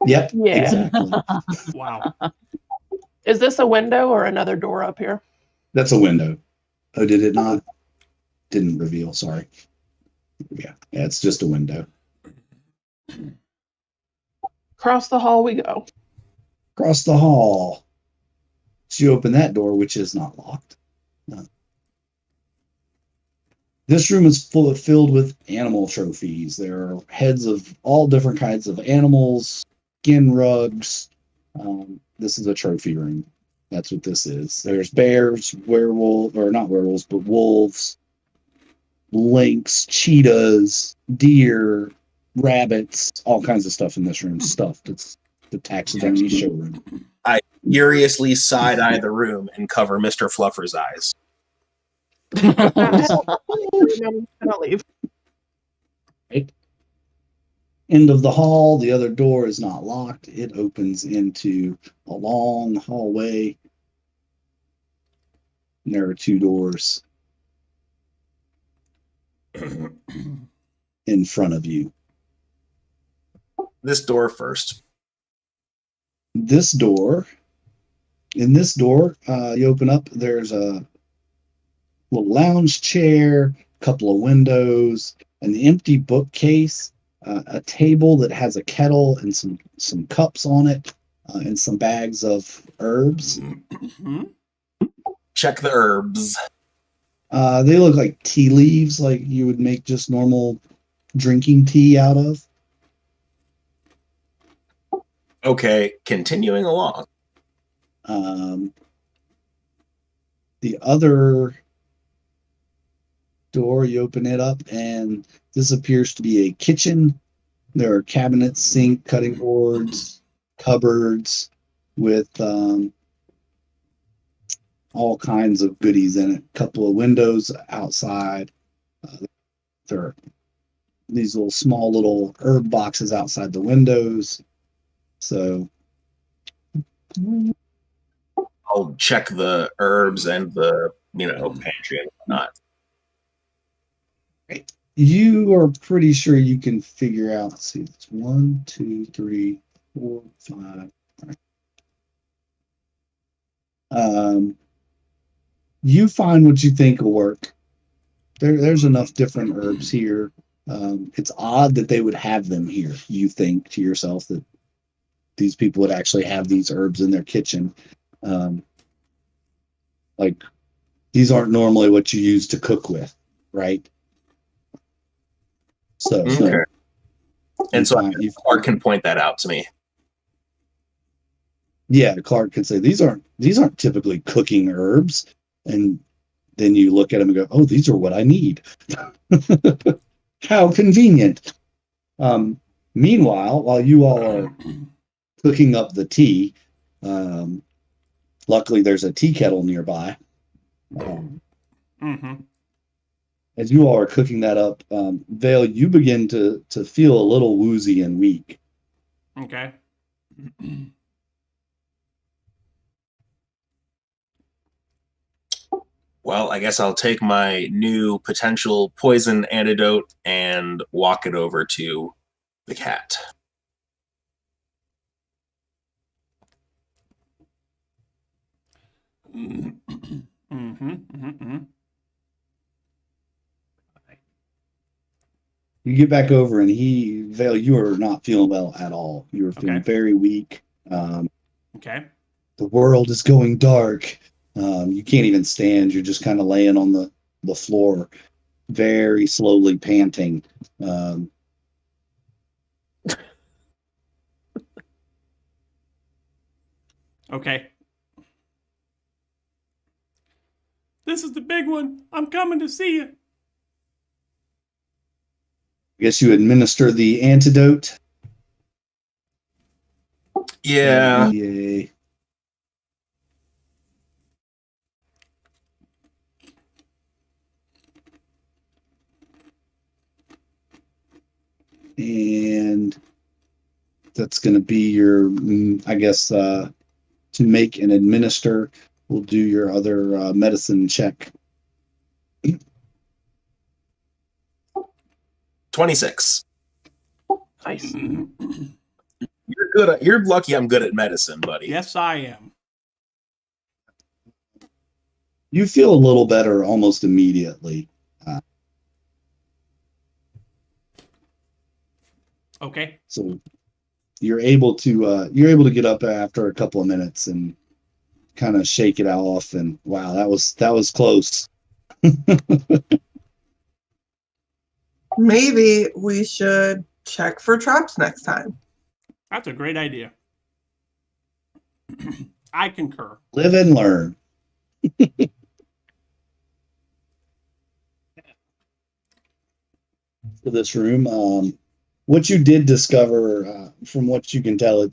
Yep. Yeah. Exactly. Wow. Is this a window or another door up here? That's a window. Oh, did it not? Didn't reveal. Sorry. Yeah, it's just a window. Across the hall we go. Across the hall. So you open that door, which is not locked. This room is filled with animal trophies. There are heads of all different kinds of animals, skin rugs. This is a trophy room. That's what this is. There's bears, werewolves, or not werewolves, but wolves, lynx, cheetahs, deer, rabbits, all kinds of stuff in this room. Stuffed. It's the taxidermy showroom. I furiously side-eye the room and cover Mr. Fluffer's eyes. I'm gonna leave. Right? end of the hall. The other door is not locked. It opens into a long hallway. And there are two doors in front of you. This door first. In this door, you open up, there's a little lounge chair, a couple of windows, an empty bookcase, a table that has a kettle and some cups on it, and some bags of herbs. Check the herbs. They look like tea leaves, like you would make just normal drinking tea out of. Okay, continuing along. The other door, you open it up, and this appears to be a kitchen. There are cabinets, sink, cutting boards, cupboards with all kinds of goodies in it. A couple of windows outside. There are these small little herb boxes outside the windows. So I'll check the herbs and the pantry and whatnot. you are pretty sure you can figure out. Let's see, it's 1, 2, 3, 4, 5. You find what you think will work. There's enough different herbs here. It's odd that they would have them here. You think to yourself that these people would actually have these herbs in their kitchen. Like, these aren't normally what you use to cook with, right? So, Okay. And so Clark can point that out to me. Yeah, Clark could say these aren't typically cooking herbs, and then you look at them and go, "Oh, these are what I need." How convenient. Meanwhile, while you all are cooking up the tea, luckily there's a tea kettle nearby. As you all are cooking that up, Vale, you begin to feel a little woozy and weak. Okay. Well, I guess I'll take my new potential poison antidote and walk it over to the cat. You get back over, and Vale, you are not feeling well at all. You are feeling very weak. Okay. The world is going dark. You can't even stand. You're just kind of laying on the floor, very slowly panting. Okay. This is the big one. I'm coming to see you. I guess you administer the antidote. Yeah. Yay. And that's going to be your, I guess, to make and administer. We'll do your other medicine check. 26. Nice. You're good. You're lucky I'm good at medicine, buddy. Yes, I am. You feel a little better almost immediately. Okay. So you're able to get up after a couple of minutes and kind of shake it off. And wow, that was close. Maybe we should check for traps next time. That's a great idea. I concur. Live and learn. For this room, what you did discover, from what you can tell,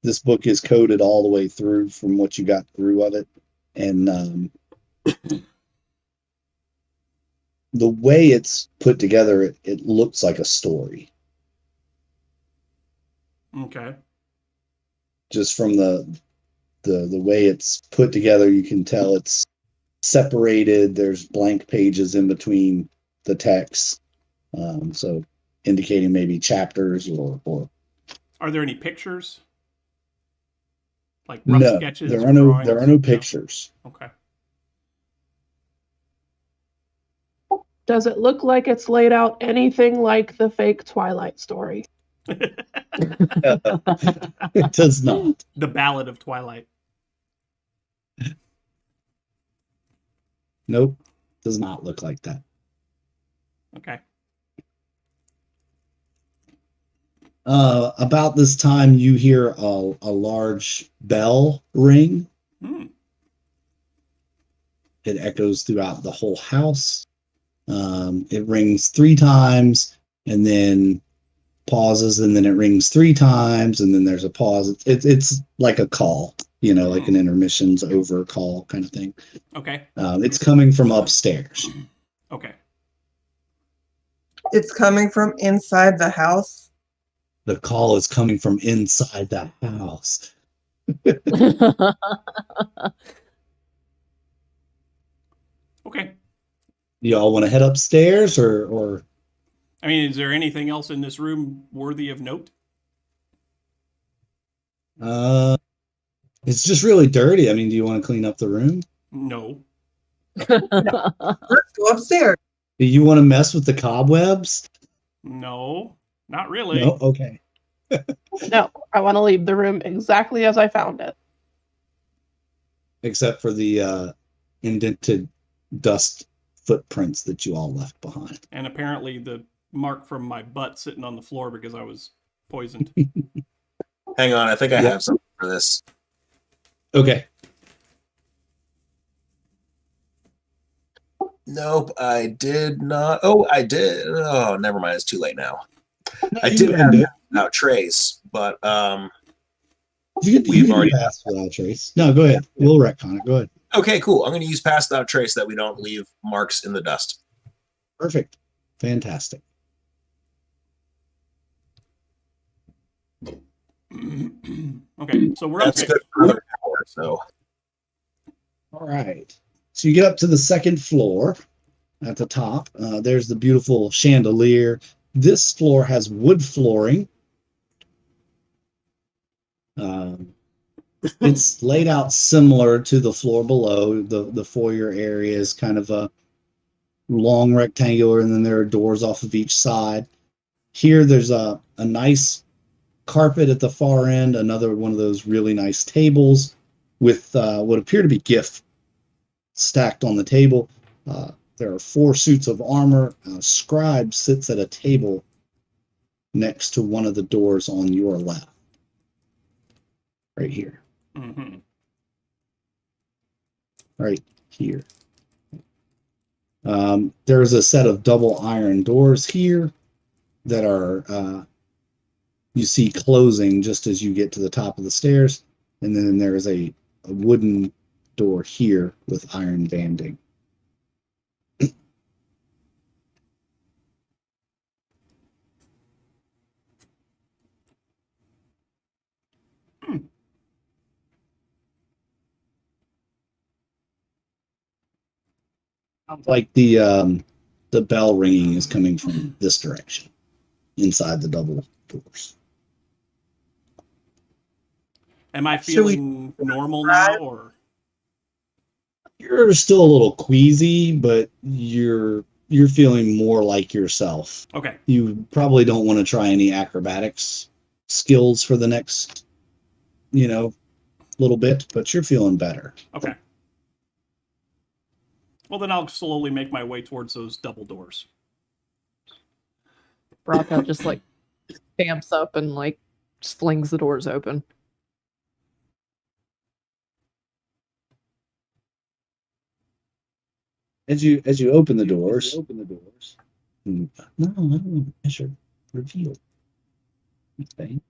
this book is coded all the way through from what you got through of it, and the way it's put together, it looks like a story. Okay. Just from the way it's put together, you can tell it's separated. There's blank pages in between the text, so indicating maybe chapters or. Are there any pictures? Like rough No, sketches there or are no drawings? there are no pictures. No? Okay. Does it look like it's laid out anything like the fake Twilight story? It does not. The Ballad of Twilight. Nope, does not look like that. Okay. About this time, you hear a large bell ring. It echoes throughout the whole house. It rings 3 times and then pauses, and then it rings 3 times, and then there's a pause. It's like a call, like an intermissions over call kind of thing. Okay. It's coming from upstairs. Okay. It's coming from inside the house. The call is coming from inside the house. Okay. Y'all want to head upstairs or? I mean, is there anything else in this room worthy of note? It's just really dirty. I mean, do you want to clean up the room? No. Let's go upstairs. Do you want to mess with the cobwebs? No. Not really. No? Okay. No, I want to leave the room exactly as I found it. Except for the indented dust footprints that you all left behind. And apparently the mark from my butt sitting on the floor because I was poisoned. Hang on, I think I have something for this. Okay. Nope, I did not. Oh, I did. Oh, never mind. It's too late now. No, I did have without trace, but we've already passed without trace. No, go ahead. We'll retcon it. Go ahead. Okay, cool. I'm going to use pass without trace so that we don't leave marks in the dust. Perfect. Fantastic. Okay, so we're That's up. good for other power, so. All right. So you get up to the second floor at the top. There's the beautiful chandelier. This floor has wood flooring. It's laid out similar to the floor below. The foyer area is kind of a long rectangular, and then there are doors off of each side. Here, there's a nice carpet at the far end, another one of those really nice tables with what appear to be gifts stacked on the table. There are 4 suits of armor. A scribe sits at a table next to one of the doors on your left. Right here. Mm-hmm. Right here. There's a set of double iron doors here that are you see closing just as you get to the top of the stairs, and then there is a wooden door here with iron banding. Sounds like the bell ringing is coming from this direction, inside the double doors. Am I feeling normal now, or? You're still a little queasy, but you're feeling more like yourself. Okay. You probably don't want to try any acrobatics skills for the next, little bit, but you're feeling better. Okay. Well, then I'll slowly make my way towards those double doors. Rocco just stamps up and just flings the doors open. As you open the doors, no, I don't want to measure reveal. Okay.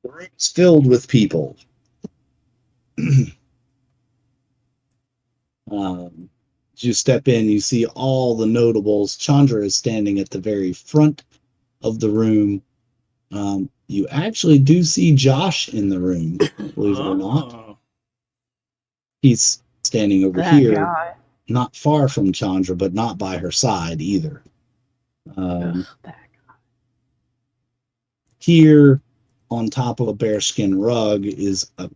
The room's filled with people. As you step in, you see all the notables. Chandra is standing at the very front of the room. You actually do see Josh in the room, believe it or not. Oh. He's standing over That here, guy. not far from Chandra, but not by her side either. Ugh, that Here, on top of a bearskin rug, is a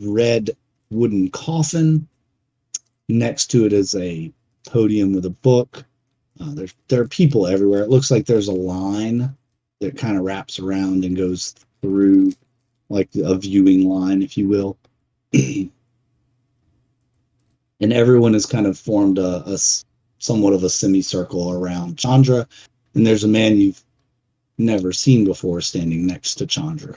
red wooden coffin. Next to it is a podium with a book. There are people everywhere. It looks like there's a line that kind of wraps around and goes through, like a viewing line, if you will. And everyone has kind of formed a somewhat of a semicircle around Chandra. And there's a man you've never seen before standing next to Chandra,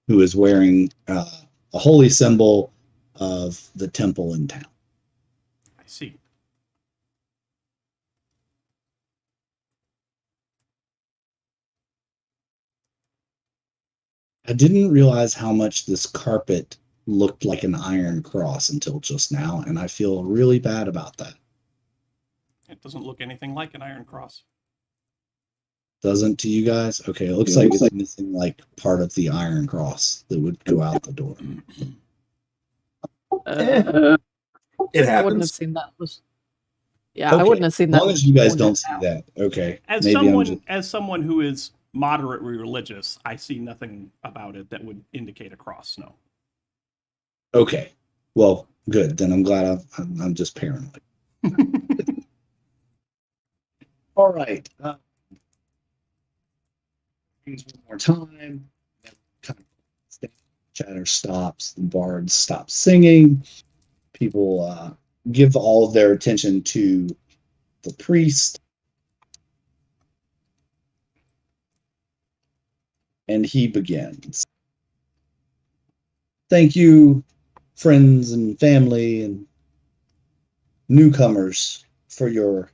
who is wearing a holy symbol of the temple in town. I see. I didn't realize how much this carpet looked like an iron cross until just now, and I feel really bad about that. It doesn't look anything like an iron cross. Doesn't to you guys? Okay, it looks like it's missing like part of the iron cross that would go out the door. It I wouldn't have happens. seen that. I wouldn't have seen that. As long as you guys pointed don't see out. that, okay. As someone who is moderately religious, I see nothing about it that would indicate a cross. No. Okay. Well, good. Then I'm glad I'm just paranoid. All right. One more time. Kind of chatter stops. The bards stop singing. People give all of their attention to the priest. And he begins. Thank you, friends and family and newcomers, for your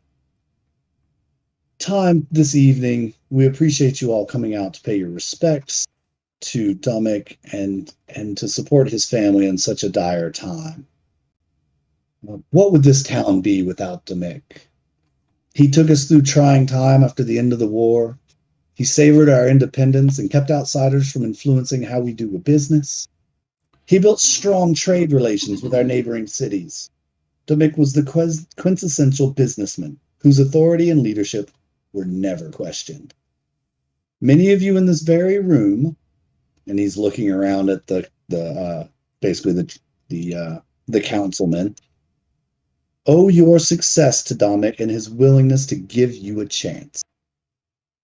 time this evening. We appreciate you all coming out to pay your respects to Dumick and to support his family in such a dire time. What would this town be without Dumick? He took us through trying time after the end of the war. He savored our independence and kept outsiders from influencing how we do business. He built strong trade relations with our neighboring cities. Dumick was the quintessential businessman whose authority and leadership were never questioned. Many of you in this very room, and he's looking around at basically the councilmen, owe your success to Dumick and his willingness to give you a chance.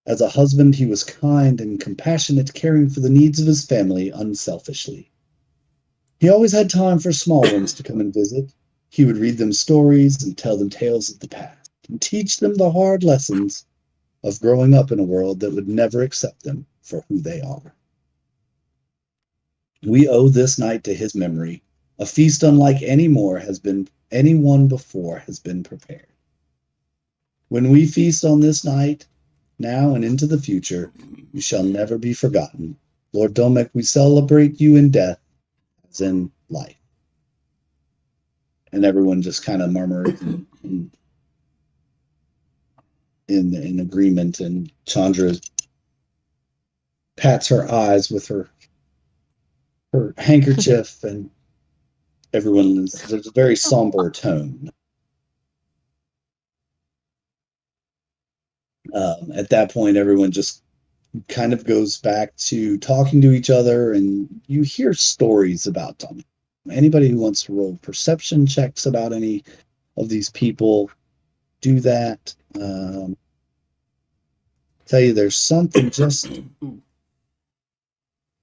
As a husband, he was kind and compassionate, caring for the needs of his family unselfishly. He always had time for small ones to come and visit. He would read them stories and tell them tales of the past and teach them the hard lessons of growing up in a world that would never accept them for who they are. We owe this night to his memory. A feast unlike anyone before has been prepared. When we feast on this night, now and into the future, you shall never be forgotten. Lord Dumick, we celebrate you in death as in life. And everyone just kind of murmurs in agreement, and Chandra pats her eyes with her handkerchief, and there's a very somber tone. At that point, everyone just kind of goes back to talking to each other, and you hear stories about them. Anybody who wants to roll perception checks about any of these people, do that. Tell you there's something just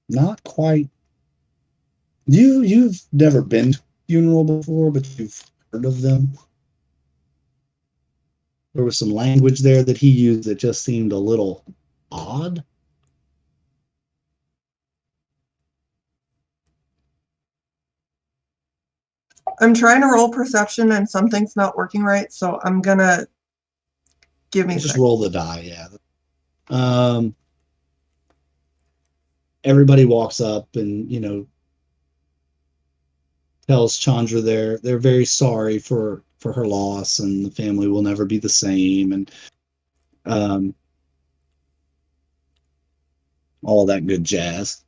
not quite. You've never been to a funeral before, but you've heard of them. There was some language there that he used that just seemed a little odd. I'm trying to roll perception and something's not working right, so I'm gonna give me a Just second. roll the die, yeah. Everybody walks up, and tells Chandra they're very sorry for her loss, and the family will never be the same, and all that good jazz.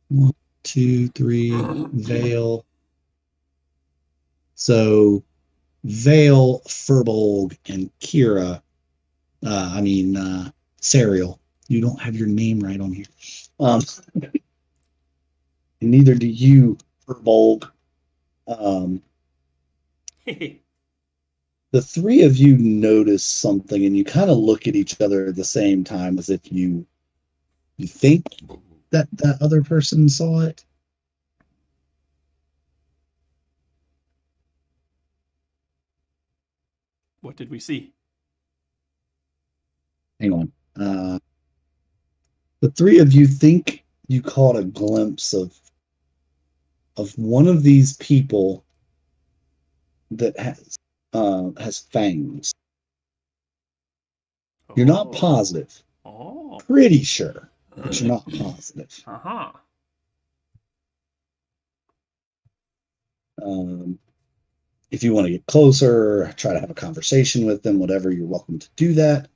1, 2, 3, Vale. So Vale, Furbolg, and Kira. Serial. You don't have your name right on here. And neither do you, Furbolg. The three of you notice something, and you kind of look at each other at the same time, as if you think that other person saw it. What did we see? Hang on. The three of you think you caught a glimpse of one of these people that has fangs. You're not positive. Oh. Pretty sure, but you're not positive. Uh-huh. If you want to get closer, try to have a conversation with them, whatever, you're welcome to do that.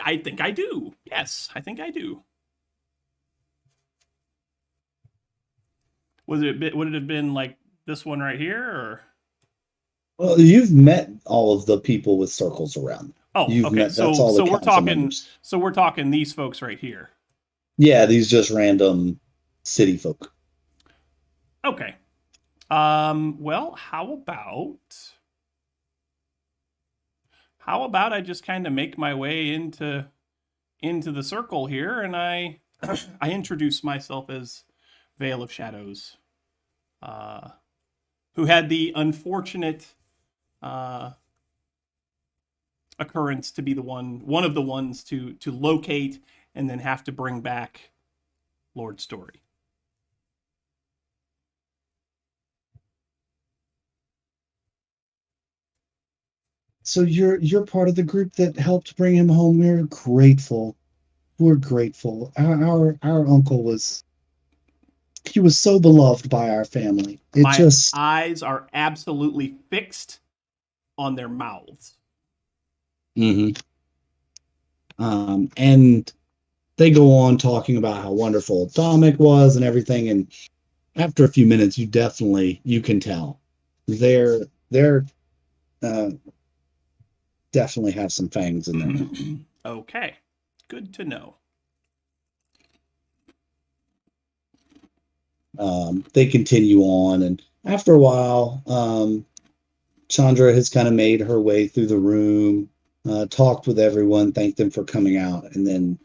I think I do. Yes, I think I do. Would it have been like this one right here, or? Well, you've met all of the people with circles around. Oh, you've okay. Met, that's all the we're talking. Members. So we're talking these folks right here. Yeah, these just random city folk. Okay. Well, how about I just kind of make my way into the circle here, and I introduce myself as Veil of Shadows, who had the unfortunate occurrence to be one of the ones to locate and then have to bring back Lord Story. So you're part of the group that helped bring him home. We're grateful. We're grateful. Our uncle was so beloved by our family. My eyes are absolutely fixed on their mouths. Mm-hmm. And they go on talking about how wonderful Dominic was and everything. And after a few minutes, you can tell they're definitely have some fangs in there. Okay, good to know. They continue on, and after a while, Chandra has kind of made her way through the room, talked with everyone, thanked them for coming out, and then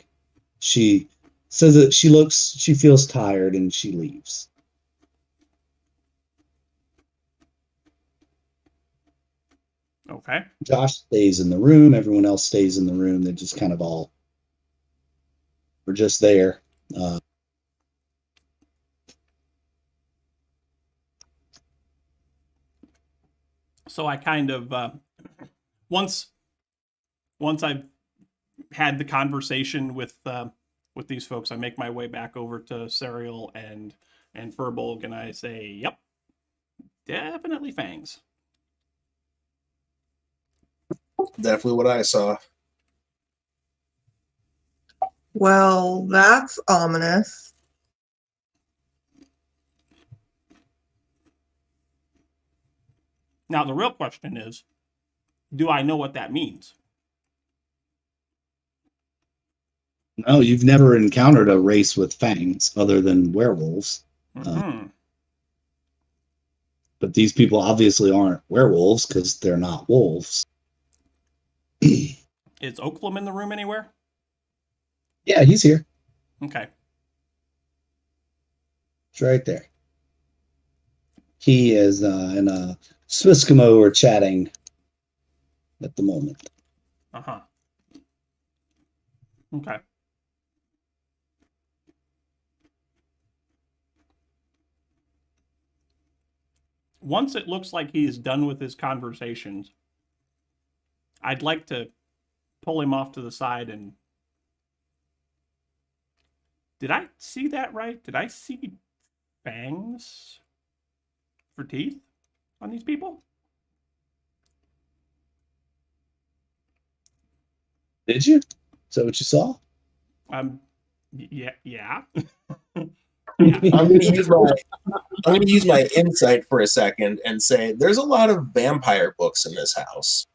she says that she feels tired, and she leaves. Okay. Josh stays in the room. Everyone else stays in the room. They just kind of all were just there. So I kind of once I've had the conversation with these folks, I make my way back over to Serial and Furbolg, and I say, "Yep, definitely fangs." Definitely what I saw. Well, that's ominous. Now, the real question is, do I know what that means? No, you've never encountered a race with fangs other than werewolves. But these people obviously aren't werewolves because they're not wolves. Is Oaklam in the room anywhere? Yeah, he's here. Okay. It's right there. He is and Swiskimo are chatting at the moment. Uh-huh. Okay. Once it looks like he is done with his conversations, I'd like to pull him off to the side and... Did I see that right? Did I see fangs for teeth on these people. Did you? Is that what you saw? Yeah. Yeah. I'm going to use my insight for a second and say there's a lot of vampire books in this house.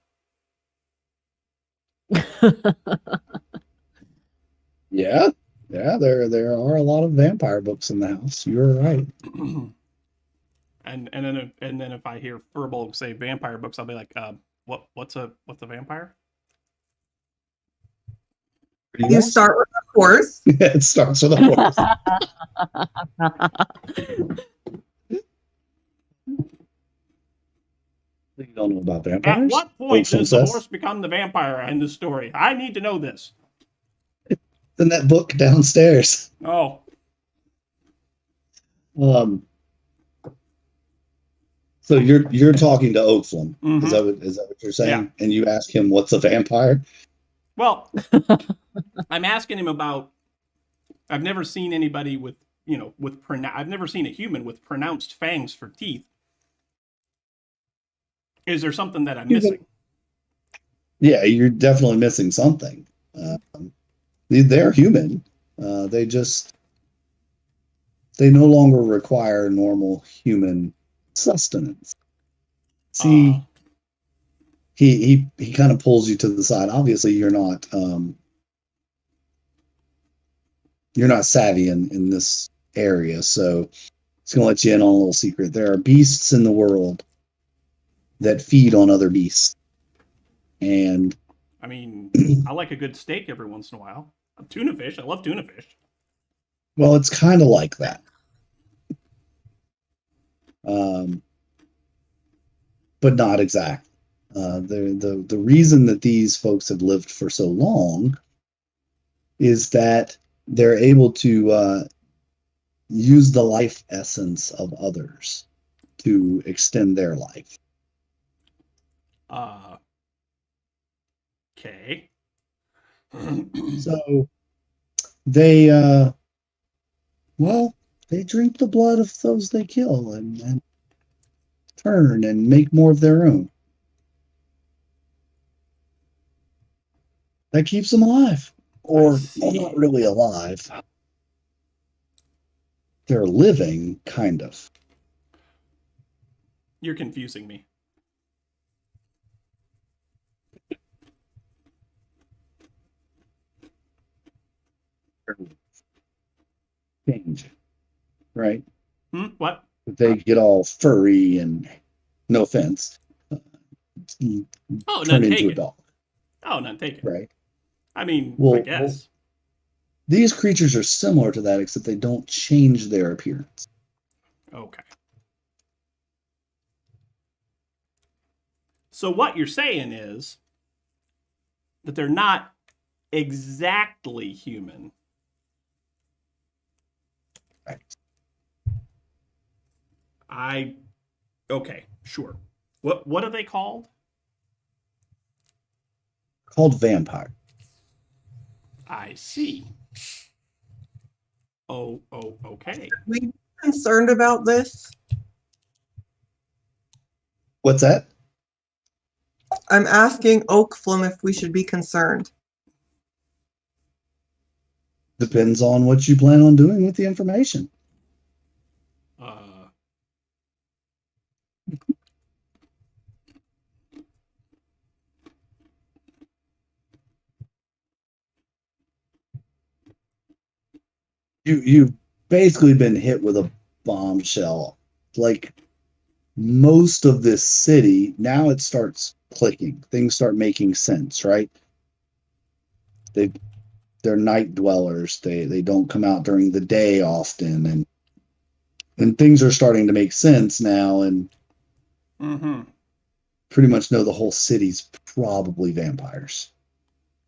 Yeah. Yeah, there are a lot of vampire books in the house. You're right. and then if I hear Furbolg say vampire books, I'll be like, what's a vampire? You start with a horse. It starts with a horse. You don't know about vampires? At what point Oakland does the says. horse become the vampire in the story? I need to know this. In that book downstairs. Oh, So you're talking to Oakflum. Mhm. Is that what you're saying? Yeah. And you ask him what's a vampire? well, I'm asking him about. I've never seen anybody with I've never seen a human with pronounced fangs for teeth. Is there something that I'm missing? Yeah, you're definitely missing something. They're human. They no longer require normal human sustenance. See, he kind of pulls you to the side. Obviously, you're not savvy in this area, so it's gonna let you in on a little secret. There are beasts in the world that feed on other beasts, and I mean, I like a good steak every once in a while. Tuna fish. I love tuna fish. well, it's kind of like that. But not exactly. The reason that these folks have lived for so long is that they're able to use the life essence of others to extend their life. Okay. So they they drink the blood of those they kill and turn and make more of their own. That keeps them alive. Or well, not really alive. They're living, kind of. You're confusing me. Change. Right? What? They get all furry and, no offense, turn into a dog. Oh, none taken. Right? I mean, Well, I guess. These creatures are similar to that, except they don't change their appearance. Okay. So what you're saying is that they're not exactly human. Right. Okay, sure. What are they called? Called vampire. I see. Oh, okay. Are we concerned about this? What's that? I'm asking Oakflum if we should be concerned. Depends on what you plan on doing with the information. You've basically been hit with a bombshell. Like most of this city, now it starts clicking. Things start making sense, right? They're night dwellers. They don't come out during the day often, and things are starting to make sense now, and pretty much know the whole city's probably vampires.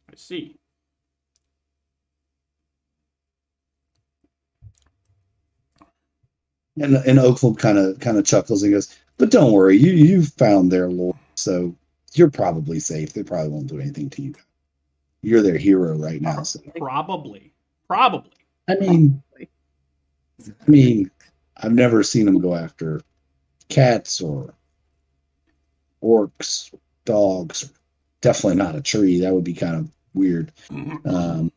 I see. And Oakland kind of chuckles and goes, "But don't worry, you found their lord, so you're probably safe. They probably won't do anything to you. You're their hero right now." So. Probably. I mean, I've never seen him go after cats or orcs, dogs. Definitely not a tree. That would be kind of weird. And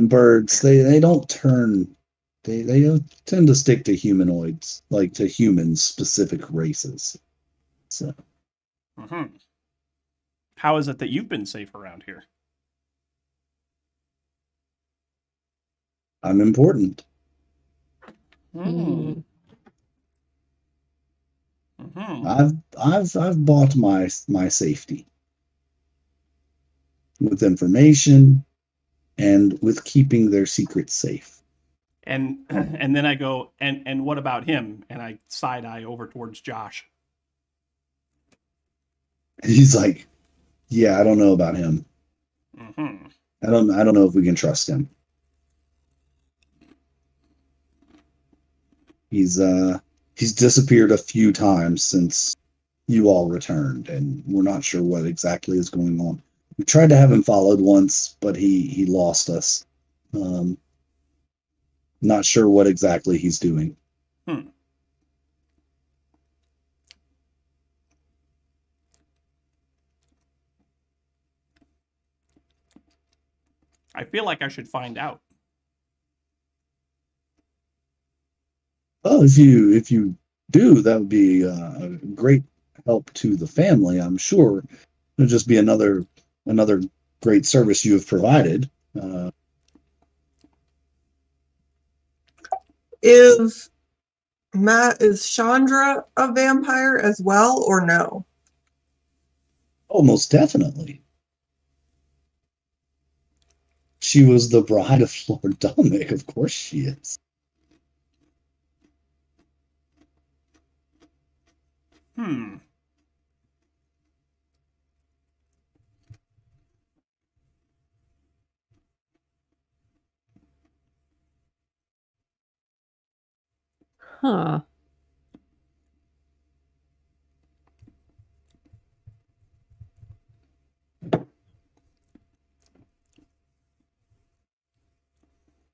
birds, they don't turn. They don't tend to stick to humanoids, like to humans specific races. So How is it that you've been safe around here? I'm important. Hmm. I've bought my safety with information and with keeping their secrets safe. And then I go, and what about him? And I side eye over towards Josh. He's like, yeah, I don't know about him. Mm-hmm. I don't know if we can trust him. He's disappeared a few times since you all returned, and we're not sure what exactly is going on. We tried to have him followed once, but he lost us. Not sure what exactly he's doing. I feel like I should find out. Well, if you do, that would be a great help to the family. I'm sure it'll just be another great service you have provided. Is Chandra a vampire as well, or no? Oh, most definitely. She was the bride of Lord Dominic. Of course she is. Huh.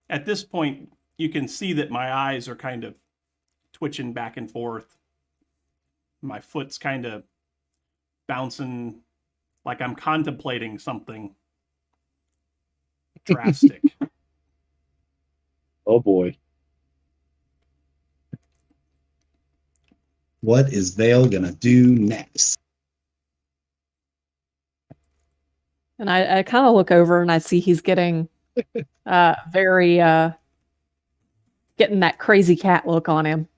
At this point, you can see that my eyes are kind of twitching back and forth. My foot's kind of bouncing like I'm contemplating something drastic. Oh boy. What is Vale gonna do next? And I kind of look over and I see he's getting very getting that crazy cat look on him.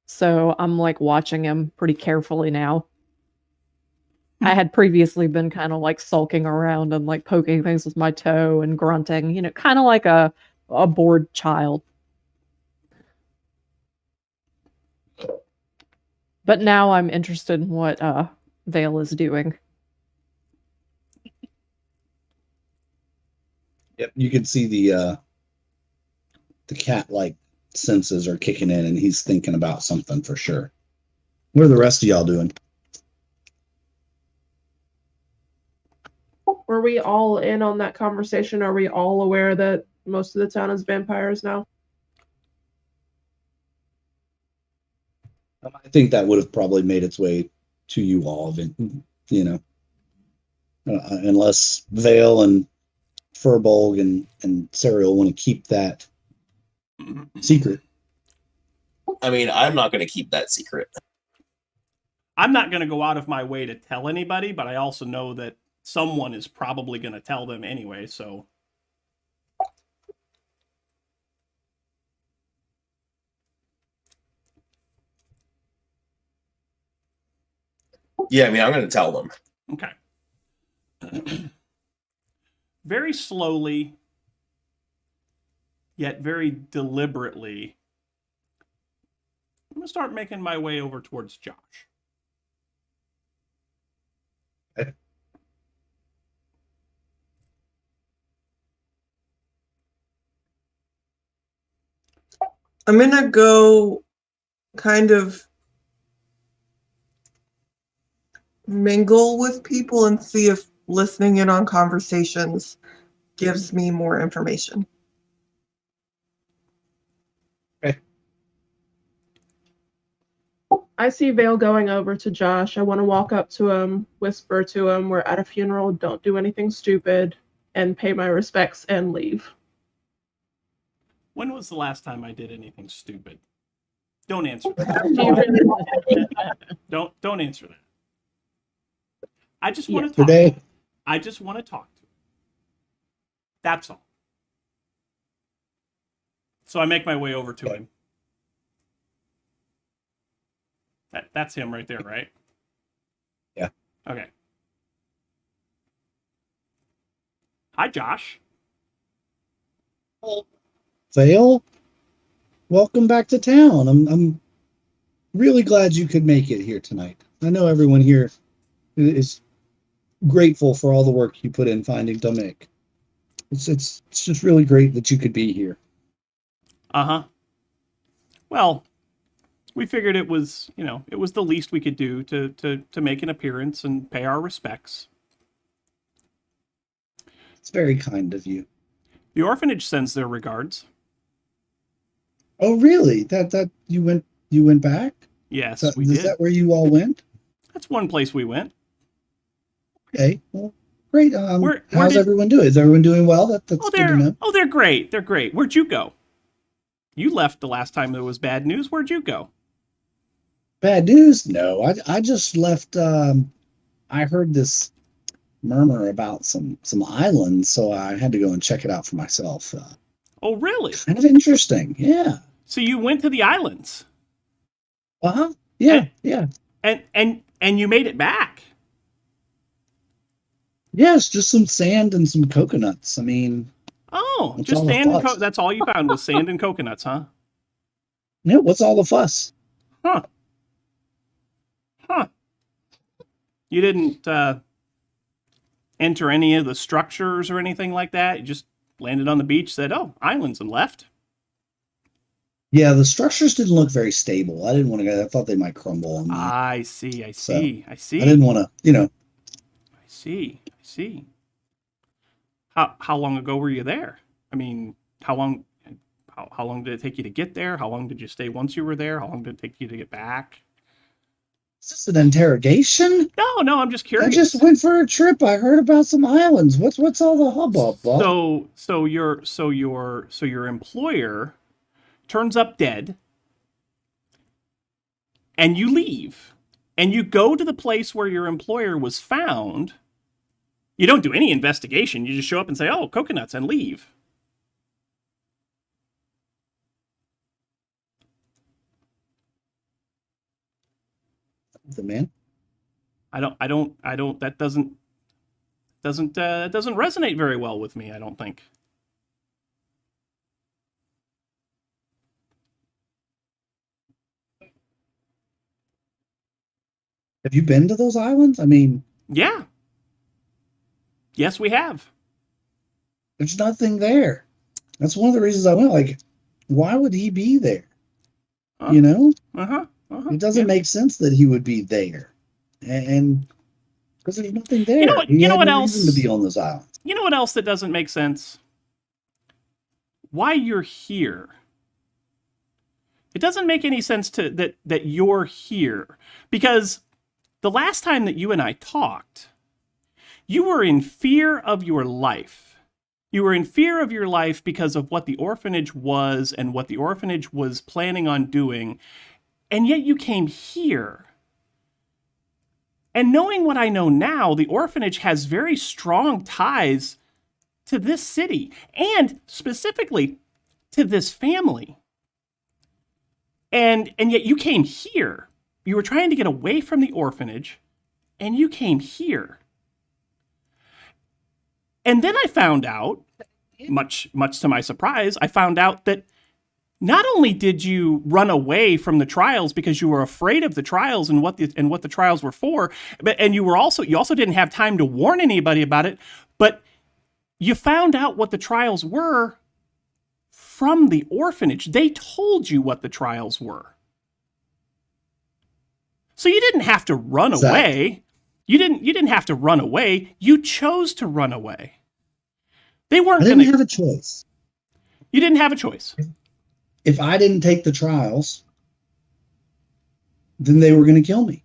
So I'm like watching him pretty carefully now. I had previously been kind of like sulking around and like poking things with my toe and grunting, kind of like a bored child. But now I'm interested in what Vale is doing. Yep, you can see the cat-like senses are kicking in, and he's thinking about something for sure. What are the rest of y'all doing? Were we all in on that conversation? Are we all aware that most of the town is vampires now? I think that would have probably made its way to you all, unless Vale and Furbolg and Serial want to keep that secret. I mean, I'm not going to keep that secret. I'm not going to go out of my way to tell anybody, but I also know that someone is probably going to tell them anyway, so. Yeah, I mean, I'm going to tell them. Okay. Very slowly, yet very deliberately, I'm going to start making my way over towards Josh. Okay. I'm gonna go kind of mingle with people and see if listening in on conversations gives me more information. Okay. I see Vale going over to Josh. I want to walk up to him, whisper to him, we're at a funeral, don't do anything stupid, and pay my respects and leave. When was the last time I did anything stupid? Don't answer Do that. you really want Don't answer that. I just want to talk. Today, I just want to talk to him. That's all. So I make my way over to him. That's him right there, right? Yeah. Okay. Hi, Josh. Vale, welcome back to town. I'm really glad you could make it here tonight. I know everyone here is grateful for all the work you put in finding Dominic. It's just really great that you could be here. Uh-huh. Well, we figured it was, it was the least we could do to make an appearance and pay our respects. It's very kind of you. The orphanage sends their regards. Oh, really? That you went back? Yes, So, we is did. that where you all went? That's one place we went. Okay, well, great. How's did- everyone doing? Is everyone doing well? That's good to know. They're great. They're great. Where'd you go? You left the last time there was bad news. Where'd you go? Bad news? No, I just left. I heard this murmur about some islands, so I had to go and check it out for myself. Oh, really? Kind of interesting. Yeah. So you went to the islands. Uh-huh. Yeah. And- Yeah. And you made it back. Yes, just some sand and some coconuts. I mean, Oh, What's just all the sand and fuss? that's all you found was sand and coconuts, huh? yeah, what's all the fuss? Huh. You didn't enter any of the structures or anything like that? You just landed on the beach, said, "Oh, islands," and left? Yeah, the structures didn't look very stable. I didn't want to go. I thought they might crumble on me. I see. I So, see. I see. I didn't want to, I see. I see. How long ago were you there? I mean, how long did it take you to get there? How long did you stay once you were there? How long did it take you to get back? Is this an interrogation? No, I'm just I curious. just went for a trip. I heard about some islands. What's all the hubbub, Bob? So your employer turns up dead, and you leave, and you go to the place where your employer was found. You don't do any investigation. You just show up and say, "Oh, coconuts," and leave. The man. I don't. That doesn't resonate very well with me. I don't think. Have you been to those islands? I mean, Yeah. Yes, we have. there's nothing there. That's one of the reasons I went. Like, why would he be there? Huh. You know, Uh-huh. it doesn't make sense that he would be there, and because there's nothing there. You know what- He you know had what no else? reason to be on those islands. You know what else that doesn't make sense? Why you're here. It doesn't make any sense to that you're here, because the last time that you and I talked, you were in fear of your life. You were in fear of your life because of what the orphanage was and what the orphanage was planning on doing, and yet you came here. And knowing what I know now, the orphanage has very strong ties to this city, and specifically to this family. And yet you came here. You were trying to get away from the orphanage, and you came here. And then I found out, much to my surprise, I found out that not only did you run away from the trials because you were afraid of the trials and what the trials were for, but you also didn't have time to warn anybody about it, but you found out what the trials were from the orphanage. They told you what the trials were. So you didn't have to run away. You didn't have to run away. You chose to run away. They weren't I going didn't to. have a choice. You didn't have a choice. If I didn't take the trials, then they were going to kill me.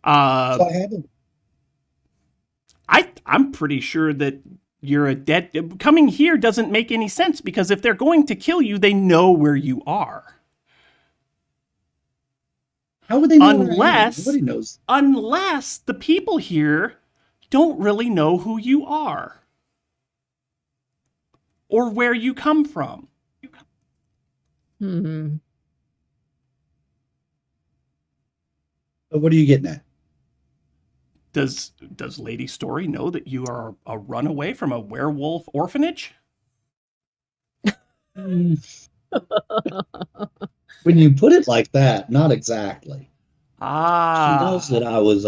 So Uh, I had to. I'm pretty sure that you're a dead. Coming here doesn't make any sense because if they're going to kill you, they know where you are. How would they know where I am? Unless, Nobody knows. unless the people here don't really know who you are or where you come from. Hmm. But what are you getting at? Does Lady Story know that you are a runaway from a werewolf orphanage? When you put it like that, not exactly. She knows that I was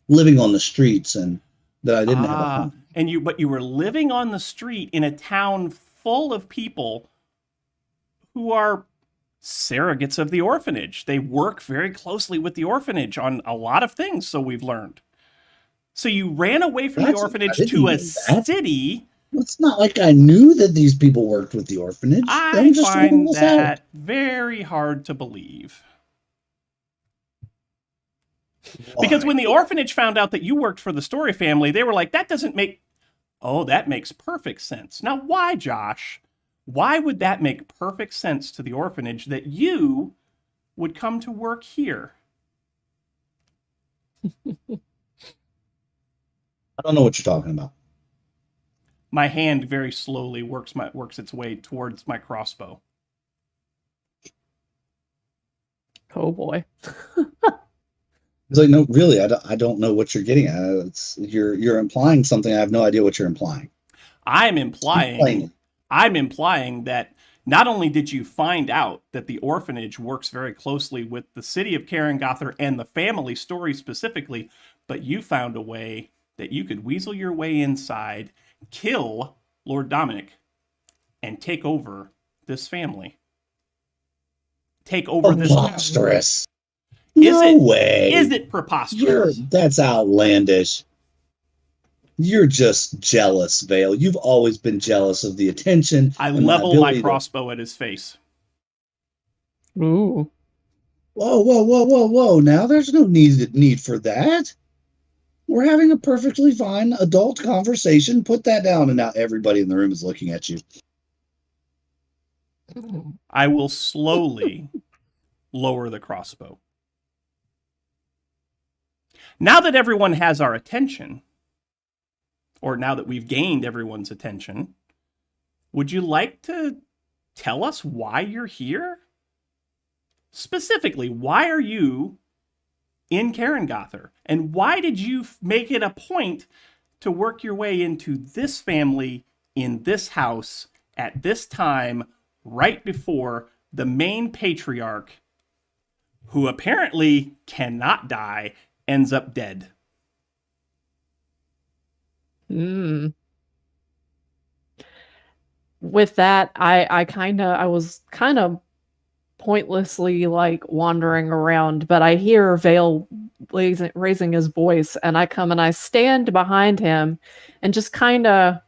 living on the streets and that I didn't have a home. But you were living on the street in a town full of people who are surrogates of the orphanage. They work very closely with the orphanage on a lot of things, so we've learned. So you ran away from the orphanage to a city. It's not like I knew that these people worked with the orphanage. I find that very hard to believe. Because when the orphanage found out that you worked for the Story family, they were like, that makes perfect sense. Now, why, Josh? Why would that make perfect sense to the orphanage that you would come to work here? I don't know what you're talking about. My hand very slowly works its way towards my crossbow. Oh boy. It's like, no, really, I don't know what you're getting at. You're implying something. I have no idea what you're implying. I'm implying that not only did you find out that the orphanage works very closely with the city of Karengother and the family Story specifically, but you found a way that you could weasel your way inside, kill Lord Dominic, and take over this family. Take over this town. Preposterous. No way. Is it preposterous? That's outlandish. You're just jealous, Vale. You've always been jealous of the attention. I level my crossbow at his face. Ooh. Whoa. Now there's no need for that. We're having a perfectly fine adult conversation. Put that down, and now everybody in the room is looking at you. I will slowly lower the crossbow. Now that everyone has our attention, or now that we've gained everyone's attention, would you like to tell us why you're here? Specifically, why are you in Karengother? And why did you make it a point to work your way into this family in this house at this time, right before the main patriarch, who apparently cannot die, ends up dead? With that, I was kind of pointlessly like wandering around, but I hear Vale raising his voice, and I come and I stand behind him and just kind of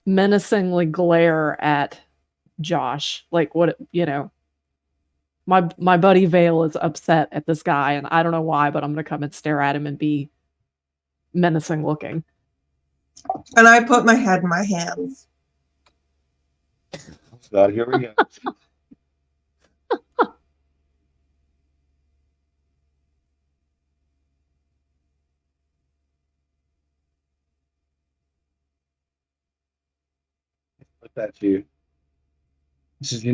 menacingly glare at Josh. Like, what, my buddy Vale is upset at this guy, and I don't know why, but I'm gonna come and stare at him and be menacing looking. And I put my head in my hands. God, here we go. Look at you. He says, we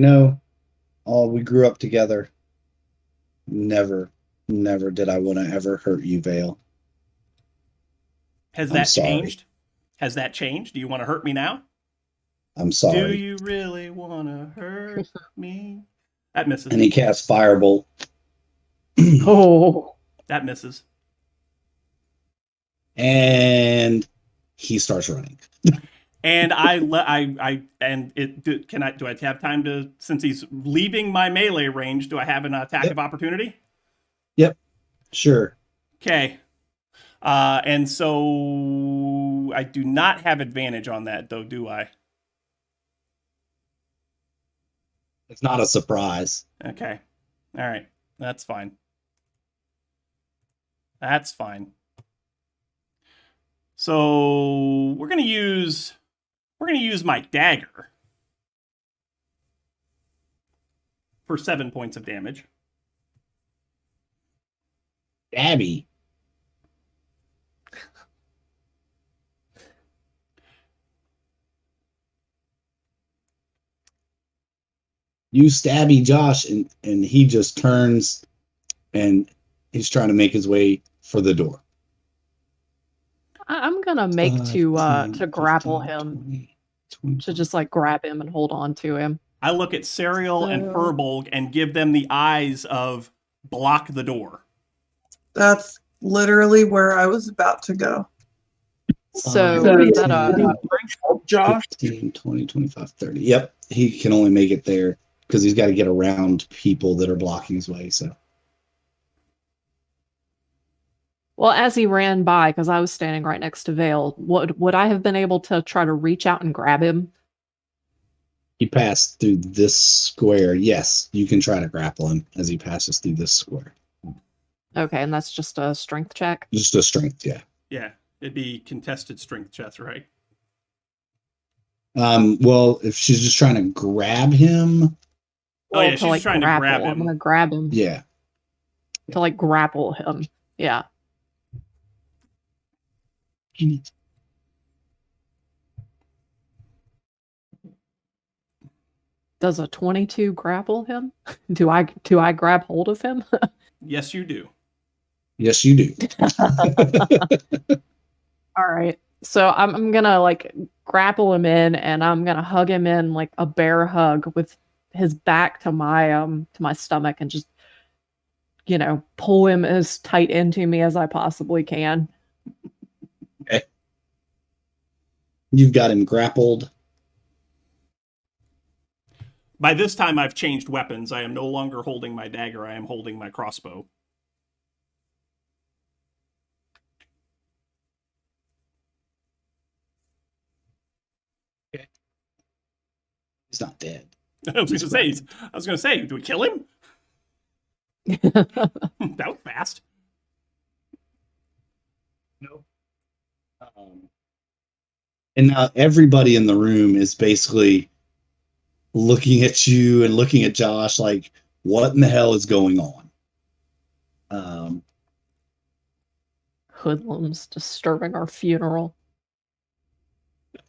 grew up together. Never did I want to ever hurt you, Vale. Has that changed? Has that changed? Do you want to hurt me now? I'm sorry. Do you really want to hurt me? That misses. And he casts Firebolt. Oh. That misses. And he starts running. And do I have time to, since he's leaving my melee range, do I have an attack of opportunity? Yep. Sure. Okay. And so I do not have advantage on that, though, do I? It's not a surprise. Okay. All right. That's fine. That's fine. So we're gonna use my dagger for 7 points of damage. Abby. You stabby Josh, and he just turns and he's trying to make his way for the door. I'm gonna make 10, to grapple 15, him, 20, 25. to just like grab him and hold on to him. I look at Serial and So- Furbolg and give them the eyes of block the door. That's literally where I was about to go. So So is that 10, Josh? 15, 20, 25, 30. Yep. He can only make it there because he's got to get around people that are blocking his way. So well, as he ran by, because I was standing right next to Vale, would I have been able to try to reach out and grab him? he passed through this square. Yes, you can try to grapple him as he passes through this square. Okay, and that's just a strength check. Just a strength, yeah. Yeah, it'd be contested strength checks, right? Well, if she's just trying to grab him, Oh, yeah, to, she's like, trying to grapple. grab I'm him. gonna grab him yeah. to like grapple him. Yeah. Does a 22 grapple him? Do I grab hold of him? Yes, you do. Yes, you do. All right. So I'm gonna like grapple him in, and I'm gonna hug him in like a bear hug with his back to my stomach, and just pull him as tight into me as I possibly can. Okay. You've got him grappled. By this time, I've changed weapons. I am no longer holding my dagger. I am holding my crossbow. He's not dead. I was going to say, do we kill him? That was fast. No. And now everybody in the room is basically looking at you and looking at Josh like, what in the hell is going on? Hoodlums disturbing our funeral.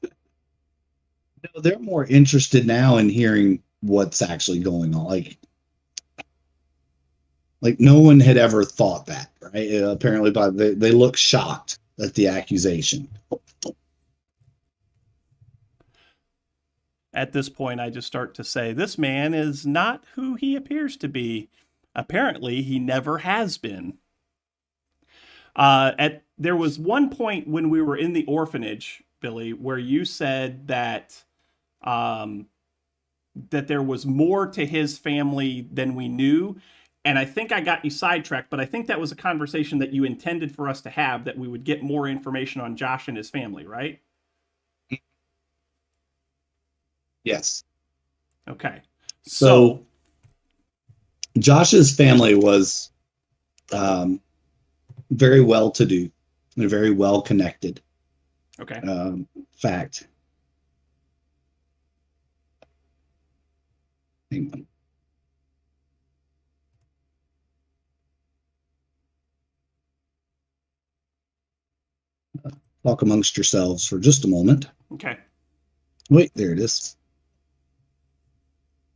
No, they're more interested now in hearing what's actually going on. Like no one had ever thought that, right? Apparently, they look shocked at the accusation. At this point, I just start to say, this man is not who he appears to be. Apparently, he never has been. There was one point when we were in the orphanage, Billy, where you said that that there was more to his family than we knew. And I think I got you sidetracked, but I think that was a conversation that you intended for us to have, that we would get more information on Josh and his family, right? Yes. Okay. So Josh's family was very well to do and very well connected. Okay. Fact. Hang on. Talk amongst yourselves for just a moment. Okay. Wait, there it is.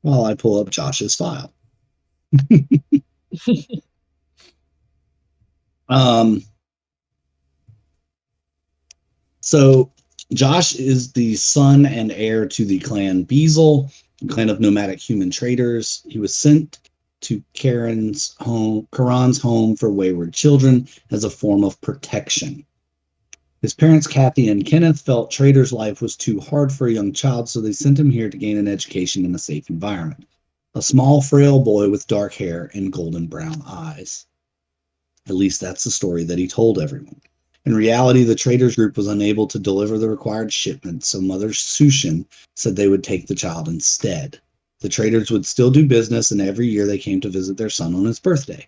While I pull up Josh's file. So Josh is the son and heir to the clan Beazle, a clan of nomadic human traders. He was sent to Karan's home for wayward children as a form of protection. His parents, Kathy and Kenneth, felt Trader's life was too hard for a young child, so they sent him here to gain an education in a safe environment. A small, frail boy with dark hair and golden brown eyes. At least that's the story that he told everyone. In reality, the Traders group was unable to deliver the required shipment, so Mother Sushin said they would take the child instead. The Traders would still do business, and every year they came to visit their son on his birthday.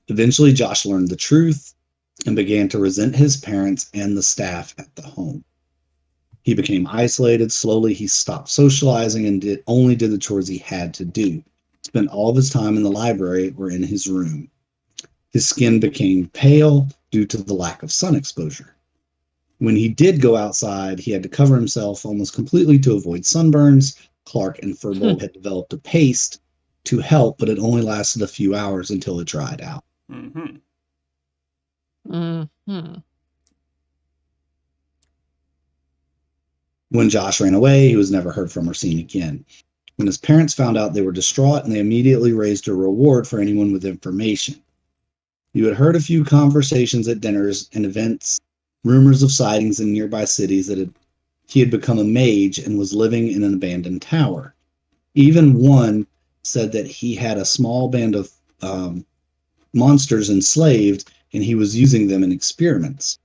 Eventually, Josh learned the truth and began to resent his parents and the staff at the home. He became isolated. Slowly, he stopped socializing and only did the chores he had to do. Spent all of his time in the library or in his room. His skin became pale due to the lack of sun exposure. When he did go outside, he had to cover himself almost completely to avoid sunburns. Clark and Furbolg had developed a paste to help, but it only lasted a few hours until it dried out. Mm-hmm. Mm-hmm. When Josh ran away, he was never heard from or seen again. When his parents found out, they were distraught, and they immediately raised a reward for anyone with information. You had heard a few conversations at dinners and events, rumors of sightings in nearby cities that he had become a mage and was living in an abandoned tower. Even one said that he had a small band of monsters enslaved, and he was using them in experiments.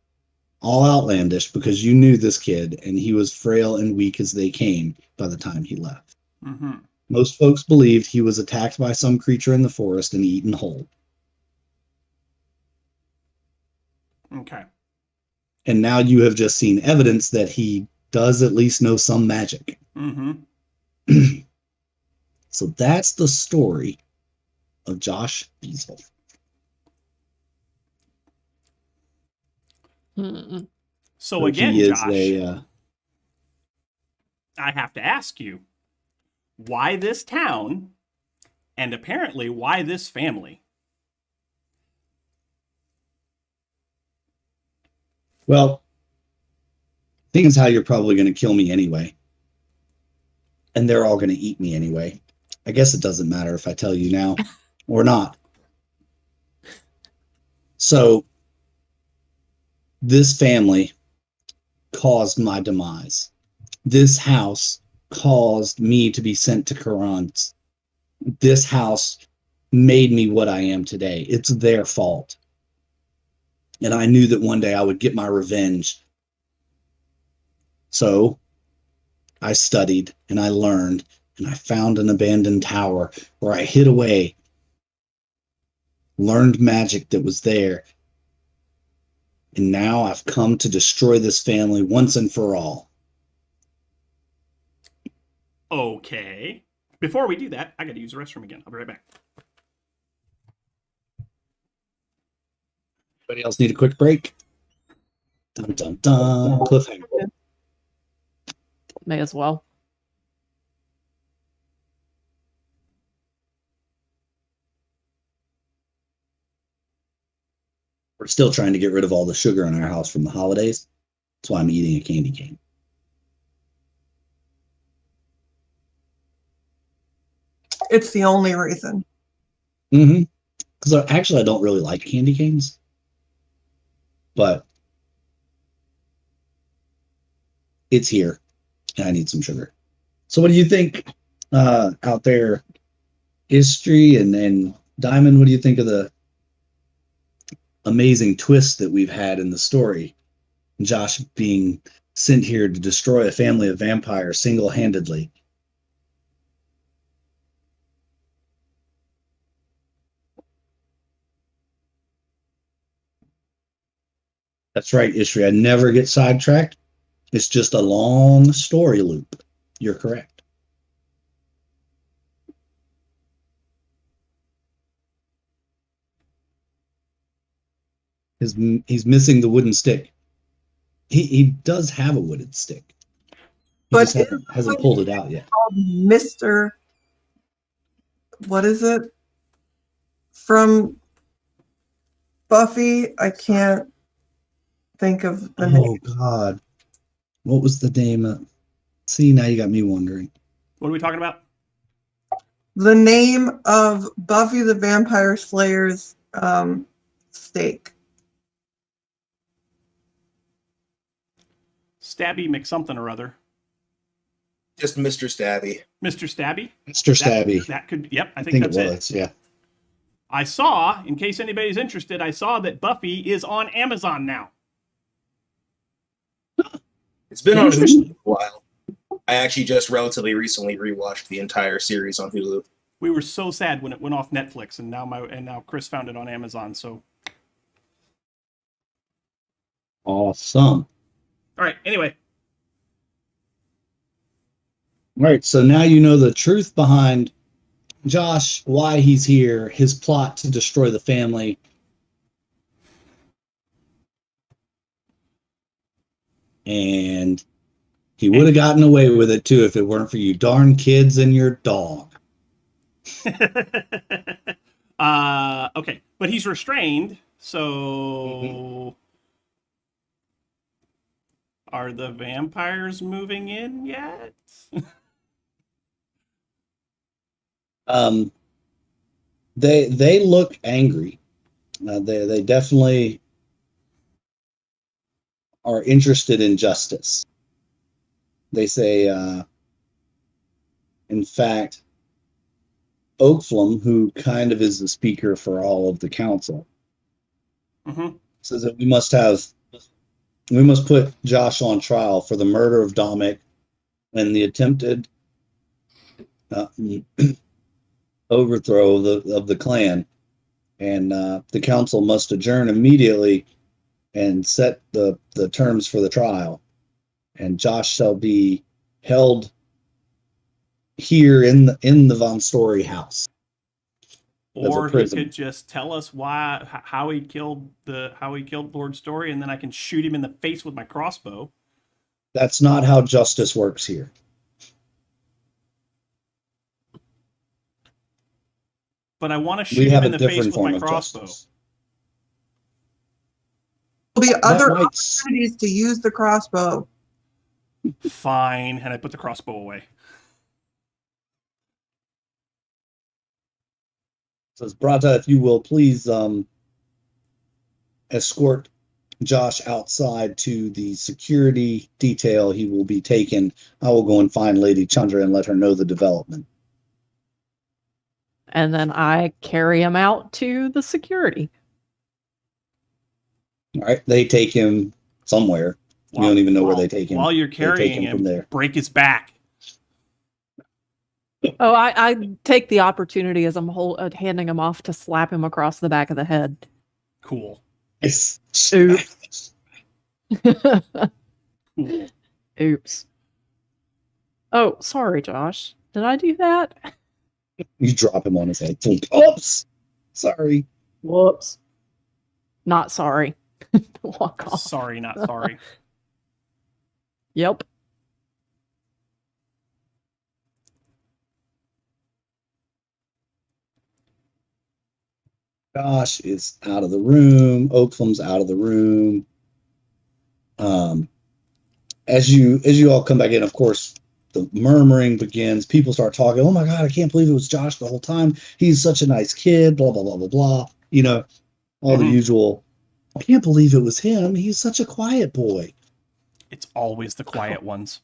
All outlandish because you knew this kid, and he was frail and weak as they came by the time he left. Mm-hmm. Most folks believed he was attacked by some creature in the forest and eaten whole. Okay. And now you have just seen evidence that he does at least know some magic. Mm-hmm. So that's the story of Josh Beazle. Mm-mm. So again, Josh, I have to ask you, why this town, and apparently why this family? well, thing is how you're probably going to kill me anyway. And they're all going to eat me anyway. I guess it doesn't matter if I tell you now or not. So, this family caused my demise. This house caused me to be sent to Qurans. This house made me what I am today. It's their fault. And I knew that one day I would get my revenge. So I studied and I learned and I found an abandoned tower where I hid away, learned magic that was there. And now I've come to destroy this family once and for all. Okay. Before we do that, I got to use the restroom again. I'll be right back. Anybody else need a quick break? Dun, dun, dun. Cliffhanger. May as well. We're still trying to get rid of all the sugar in our house from the holidays. That's why I'm eating a candy cane. It's the only reason. Mm-hmm. Because actually, I don't really like candy canes. But it's here, and I need some sugar. So what do you think out there, History and Diamond? What do you think of the amazing twist that we've had in the story? Josh being sent here to destroy a family of vampires single-handedly. That's right, Ishri. I never get sidetracked. It's just a long story loop. You're correct. He's missing the wooden stick. He does have a wooden stick. He But just hasn't pulled it out yet. Called Mr. What is it? From Buffy, I can't think of the name. Oh God, what was the name? See, now you got me wondering. What are we talking about? The name of Buffy the Vampire Slayer's steak. Stabby McSomething or other. Just Mr. Stabby. Mr. Stabby? Mr. Stabby. That could, yep, I I think think that's it was, yeah. I saw, in case anybody's interested, I saw that Buffy is on Amazon now. It's been on Hulu for a while. I actually just relatively recently rewatched the entire series on Hulu. We were so sad when it went off Netflix, and now Chris found it on Amazon. So, Awesome. all right. Anyway, All right, so now you know the truth behind Josh, why he's here, his plot to destroy the family. And he would have gotten away with it too if it weren't for you darn kids and your dog. okay, but he's restrained. So, are the vampires moving in yet? They look angry. They definitely are interested in justice. They say, in fact, Oakflum, who kind of is the speaker for all of the council, says that we must put Josh on trial for the murder of Dominic and the attempted overthrow of the clan, and the council must adjourn immediately and set the terms for the trial. And Josh shall be held here in the Von Story house. Or he could just tell us how he killed Lord Story, and then I can shoot him in the face with my crossbow. That's not how justice works here. But I want to shoot him in the face with my crossbow. Justice. There'll be other opportunities to use the crossbow. Fine, and I put the crossbow away. Says Brata, if you will please escort Josh outside to the security detail he will be taken. I will go and find Lady Chandra and let her know the development. And then I carry him out to the security. All right, they take him somewhere. You don't even know where they take him. While you're carrying him, from there. Break his back. Oh, I take the opportunity as I'm handing him off to slap him across the back of the head. Cool. Oops. Cool. Oops. Oh, sorry, Josh. Did I do that? You drop him on his head. Oops. Sorry. Whoops. Not sorry. Walk off. Sorry, not sorry. Yep. Josh is out of the room. Oakflum's out of the room. As you all come back in, of course, the murmuring begins. People start talking. Oh my God, I can't believe it was Josh the whole time. He's such a nice kid. Blah blah blah blah blah. You know, all the usual. I can't believe it was him. He's such a quiet boy. It's always the quiet ones.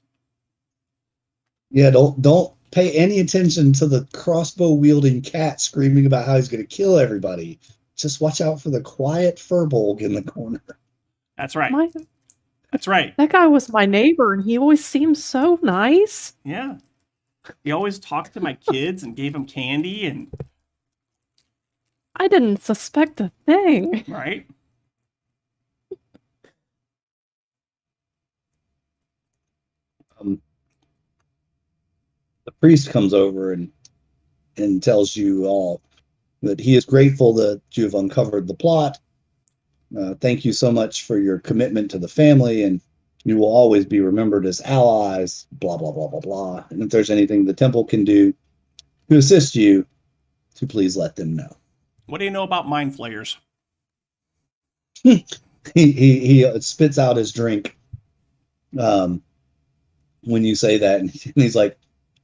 Yeah, don't pay any attention to the crossbow wielding cat screaming about how he's going to kill everybody. Just watch out for the quiet furbolg in the corner. That's right. That's right. That guy was my neighbor, and he always seemed so nice. Yeah. He always talked to my kids and gave them candy, and I didn't suspect a thing. Right? The priest comes over and tells you all that he is grateful that you have uncovered the plot. Thank you so much for your commitment to the family, and you will always be remembered as allies, blah, blah, blah, blah, blah. And if there's anything the temple can do to assist you, to please let them know. What do you know about mind flayers? He spits out his drink when you say that, and he's like,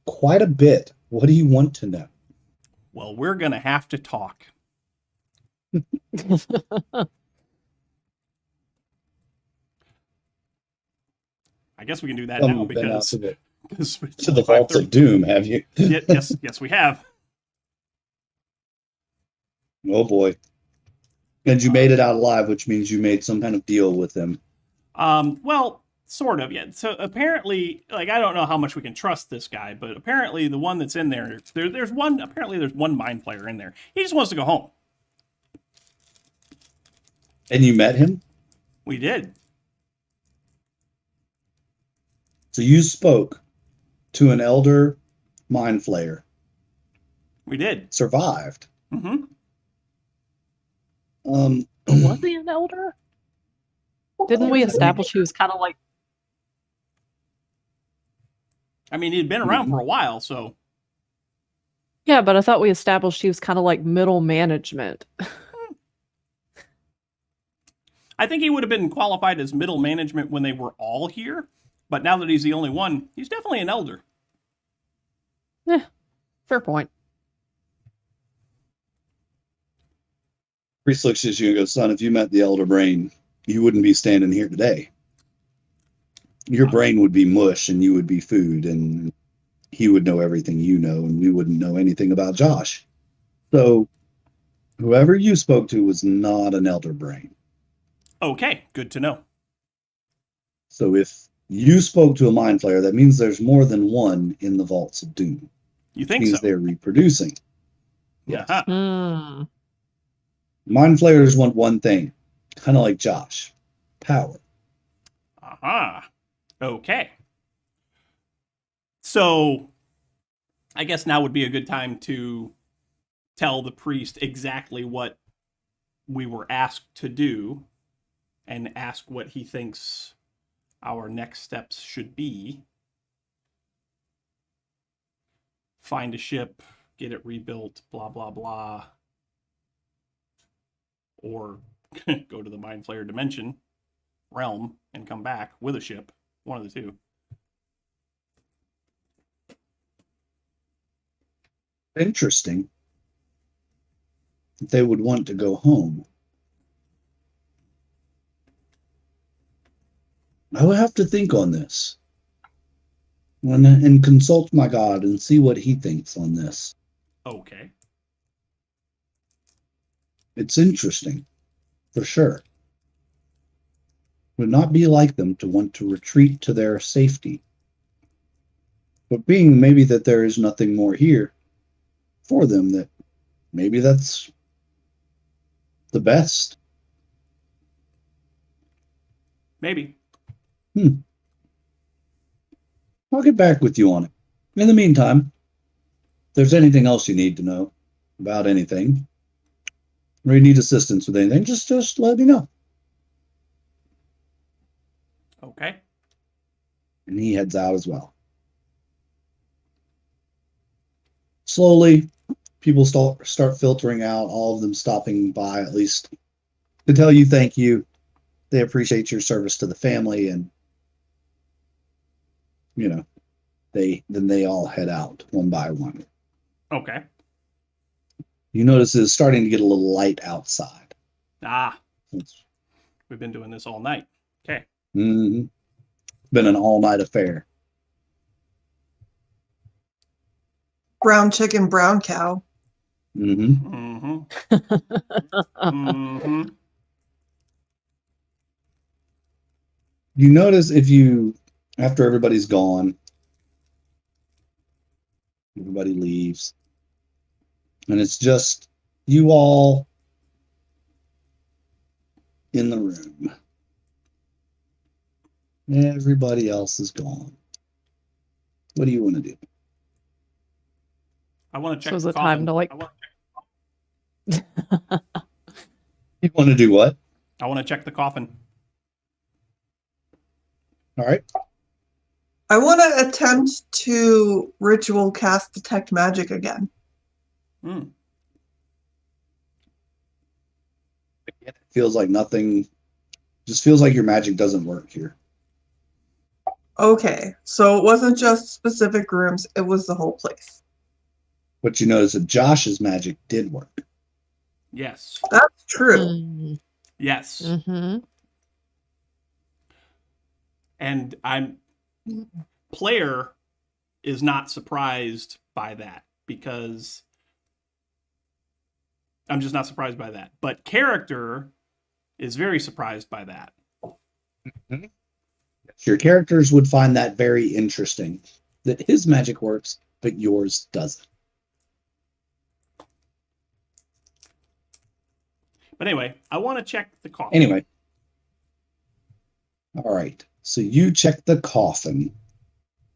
quite a bit. What do you want to know? Well, we're going to have to talk. I guess we can do that now because to the vaults of doom, have you? yes, we have. Oh boy. And you made it out alive, which means you made some kind of deal with them. Well, Sort of, yeah. So apparently, like, I don't know how much we can trust this guy, but apparently the one that's in there's one mind player in there. He just wants to go home. And you met him? We did. So you spoke to an elder mind flayer, We did. survived. Mm-hmm. Was he an elder? Didn't we establish he was kind of like? I mean, he'd been around for a while, so Yeah, but I thought we established he was kind of like middle management. I think he would have been qualified as middle management when they were all here. But now that he's the only one, he's definitely an elder. Yeah, fair point. Priest looks at you and goes, son, if you met the elder brain, you wouldn't be standing here today. Your brain would be mush and you would be food, and he would know everything you know, and we wouldn't know anything about Josh. So whoever you spoke to was not an elder brain. Okay, good to know. So if you spoke to a mind flayer, that means there's more than one in the vaults of doom. You think Means so? they're reproducing. Yes. Uh-huh. Mind flayers want one thing, kind of like Josh, power. Uh-huh. Okay. So I guess now would be a good time to tell the priest exactly what we were asked to do and ask what he thinks our next steps should be. Find a ship, get it rebuilt, blah, blah, blah. Or go to the Mind Flayer dimension realm and come back with a ship. One of the two. Interesting. They would want to go home. I will have to think on this and consult my God and see what he thinks on this. Okay. It's interesting, for sure. Would not be like them to want to retreat to their safety. But being maybe that there is nothing more here for them, that maybe that's the best. Maybe. I'll get back with you on it. In the meantime, if there's anything else you need to know about anything, or you need assistance with anything, just let me know. Okay. And he heads out as well. Slowly, people start filtering out, all of them stopping by at least to tell you thank you. They appreciate your service to the family, and you know, they all head out one by one. Okay. You notice it's starting to get a little light outside. Ah. We've been doing this all night. Okay. Mm-hmm. Been an all-night affair. Brown chicken, brown cow. Mm-hmm. Mm-hmm. Mm-hmm. You notice after everybody's gone, everybody leaves, and it's just you all in the room. Everybody else is gone. What do you want to do? I want to check So is the it coffin. time to like? You want to do what? I want to check the coffin. All right. I want to attempt to ritual cast detect magic again. Hmm. It feels like nothing. Just feels like your magic doesn't work here. Okay, so it wasn't just specific rooms, it was the whole place. But you notice that Josh's magic did work. Yes. That's true. Mm. Yes. Mm-hmm. And player is not surprised by that because I'm just not surprised by that. But character is very surprised by that. Mm-hmm. Your characters would find that very interesting, that his magic works, but yours doesn't. But anyway, I want to check the coffin. Anyway. All right. So you check the coffin.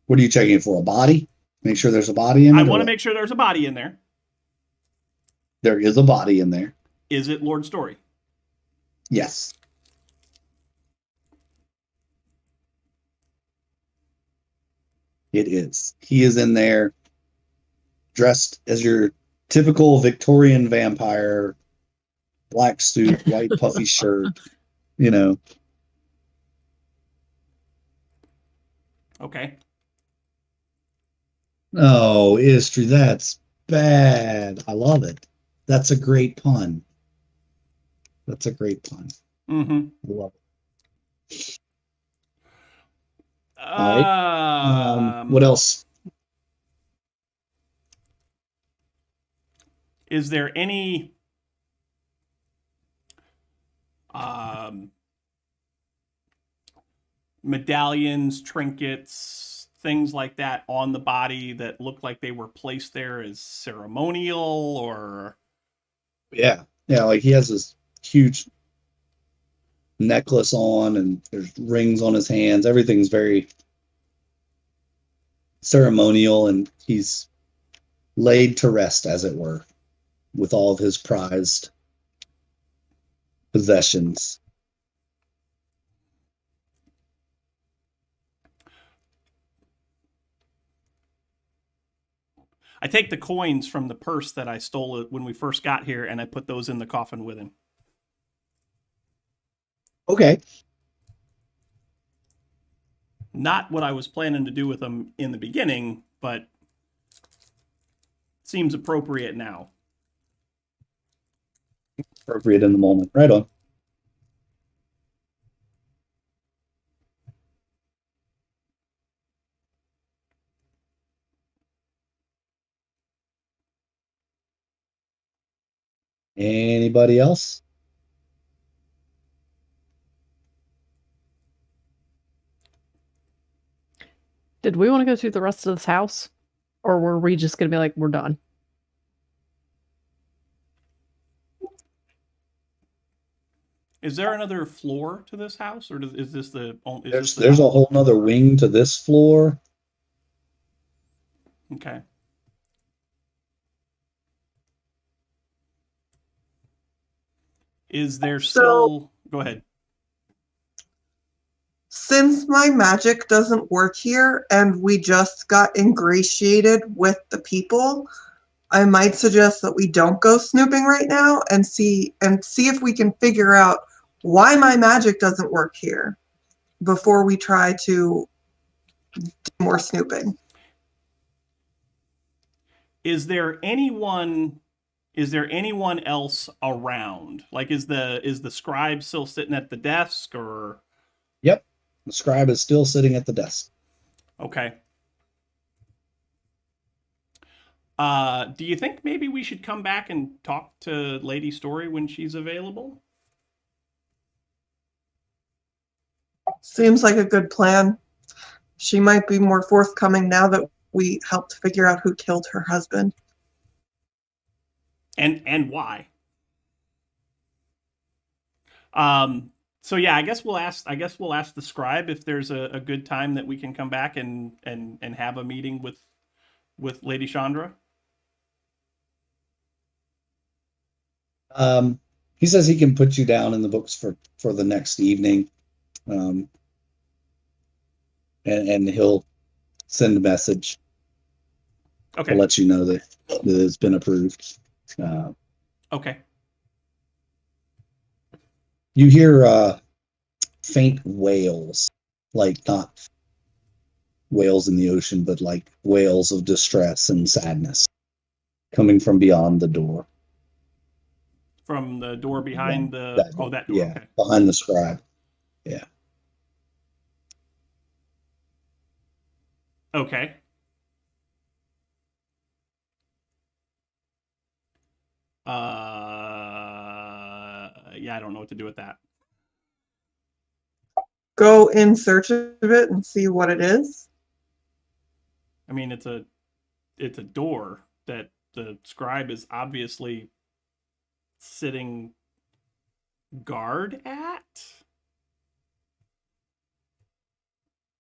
What are you checking for? A body? Make sure there's a body in it? I want to make sure there's a body in there. There is a body in there. Is it Lord Story? Yes. It is. He is in there dressed as your typical Victorian vampire, black suit, white puffy shirt, you know. Okay. Oh, Istri, that's bad. I love it. That's a great pun. That's a great pun. Mm-hmm. I love it. All right. What else? Is there any medallions, trinkets, things like that on the body that look like they were placed there as ceremonial or? Yeah. Yeah, like he has this huge necklace on and there's rings on his hands. Everything's very ceremonial, and he's laid to rest, as it were, with all of his prized possessions. I take the coins from the purse that I stole when we first got here, and I put those in the coffin with him. Okay. Not what I was planning to do with them in the beginning, but seems appropriate now. Appropriate in the moment. Right on. Anybody else? Did we want to go through the rest of this house? Or were we just going to be like, we're done? Is there another floor to this house, or is this the? There's a whole nother wing to this floor. Okay. Is there still? Go ahead. Since my magic doesn't work here and we just got ingratiated with the people, I might suggest that we don't go snooping right now and see if we can figure out why my magic doesn't work here before we try to do more snooping. Is there anyone else around? Like, is the scribe still sitting at the desk, or? Yep. The scribe is still sitting at the desk. Okay. Do you think maybe we should come back and talk to Lady Story when she's available? Seems like a good plan. She might be more forthcoming now that we helped figure out who killed her husband. And why? So yeah, I guess we'll ask the scribe if there's a good time that we can come back and have a meeting with Lady Chandra. He says he can put you down in the books for the next evening. And he'll send a message to let you know that it's been approved. Okay. You hear faint wails, like not whales in the ocean, but like wails of distress and sadness coming from beyond the door. From the door behind that door. Yeah, okay. Behind the scribe. Yeah. Okay. Yeah, I don't know what to do with that. go in search of it and see what it is? I mean, it's a door that the scribe is obviously sitting guard at.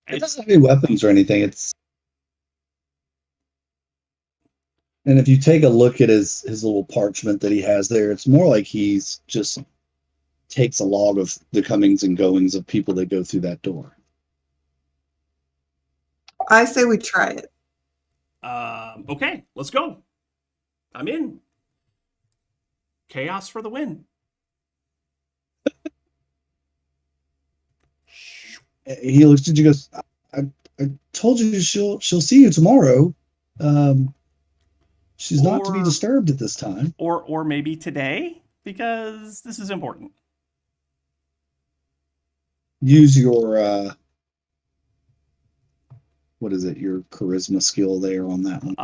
It doesn't have any weapons or anything. And if you take a look at his little parchment that he has there, it's more like he's just takes a log of the comings and goings of people that go through that door. I say we try it. Okay, let's go. I'm in. Chaos for the win. He looks at you, goes, I told you she'll see you tomorrow. She's not to be disturbed at this time. Or maybe today, because this is important. Use your what is it? Your charisma skill there on that one.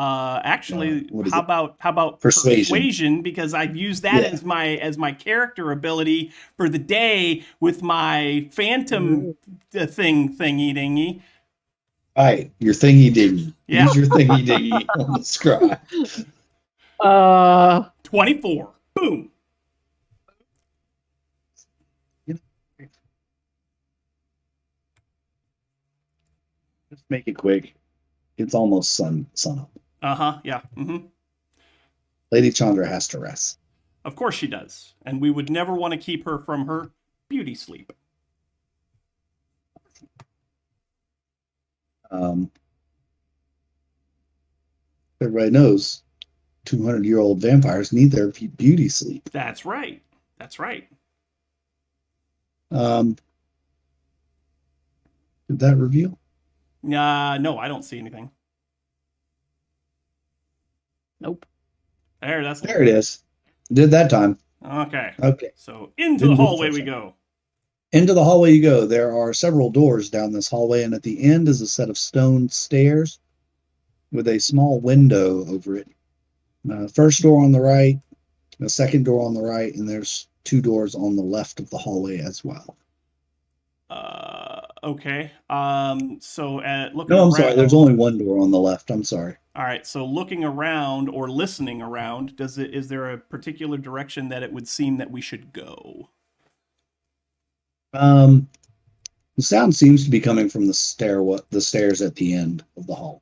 Actually, how about persuasion? Because I've used that as my character ability for the day with my phantom thingy dingy. All right, your thingy dingy. Yeah. Use your thingy dingy on the scribe. 24. Boom. Just make it quick. It's almost sun up. Yeah. Mm-hmm. Lady Chandra has to rest. Of course she does. And we would never want to keep her from her beauty sleep. Everybody knows 200-year-old vampires need their beauty sleep. That's right. That's right. Did that reveal? No, I don't see anything. Nope. There it is. Did that time. Okay. Okay. So into the hallway we go. Into the hallway you go. There are several doors down this hallway, and at the end is a set of stone stairs with a small window over it. First door on the right, the second door on the right, and there's 2 doors on the left of the hallway as well. Okay. So at looking No, I'm around, sorry. There's only 1 door on the left. I'm sorry. All right. So looking around or listening around, is there a particular direction that it would seem that we should go? The sound seems to be coming from the stairs at the end of the hall.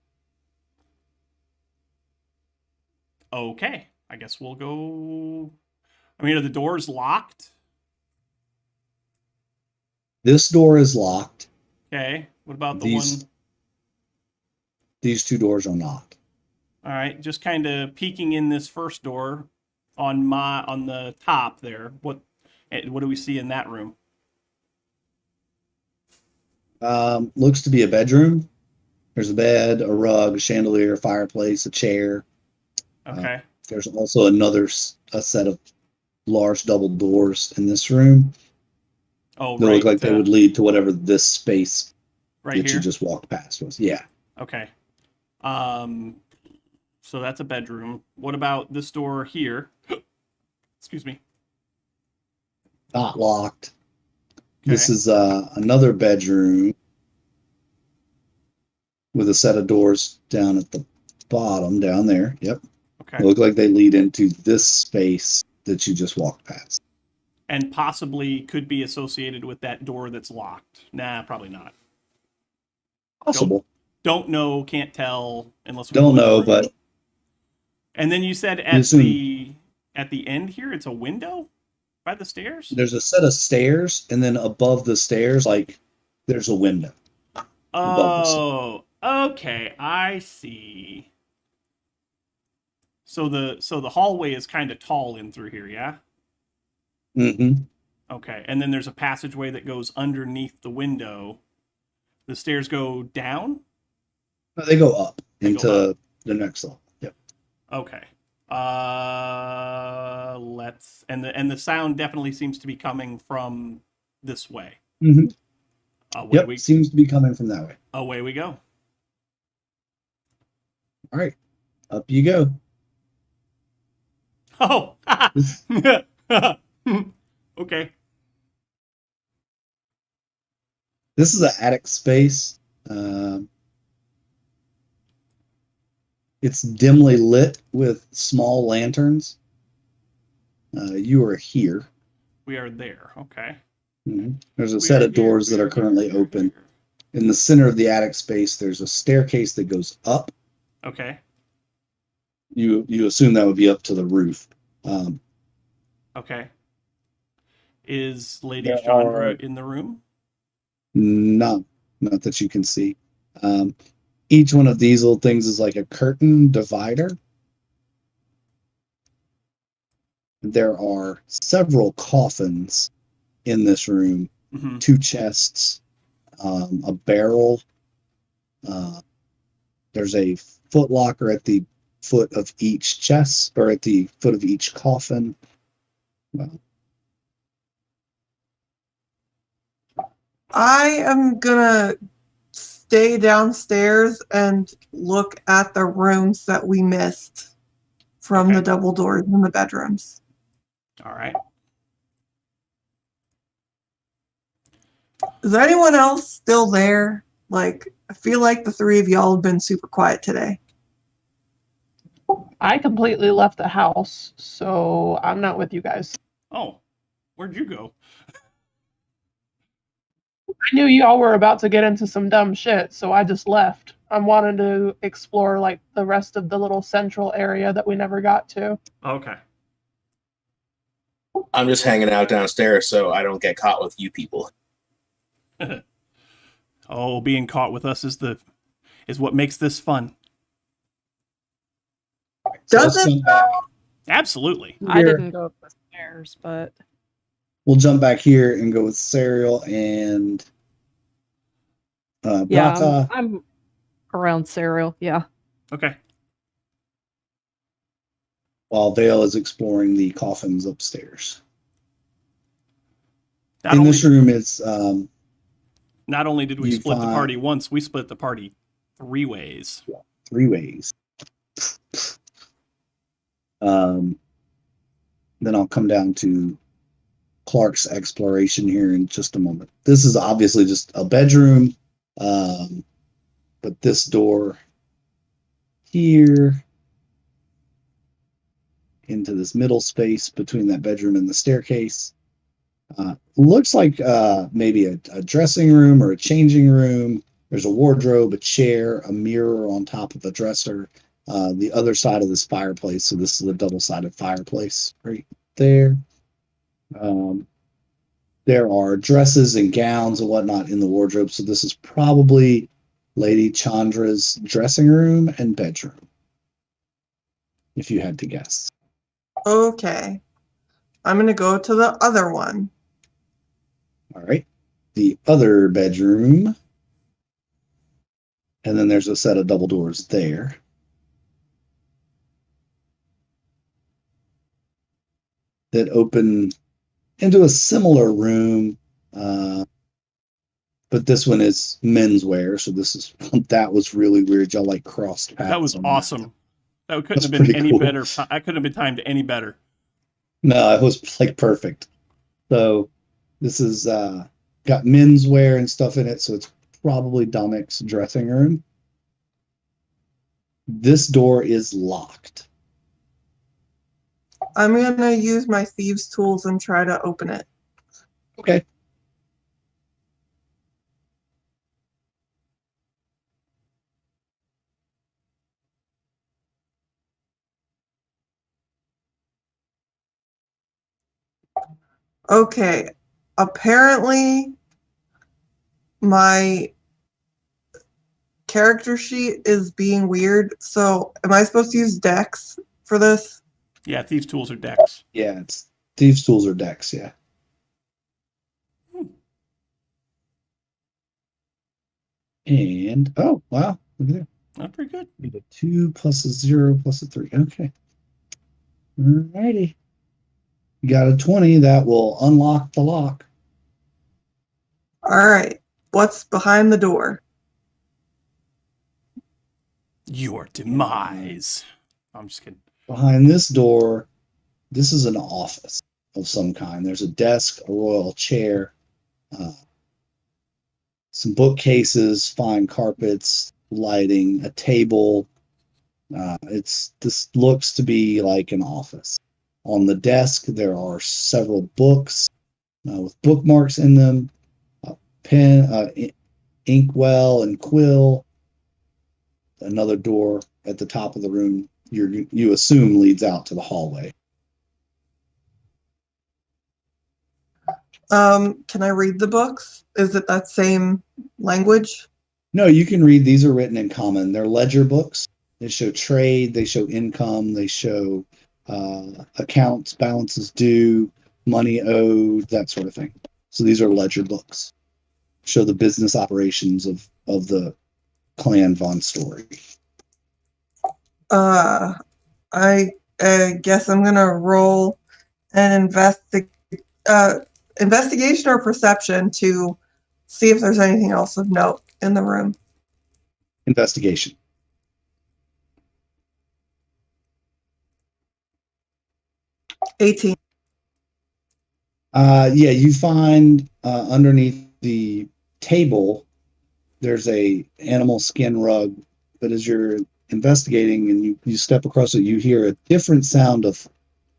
Okay. I guess we'll go. I mean, are the doors locked? This door is locked. Okay. What about the one? These 2 doors are not. All right. Just kind of peeking in this first door on the top there. What do we see in that room? Looks to be a bedroom. There's a bed, a rug, a chandelier, a fireplace, a chair. Okay. There's also a set of large double doors in this room. Oh, they look like they would lead to whatever this space right that here? you just walked past was. Yeah. Okay. So that's a bedroom. What about this door here? Excuse me. Not locked. Okay. This is another bedroom with a set of doors down at the bottom, down there. Yep. Okay. They look like they lead into this space that you just walked past. And possibly could be associated with that door that's locked. Nah, probably not. Possible. Don't know, can't tell unless we don't know, but. And then you said at the end here, it's a window by the stairs? There's a set of stairs, and then above the stairs, like there's a window. Oh, okay, I see. So the hallway is kind of tall in through here, yeah? Mm-hmm. Okay, and then there's a passageway that goes underneath the window. The stairs go down? No, they go up into the next level. Yep. Okay. Let's and the sound definitely seems to be coming from this way. Mm-hmm. Yep, seems to be coming from that way. Away we go. All right, up you go. Oh. Okay. This is an attic space. It's dimly lit with small lanterns. You are here. We are there. Okay. There's a set of doors that are currently open. In the center of the attic space, there's a staircase that goes up. Okay. You assume that would be up to the roof. Okay. Is Lady There Chandra are- in the room? No, not that you can see. Each one of these little things is like a curtain divider. There are several coffins in this room, Mm-hmm. 2 chests, a barrel. There's a foot locker at the foot of each chest, or at the foot of each coffin. I am gonna stay downstairs and look at the rooms that we missed from Okay. the double doors in the bedrooms. All right. Is anyone else still there? Like, I feel like the 3 of y'all have been super quiet today. I completely left the house, so I'm not with you guys. Oh, where'd you go? I knew y'all were about to get into some dumb shit, so I just left. I wanted to explore like the rest of the little central area that we never got to. Okay. I'm just hanging out downstairs so I don't get caught with you people. Oh, being caught with us is what makes this fun. Does let's it? jump back Absolutely. I here. didn't go up the stairs, but We'll jump back here and go with Serial and yeah, Brata. I'm around Serial. Yeah. Okay. While Vale is exploring the coffins upstairs. Not In only, this room, it's not only did we you split the find- party once, we split the party 3 ways. 3 ways. Then I'll come down to Clark's exploration here in just a moment. This is obviously just a bedroom, but this door here into this middle space between that bedroom and the staircase looks like maybe a dressing room or a changing room. There's a wardrobe, a chair, a mirror on top of a dresser. The other side of this fireplace. So this is a double-sided fireplace right there. There are dresses and gowns and whatnot in the wardrobe. So this is probably Lady Chandra's dressing room and bedroom, if you had to guess. Okay. I'm gonna go to the other one. All right. The other bedroom. And then there's a set of double doors there. That open into a similar room, but this one is menswear. So that was really weird. Y'all like crossed paths. That was on awesome. That couldn't That's have been pretty any cool. better. I couldn't have been timed any better. No, it was like perfect. So this is got menswear and stuff in it. So it's probably Dominic's dressing room. This door is locked. I'm gonna use my thieves' tools and try to open it. Okay. Okay. Apparently, my character sheet is being weird. So, am I supposed to use Dex for this? Yeah, thieves' tools are decks. Yeah, it's thieves' tools or decks. Yeah. And oh wow, look at that. That's pretty good. Need a 2 plus a 0 plus a 3. Okay. Alrighty. You got a 20. That will unlock the lock. All right. What's behind the door? Your demise. I'm just kidding. Behind this door, this is an office of some kind. There's a desk, a royal chair, some bookcases, fine carpets, lighting, a table. This looks to be like an office. On the desk, there are several books with bookmarks in them, a pen, inkwell, and quill. Another door at the top of the room you assume leads out to the hallway. Can I read the books? Is it that same language? No, you can read. These are written in common. They're ledger books. They show trade, they show income, they show accounts, balances due, money owed, that sort of thing. So these are ledger books. Show the business operations of the clan Von Story. I guess I'm gonna roll an investigation or perception to see if there's anything else of note in the room. Investigation. $18. Yeah, you find underneath the table there's a animal skin rug, but as you're investigating and you step across it, you hear a different sound of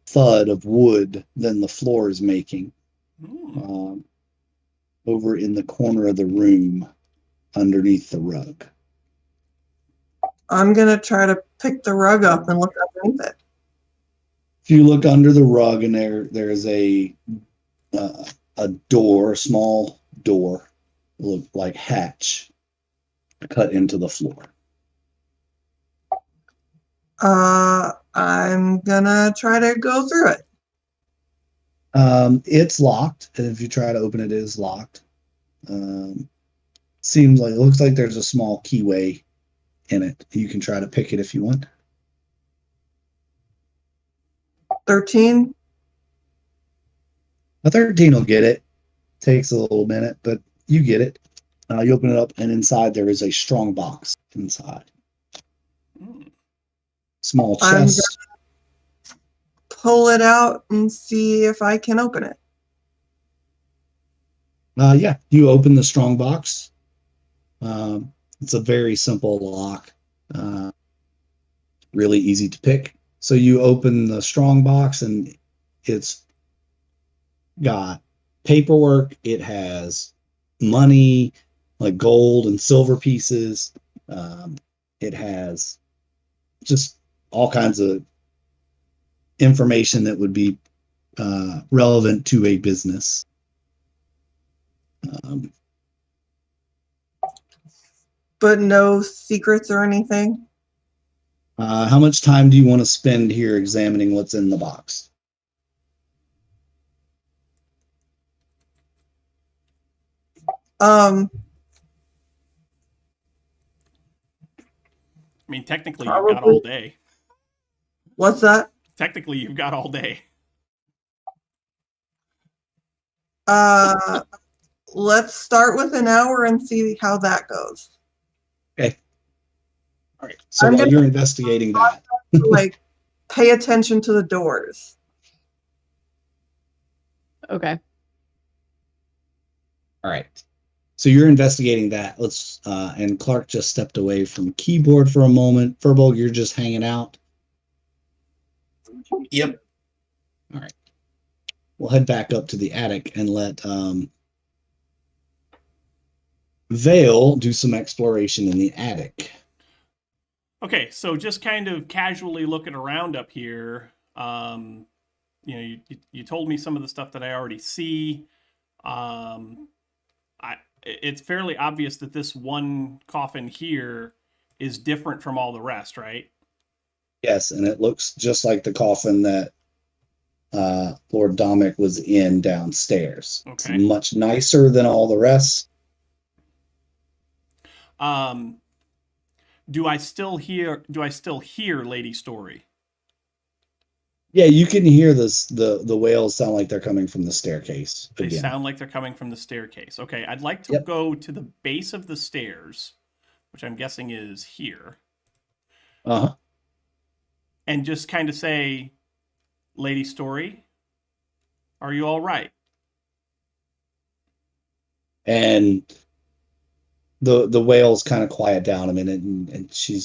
thud of wood than the floor is making. Over in the corner of the room underneath the rug. I'm gonna try to pick the rug up and look underneath it. If you look under the rug, and there's a door, a small door, look like hatch, cut into the floor. I'm gonna try to go through it. It's locked. If you try to open it, it is locked. Seems like it looks like there's a small keyway in it. You can try to pick it if you want. 13. A 13 will get it. Takes a little minute, but you get it. You open it up, and inside there is a strong box inside. Small chest. Pull it out and see if I can open it. Yeah, you open the strong box. It's a very simple lock. Really easy to pick. So you open the strong box, and it's got paperwork. It has money, like gold and silver pieces. It has just all kinds of information that would be relevant to a business. But no secrets or anything? How much time do you want to spend here examining what's in the box? I mean, technically, you've got all day. What's that? Technically, you've got all day. Let's start with an hour and see how that goes. Okay. All right. So while you're investigating that, like, pay attention to the doors. Okay. All right. So you're investigating that. Let's and Clark just stepped away from keyboard for a moment. Furbolg, you're just hanging out. Yep. All right. We'll head back up to the attic and let Vale do some exploration in the attic. Okay, so just kind of casually looking around up here, you told me some of the stuff that I already see. It's fairly obvious that this one coffin here is different from all the rest, right? Yes, and it looks just like the coffin that Lord Domick was in downstairs. Okay. It's much nicer than all the rest. Do I still hear Lady Story? Yeah, you can hear this. The wails sound like they're coming from the staircase. They sound like they're coming from the staircase. Okay, I'd like to go to the base of the stairs, which I'm guessing is here. Uh-huh. And just kind of say, Lady Story, are you all right? And the wails kind of quiet down a minute, and she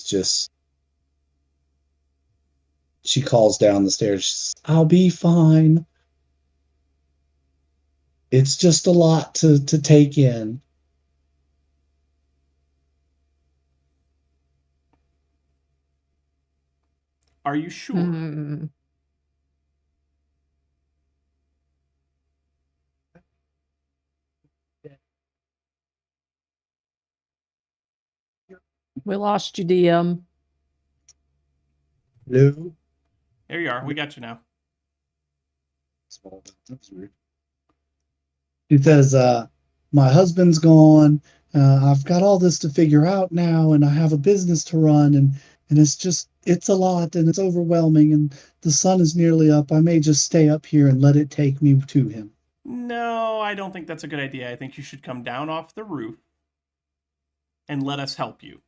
calls down the stairs. She says, I'll be fine. It's just a lot to take in. Are you sure? Hmm. We lost you, DM. Hello? There you are. We got you now. That's weird. He says, my husband's gone. I've got all this to figure out now, and I have a business to run, and it's a lot, and it's overwhelming, and the sun is nearly up. I may just stay up here and let it take me to him. No, I don't think that's a good idea. I think you should come down off the roof and let us help you.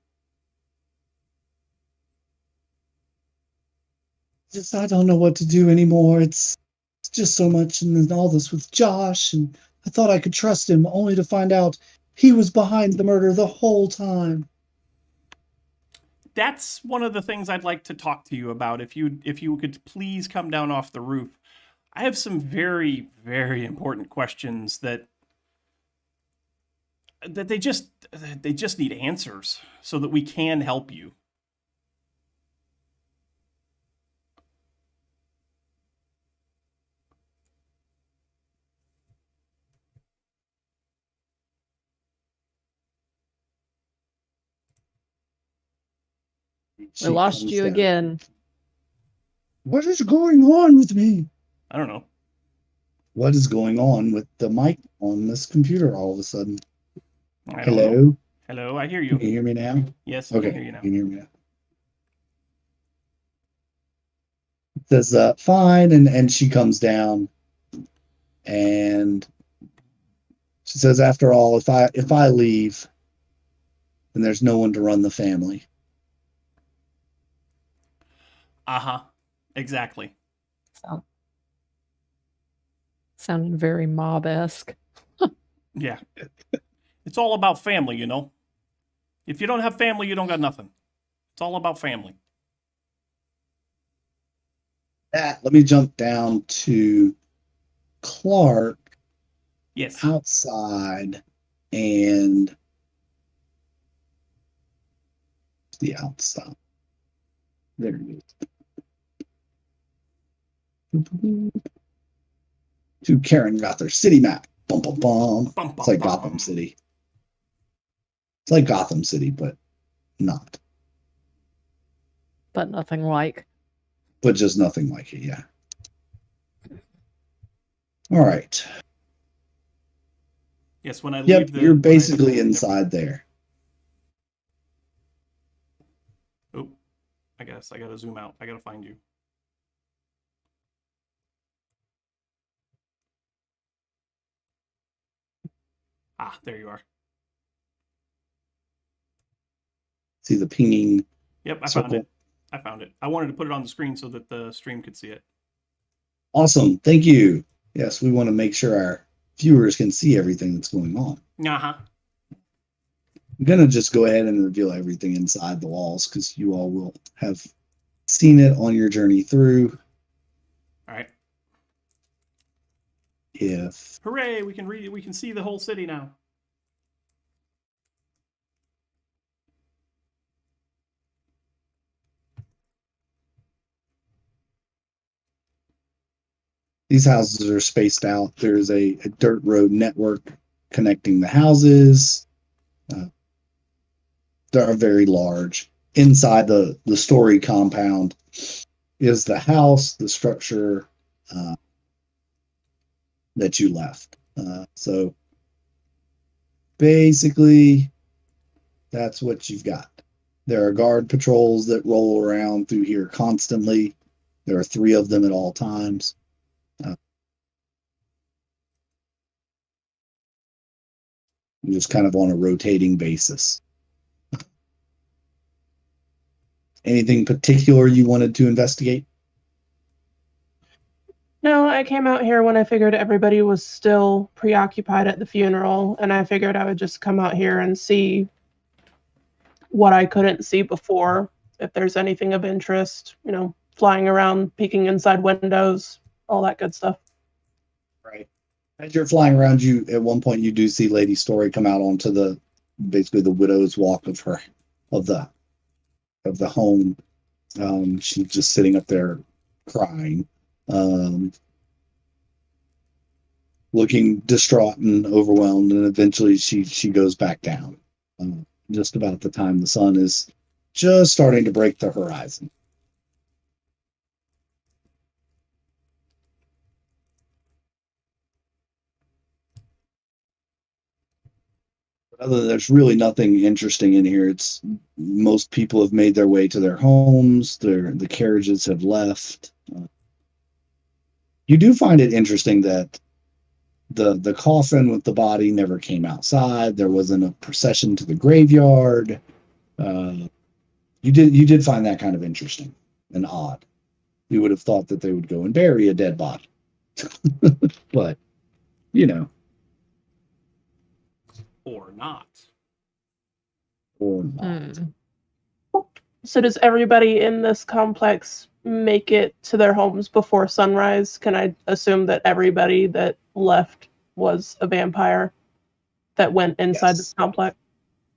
I don't know what to do anymore. It's just so much, and then all this with Josh, and I thought I could trust him, only to find out he was behind the murder the whole time. That's one of the things I'd like to talk to you about. If you could please come down off the roof. I have some very, very important questions that they just need answers so that we can help you. We lost you again. What is going on with me? I don't know. What is going on with the mic on this computer all of a sudden? I don't Hello? know. Hello, I hear you. Can you hear me now? Yes, I Okay, can hear you now. can you hear me now? It says, fine, and she comes down, and she says, after all, if I leave, then there's no one to run the family. Uh-huh. Exactly. Sounding very mob-esque. Yeah. It's all about family, you know. If you don't have family, you don't got nothing. It's all about family. Let me jump down to Clark. Yes. Outside, and the outside. There it is. To Karen got their city map. Bum, bum, bum. Bum, bum, It's like bum. Gotham City. It's like Gotham City, but not. But nothing like. But just nothing like it, yeah. All right. Yes, when I Yep, leave the... you're basically inside there. Oh, I guess I gotta zoom out. I gotta find you. Ah, there you are. See the pinging Yep, I circle? found it. I found it. I wanted to put it on the screen so that the stream could see it. Awesome. Thank you. Yes, we want to make sure our viewers can see everything that's going on. Uh-huh. I'm going to just go ahead and reveal everything inside the walls because you all will have seen it on your journey through. All right. If Hooray, we can see the whole city now. these houses are spaced out, there's a dirt road network connecting the houses. They are very large. Inside the story compound is the house, the structure that you left. So basically, that's what you've got. There are guard patrols that roll around through here constantly. There are 3 of them at all times. Just kind of on a rotating basis. Anything particular you wanted to investigate? No, I came out here when I figured everybody was still preoccupied at the funeral, and I figured I would just come out here and see what I couldn't see before. If there's anything of interest, flying around, peeking inside windows, all that good stuff. Right. As you're flying around, you at one point you do see Lady Story come out onto basically the widow's walk of the home. She's just sitting up there crying, looking distraught and overwhelmed, and eventually she goes back down. Just about the time the sun is just starting to break the horizon. There's really nothing interesting in here. It's most people have made their way to their homes. The carriages have left. You do find it interesting that the coffin with the body never came outside. There wasn't a procession to the graveyard. You did find that kind of interesting and odd. You would have thought that they would go and bury a dead body, but Or not. Or not. So does everybody in this complex make it to their homes before sunrise? Can I assume that everybody that left was a vampire that went inside this complex?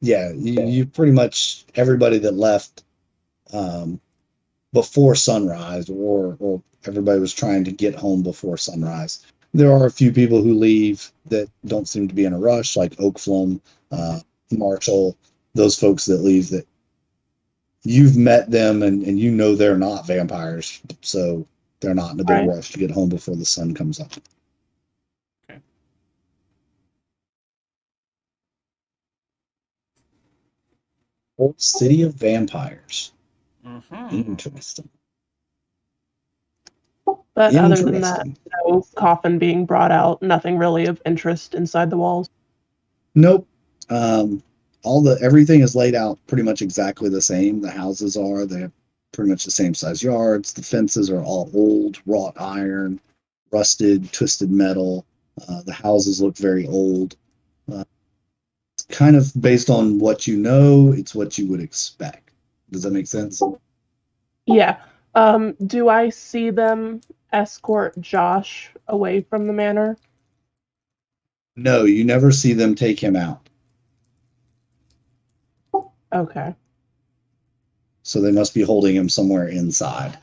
Yeah, you pretty much everybody that left before sunrise, or everybody was trying to get home before sunrise. There are a few people who leave that don't seem to be in a rush, like Oakflum, Marshall, those folks that leave that you've met them and they're not vampires, so they're not in a big rush to get home before the sun comes up. Okay. Old City of Vampires. Mm-hmm. Interesting. But other than that, no coffin being brought out, nothing really of interest inside the walls. Nope. Everything is laid out pretty much exactly the same. The houses they have pretty much the same size yards. The fences are all old, wrought iron, rusted, twisted metal. The houses look very old. It's kind of based on what you know, it's what you would expect. Does that make sense? Yeah. Do I see them escort Josh away from the manor? No, you never see them take him out. Okay. So they must be holding him somewhere inside.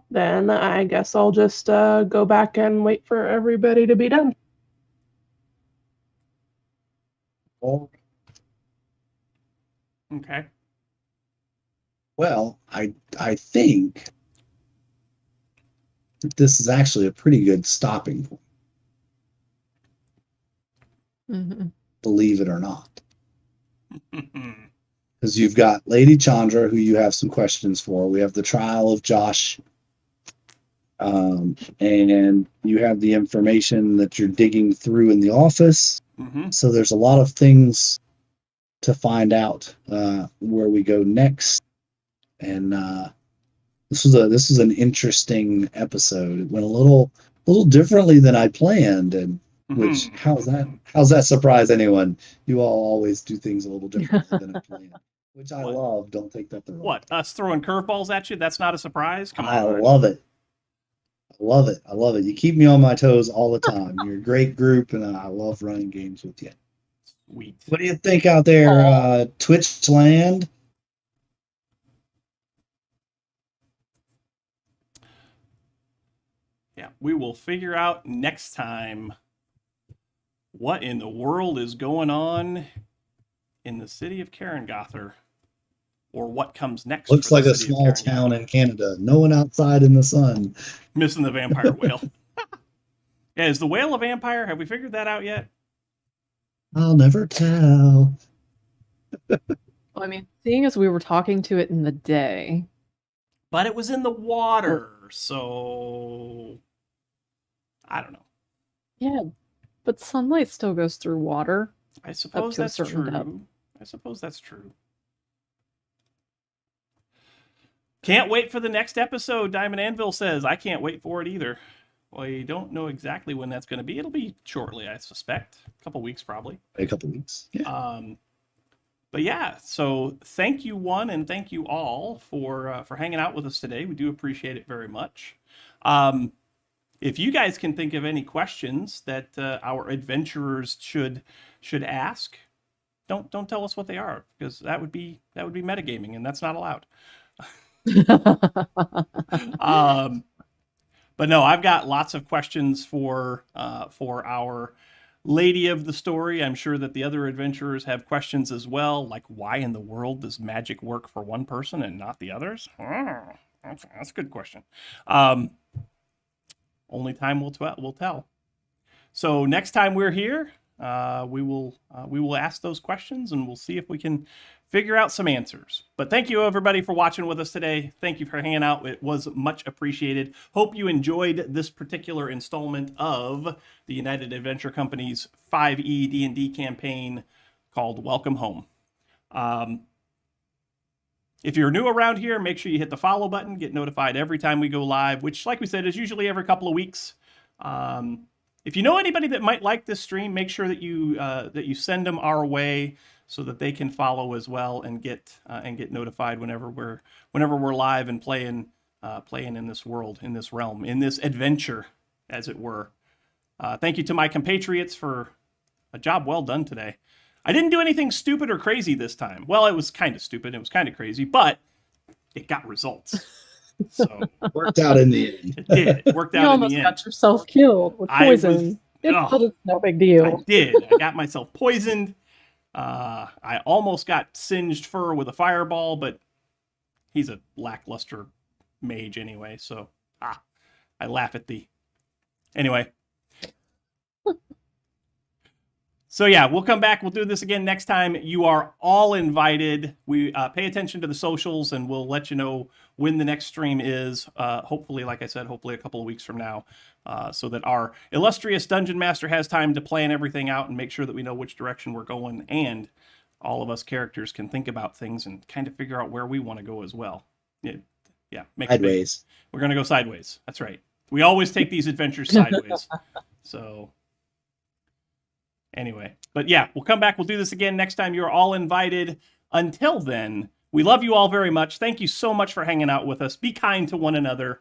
Then I guess I'll just go back and wait for everybody to be done. Okay. Well, I think that this is actually a pretty good stopping point. Mm-hmm. Believe it or not. Because you've got Lady Chandra, who you have some questions for. We have the trial of Josh. And you have the information that you're digging through in the office. Mm-hmm. So there's a lot of things to find out where we go next. And this was an interesting episode. It went a little differently than I planned, and which how's that surprise anyone? You all always do things a little differently than I planned, which I love. Don't take that the wrong way. What, us throwing curveballs at you? That's not a surprise? Come on. I love it. I love it. You keep me on my toes all the time. You're a great group, and I love running games with you. Sweet. What do you think out there, Twitch land? Yeah, we will figure out next time what in the world is going on in the city of Carangother, or what comes next. Looks like a small town in Canada. No one outside in the sun. Missing the vampire whale. Yeah, is the whale a vampire? Have we figured that out yet? I'll never tell. Well, I mean, seeing as we were talking to it in the day. But it was in the water, so I don't know. Yeah, but sunlight still goes through water. I suppose that's true. I suppose that's true. Can't wait for the next episode, Diamond Anvil says. I can't wait for it either. We don't know exactly when that's going to be. It'll be shortly, I suspect. A couple weeks, probably. A couple weeks. Yeah. But yeah, so thank you, one, and thank you all for hanging out with us today. We do appreciate it very much. If you guys can think of any questions that our adventurers should ask, don't tell us what they are, because that would be metagaming, and that's not allowed. But no, I've got lots of questions for our lady of the story. I'm sure that the other adventurers have questions as well, like why in the world does magic work for one person and not the others? That's a good question. Only time will tell. So next time we're here, we will ask those questions, and we'll see if we can figure out some answers. But thank you, everybody, for watching with us today. Thank you for hanging out. It was much appreciated. Hope you enjoyed this particular installment of the United Adventure Company's 5e D&D campaign called Welcome Home. If you're new around here, make sure you hit the follow button, get notified every time we go live, which, like we said, is usually every couple of weeks. If you know anybody that might like this stream, make sure that you send them our way so that they can follow as well and get notified whenever we're live and playing in this world, in this realm, in this adventure, as it were. Thank you to my compatriots for a job well done today. I didn't do anything stupid or crazy this time. Well, it was kind of stupid. It was kind of crazy, but it got results. So worked out in the end. It did. It worked out in the end. You almost got yourself killed with poison. It's no big deal. I did. I got myself poisoned. I almost got singed fur with a fireball, but he's a lackluster mage anyway, so I laugh at thee. Anyway. So yeah, we'll come back. We'll do this again next time. You are all invited. We pay attention to the socials, and we'll let you know when the next stream is. Hopefully, like I said, hopefully a couple of weeks from now, so that our illustrious dungeon master has time to plan everything out and make sure that we know which direction we're going, and all of us characters can think about things and kind of figure out where we want to go as well. Yeah, Sideways. We're gonna go sideways. That's right. We always take these adventures sideways. So. Anyway, but yeah, we'll come back. We'll do this again next time. You're all invited. Until then, we love you all very much. Thank you so much for hanging out with us. Be kind to one another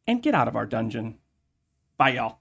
and get out of our dungeon. Bye, y'all.